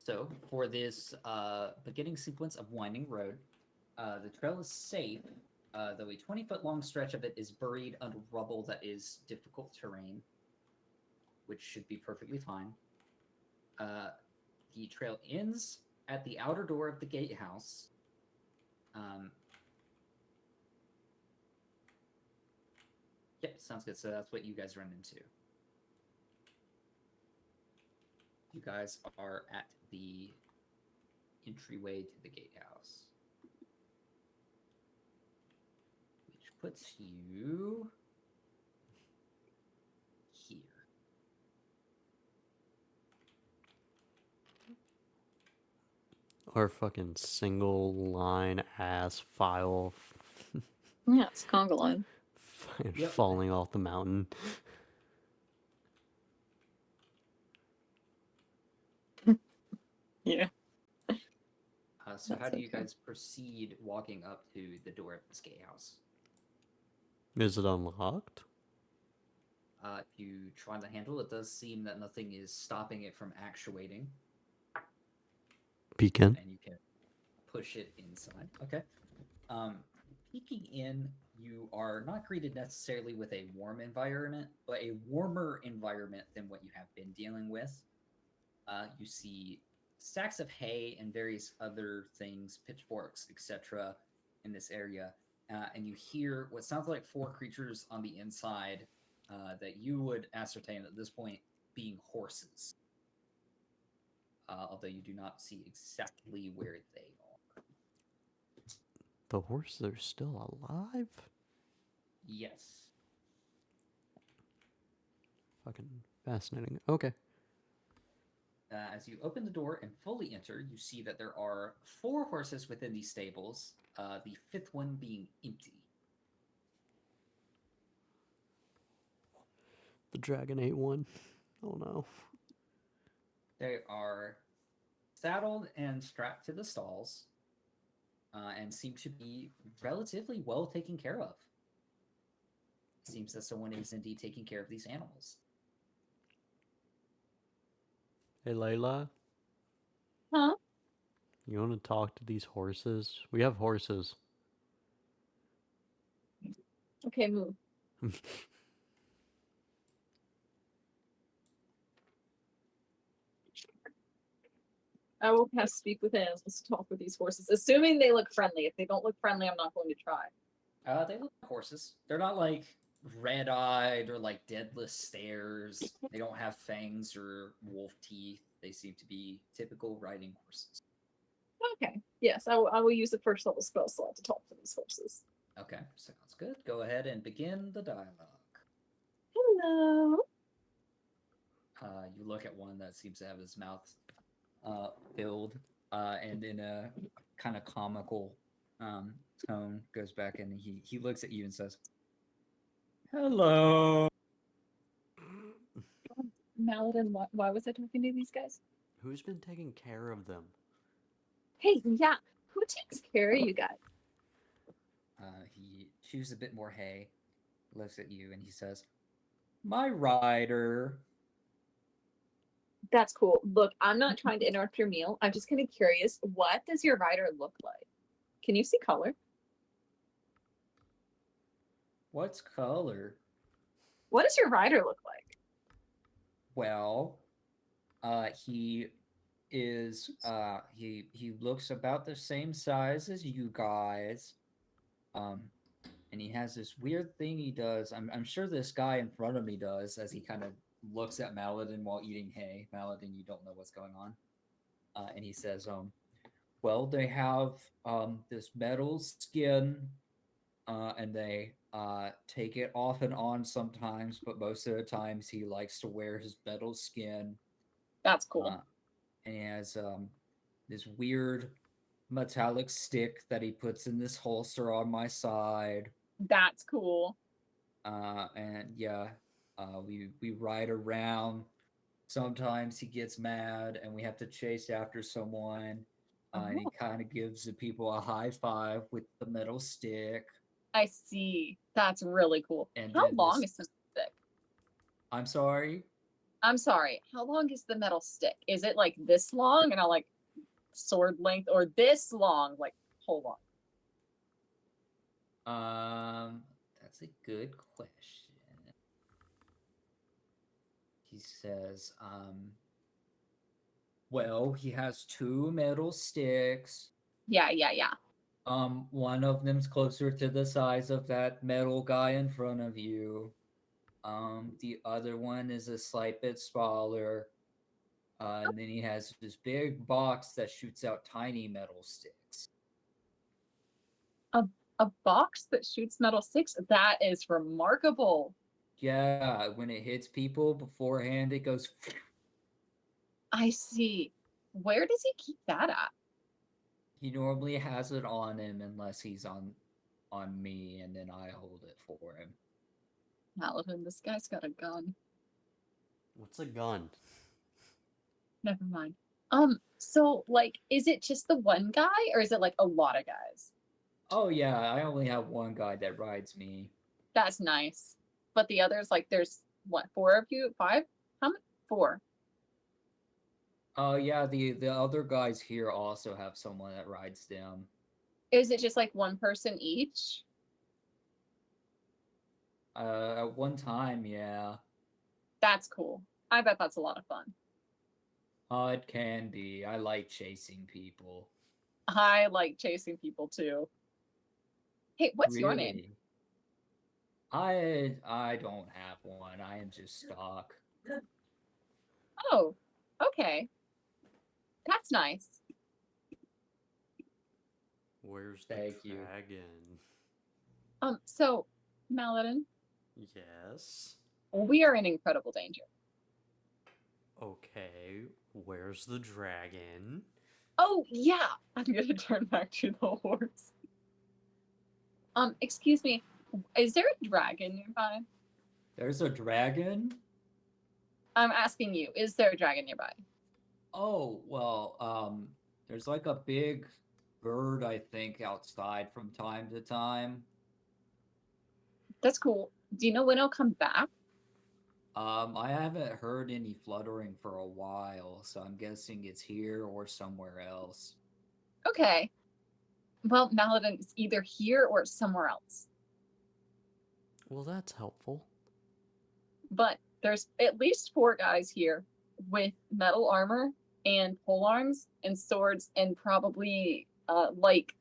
So for this beginning sequence of Winding Road, the trail is safe, though a 20-foot long stretch of it is buried under rubble that is difficult terrain, which should be perfectly fine. The trail ends at the outer door of the gatehouse. Yep, sounds good. So that's what you guys run into. You guys are at the entryway to the gatehouse, which puts you here. Our fucking single line ass file Yeah, it's conga line. Yep. falling off the mountain. Yeah. So how That's do you okay. guys proceed walking up to the door of this gatehouse? Is it unlocked? If you try the handle, it does seem that nothing is stopping it from actuating, Peeking. and you can push it inside. Okay. Peeking in, you are not greeted necessarily with a warm environment, but a warmer environment than what you have been dealing with. You see stacks of hay and various other things, pitchforks, etc., in this area, and you hear what sounds like four creatures on the inside that you would ascertain at this point being horses, although you do not see exactly where they are. The horses are still alive? Yes. Fucking fascinating. Okay. As you open the door and fully enter, you see that there are four horses within these stables, the fifth one being empty. The dragon ate one. Oh no. They are saddled and strapped to the stalls and seem to be relatively well taken care of. Seems that someone is indeed taking care of these animals. Hey Layla, Huh? you want to talk to these horses? We have horses. Okay, move. I will cast speak with animals to talk with these horses, assuming they look friendly. If they don't look friendly, I'm not going to try. They look like horses. They're not like red-eyed or like deadless stares. They don't have fangs or wolf teeth. They seem to be typical riding horses. Okay. Yes, I will use the first level spell slot to talk to these horses. Okay, sounds good. Go ahead and begin the dialogue. Hello. You look at one that seems to have his mouth filled, and in a kind of comical tone, goes back and he looks at you and says, "Hello." Maladin, why was I talking to these guys? Who's been taking care of them? Hey, yeah, who takes care of you guys? He chews a bit more hay, looks at you, and he says, "My rider." That's cool. Look, I'm not trying to interrupt your meal. I'm just kind of curious. What does your rider look like? Can you see color? What's color? What does your rider look like? Well, he he looks about the same size as you guys. Um, and he has this weird thing he does. I'm sure this guy in front of me does as he kind of looks at Maladin while eating hay. Maladin, you don't know what's going on. And he says, well, they have this metal skin, and they take it off and on sometimes, but most of the times he likes to wear his metal skin. That's cool. And he has this weird metallic stick that he puts in this holster on my side. That's cool. And yeah, we ride around. Sometimes he gets mad and we have to chase after someone. And he Oh. kind of gives the people a high five with the metal stick. I see. That's really cool. And How then long this- is the stick? I'm sorry. I'm sorry. How long is the metal stick? Is it like this long and I like sword length, or this long? Like, hold on. That's a good question. He says, well, he has two metal sticks. Yeah. One of them's closer to the size of that metal guy in front of you. The other one is a slight bit smaller. And then he has this big box that shoots out tiny metal sticks. A box that shoots metal sticks? That is remarkable. Yeah, when it hits people beforehand, it goes. I see. Where does he keep that at? He normally has it on him unless he's on me, and then I hold it for him. Paladin, this guy's got a gun. What's a gun? Never mind. So like, is it just the one guy, or is it like a lot of guys? Oh yeah, I only have one guy that rides me. That's nice. But the others, like, there's what, 4 of you? 5? How many? 4. Oh yeah, the other guys here also have someone that rides them. Is it just like one person each? At one time, yeah. That's cool. I bet that's a lot of fun. It can be. I like chasing people. I like chasing people too. Hey, what's your name? Really? I don't have one. I am just stock. Oh, okay. That's nice. Where's the Thank you. dragon? So, Maladin, Yes. we are in incredible danger. Okay, where's the dragon? Oh, yeah. I'm gonna turn back to the horse. Excuse me. Is there a dragon nearby? There's a dragon? I'm asking you, is there a dragon nearby? Oh, well, there's like a big bird, I think, outside from time to time. That's cool. Do you know when I'll come back? I haven't heard any fluttering for a while, so I'm guessing it's here or somewhere else. Okay. Well, Maladin is either here or somewhere else. Well, that's helpful. But there's at least 4 guys here with metal armor and polearms and swords and probably like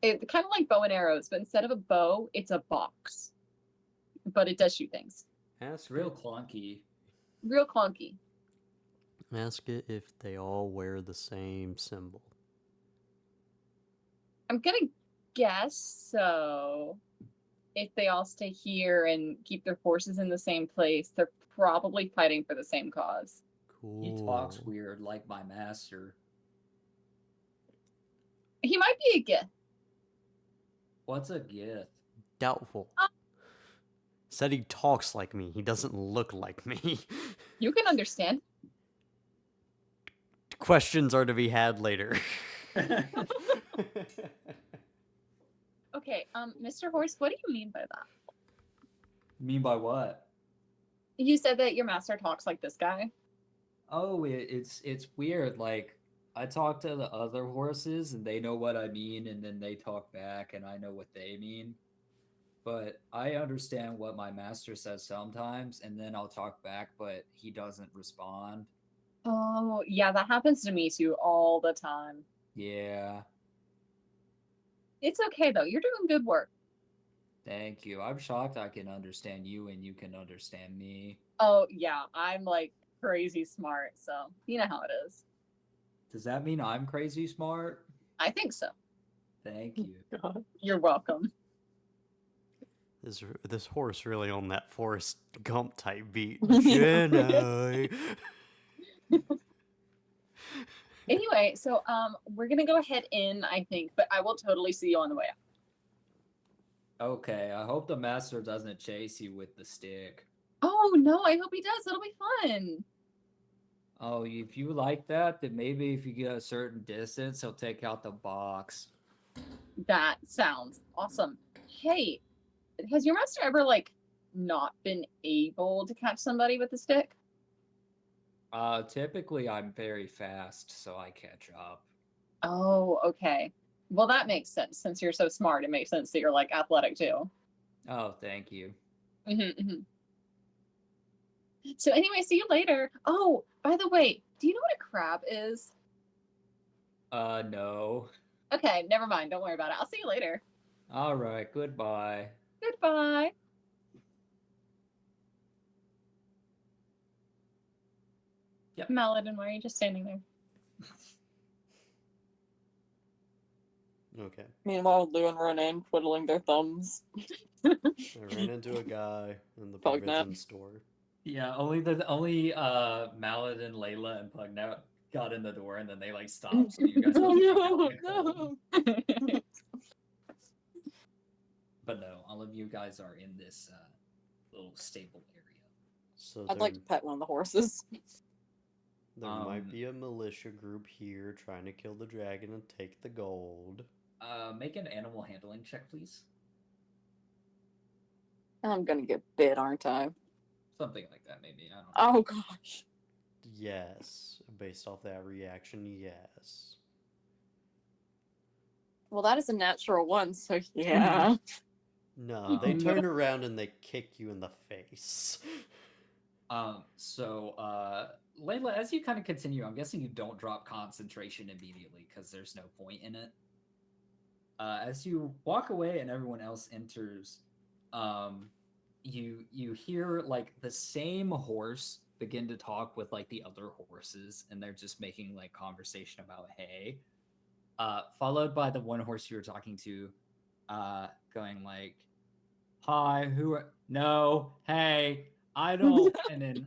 it kind of like bow and arrows, but instead of a bow, it's a box. But it does shoot things. It's real clunky. Real clunky. Ask it if they all wear the same symbol. I'm gonna guess so. If they all stay here and keep their forces in the same place, they're probably fighting for the same cause. He talks Cool. weird like my master. He might be a gift. What's a gift? Doubtful. Uh, Said he talks like me. He doesn't look like me. You can understand. Questions are to be had later. Okay, Mr. Horse, what do you mean by that? Mean by what? You said that your master talks like this guy. Oh, it's weird. Like I talk to the other horses and they know what I mean, and then they talk back and I know what they mean. But I understand what my master says sometimes, and then I'll talk back, but he doesn't respond. Oh, yeah, that happens to me too all the time. Yeah, It's okay though. You're doing good work. thank you. I'm shocked I can understand you and you can understand me. Oh, yeah, I'm like crazy smart, so you know how it is. Does that mean I'm crazy smart? I think so. Thank you. You're welcome. This horse really on that Forrest Gump type beat. Jenny. Anyway, so we're gonna go ahead in, I think, but I will totally see you on the way out. Okay, I hope the master doesn't chase you with the stick. Oh no, I hope he does. It'll be fun. Oh, if you like that, then maybe if you get a certain distance, he'll take out the box. That sounds awesome. Hey, has your master ever like not been able to catch somebody with a stick? Typically I'm very fast, so I catch up. Oh, okay. Well, that makes sense. Since you're so smart, it makes sense that you're like athletic too. Oh, thank you. Hmm. So anyway, see you later. Oh, by the way, do you know what a crab is? No. Okay, never mind. Don't worry about it. I'll see you later. All right, goodbye. Goodbye. Yep. Maladin, why are you just standing there? Okay. Meanwhile, Lou and Ronan twiddling their thumbs. I ran into a guy in the Fuck provision that. store. Yeah, only Maladin, Layla, and Pugnout got in the door, and then they like stopped, so you guys Oh could no, back home. no. But no, all of you guys are in this little stable area. So I'd like to pet one of the horses. there might Um, be a militia group here trying to kill the dragon and take the gold. Make an animal handling check, please. I'm gonna get bit, aren't I? Something like that, maybe. I don't know. Oh gosh. Yes. Based off that reaction, yes. Well, that is a natural one, so yeah. No, they turn around and they kick you in the face. Layla, as you kind of continue, I'm guessing you don't drop concentration immediately because there's no point in it. As you walk away and everyone else enters, you hear like the same horse begin to talk with like the other horses, and they're just making like conversation about hay. Followed by the one horse you were talking to, going like, "Hi, who are no, hey, I don't," and then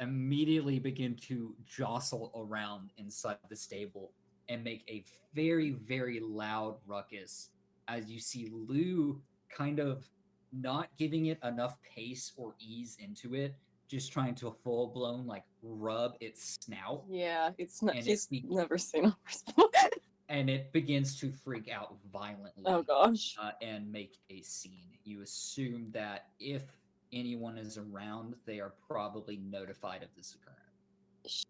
immediately begin to jostle around inside the stable and make a very, very loud ruckus as you see Lou kind of not giving it enough pace or ease into it, just trying to full blown like rub its snout, Yeah, it's not. and He's never seen a horse before. and it begins to freak out violently. Oh gosh. And make a scene. You assume that if anyone is around, they are probably notified of this occurrence.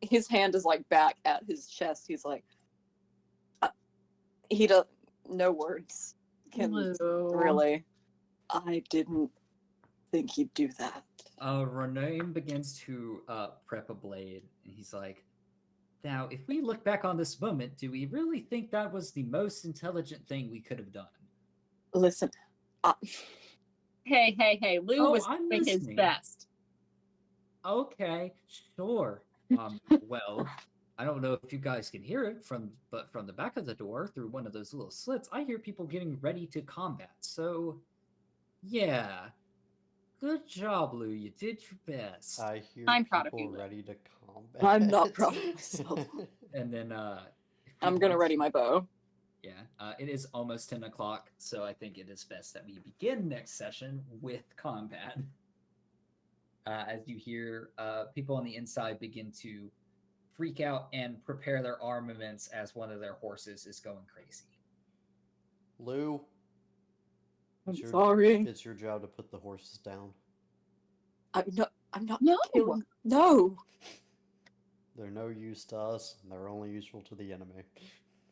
His hand is like back at his chest. He's like, he does no words. Can Lou. really. I didn't think he'd do that. Rename begins to prep a blade, and he's like, "Now, if we look back on this moment, do we really think that was the most intelligent thing we could have done?" Listen, Hey, Lou Oh, was I'm doing his listening. best. Okay, sure. Well, I don't know if you guys can hear it but from the back of the door through one of those little slits, I hear people getting ready to combat. So, yeah. Good job, Lou. You did your best. I hear I'm proud of people you, Lou. ready to combat. I'm not proud of myself. And then if I'm people gonna want ready to- my bow. Yeah, it is almost 10 o'clock, so I think it is best that we begin next session with combat. As you hear people on the inside begin to freak out and prepare their armaments as one of their horses is going crazy. Lou, I'm it's your, sorry. it's your job to put the horses down. I'm not No. killing. No. They're no use to us, and they're only useful to the enemy.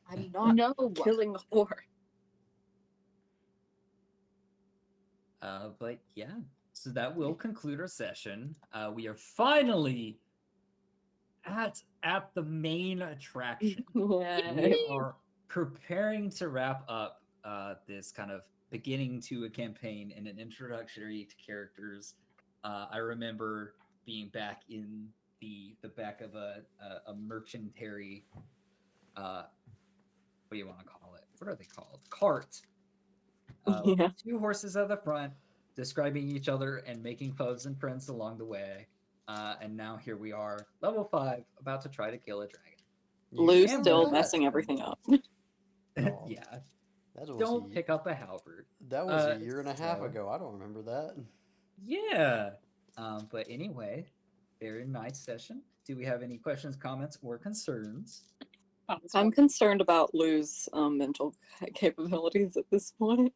I'm not No. killing the horse. But yeah, so that will conclude our session. We are finally at the main attraction. We are preparing to wrap up this kind of beginning to a campaign and an introductory to characters. I remember being back in the back of a merchantary. What do you want to call it? What are they called? Cart. Yeah. 2 horses at the front, describing each other and making foes and friends along the way. And now here we are, level 5, about to try to kill a dragon. Lou's And still with messing that- everything up. Oh, Yeah, that was don't pick up a halberd. that was a year and a half so- ago. I don't remember that. Yeah. But anyway, very nice session. Do we have any questions, comments, or concerns? I'm concerned about Lou's mental capabilities at this point.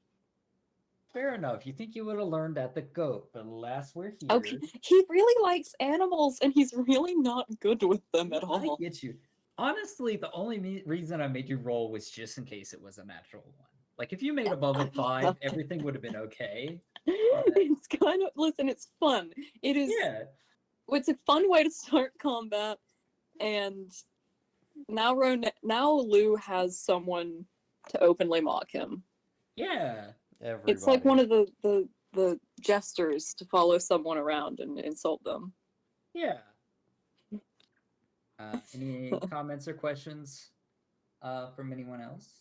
Fair enough. You think you would have learned at the goat, but alas, we're here. Okay, he really likes animals, and he's really not good with them at I all. get you. Honestly, the only reason I made you roll was just in case it was a natural one. Like if you made above a 5, everything would have been okay. It's kind of it's fun. It is. Yeah. It's a fun way to start combat, and now Lou has someone to openly mock him. Yeah. Everybody. It's like one of the jesters to follow someone around and insult them. Yeah. Any comments or questions from anyone else?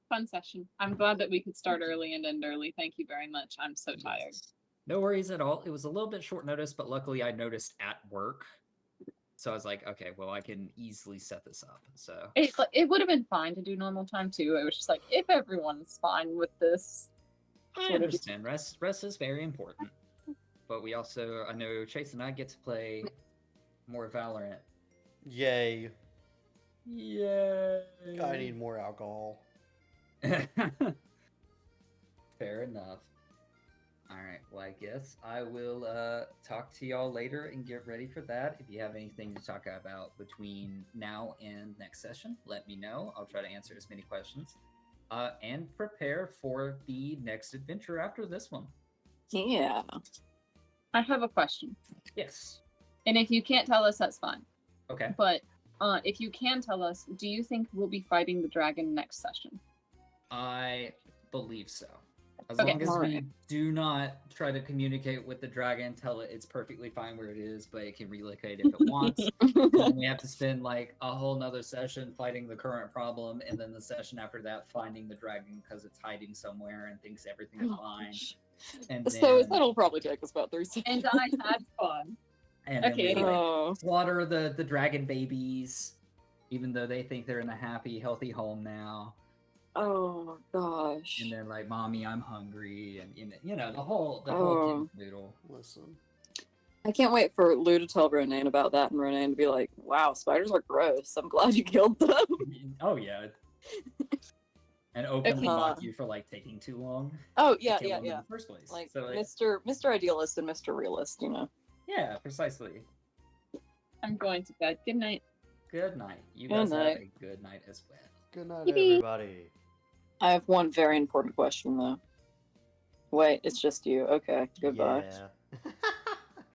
Fun session. I'm glad that we could start early and end early. Thank you very much. I'm so tired. Yes. No worries at all. It was a little bit short notice, but luckily I noticed at work. So I was like, okay, well, I can easily set this up. So It would have been fine to do normal time too. It was just like if everyone's fine with this. I understand. Rest is very important. But we also, I know Chase and I get to play more Valorant. Yay. Yay! I need more alcohol. Fair enough. All right. Well, I guess I will talk to y'all later and get ready for that. If you have anything to talk about between now and next session, let me know. I'll try to answer as many questions. And prepare for the next adventure after this one. Yeah. I have a question. Yes. And if you can't tell us, that's fine. Okay. But if you can tell us, do you think we'll be fighting the dragon next session? I believe so. As Okay. long as we Alright. do not try to communicate with the dragon, tell it it's perfectly fine where it is, but it can relocate if it wants. Then we have to spend like a whole nother session fighting the current problem, and then the session after that finding the dragon because it's hiding somewhere and thinks everything is fine. And So then, that'll probably take us about 3 seconds. And I had fun. and then okay, we, anyway. like, Oh. slaughter the dragon babies, even though they think they're in a happy, healthy home now. Oh gosh. And then like, mommy, I'm hungry, and you know the whole Oh. noodle. Listen. I can't wait for Lou to tell Ronan about that and Ronan to be like, wow, spiders are gross. I'm glad you killed them. Oh yeah. And openly Okay. mock you for like taking too long. Oh to yeah, kill yeah, them in yeah. the first place. Like So Mr. Idealist and Mr. Realist, you know. yeah, precisely. I'm going to bed. Good night. Good night. You Good guys night. have a good night as well. Good night, Yippee. everybody. I have one very important question though. Wait, it's just you. Okay, goodbye. Yeah.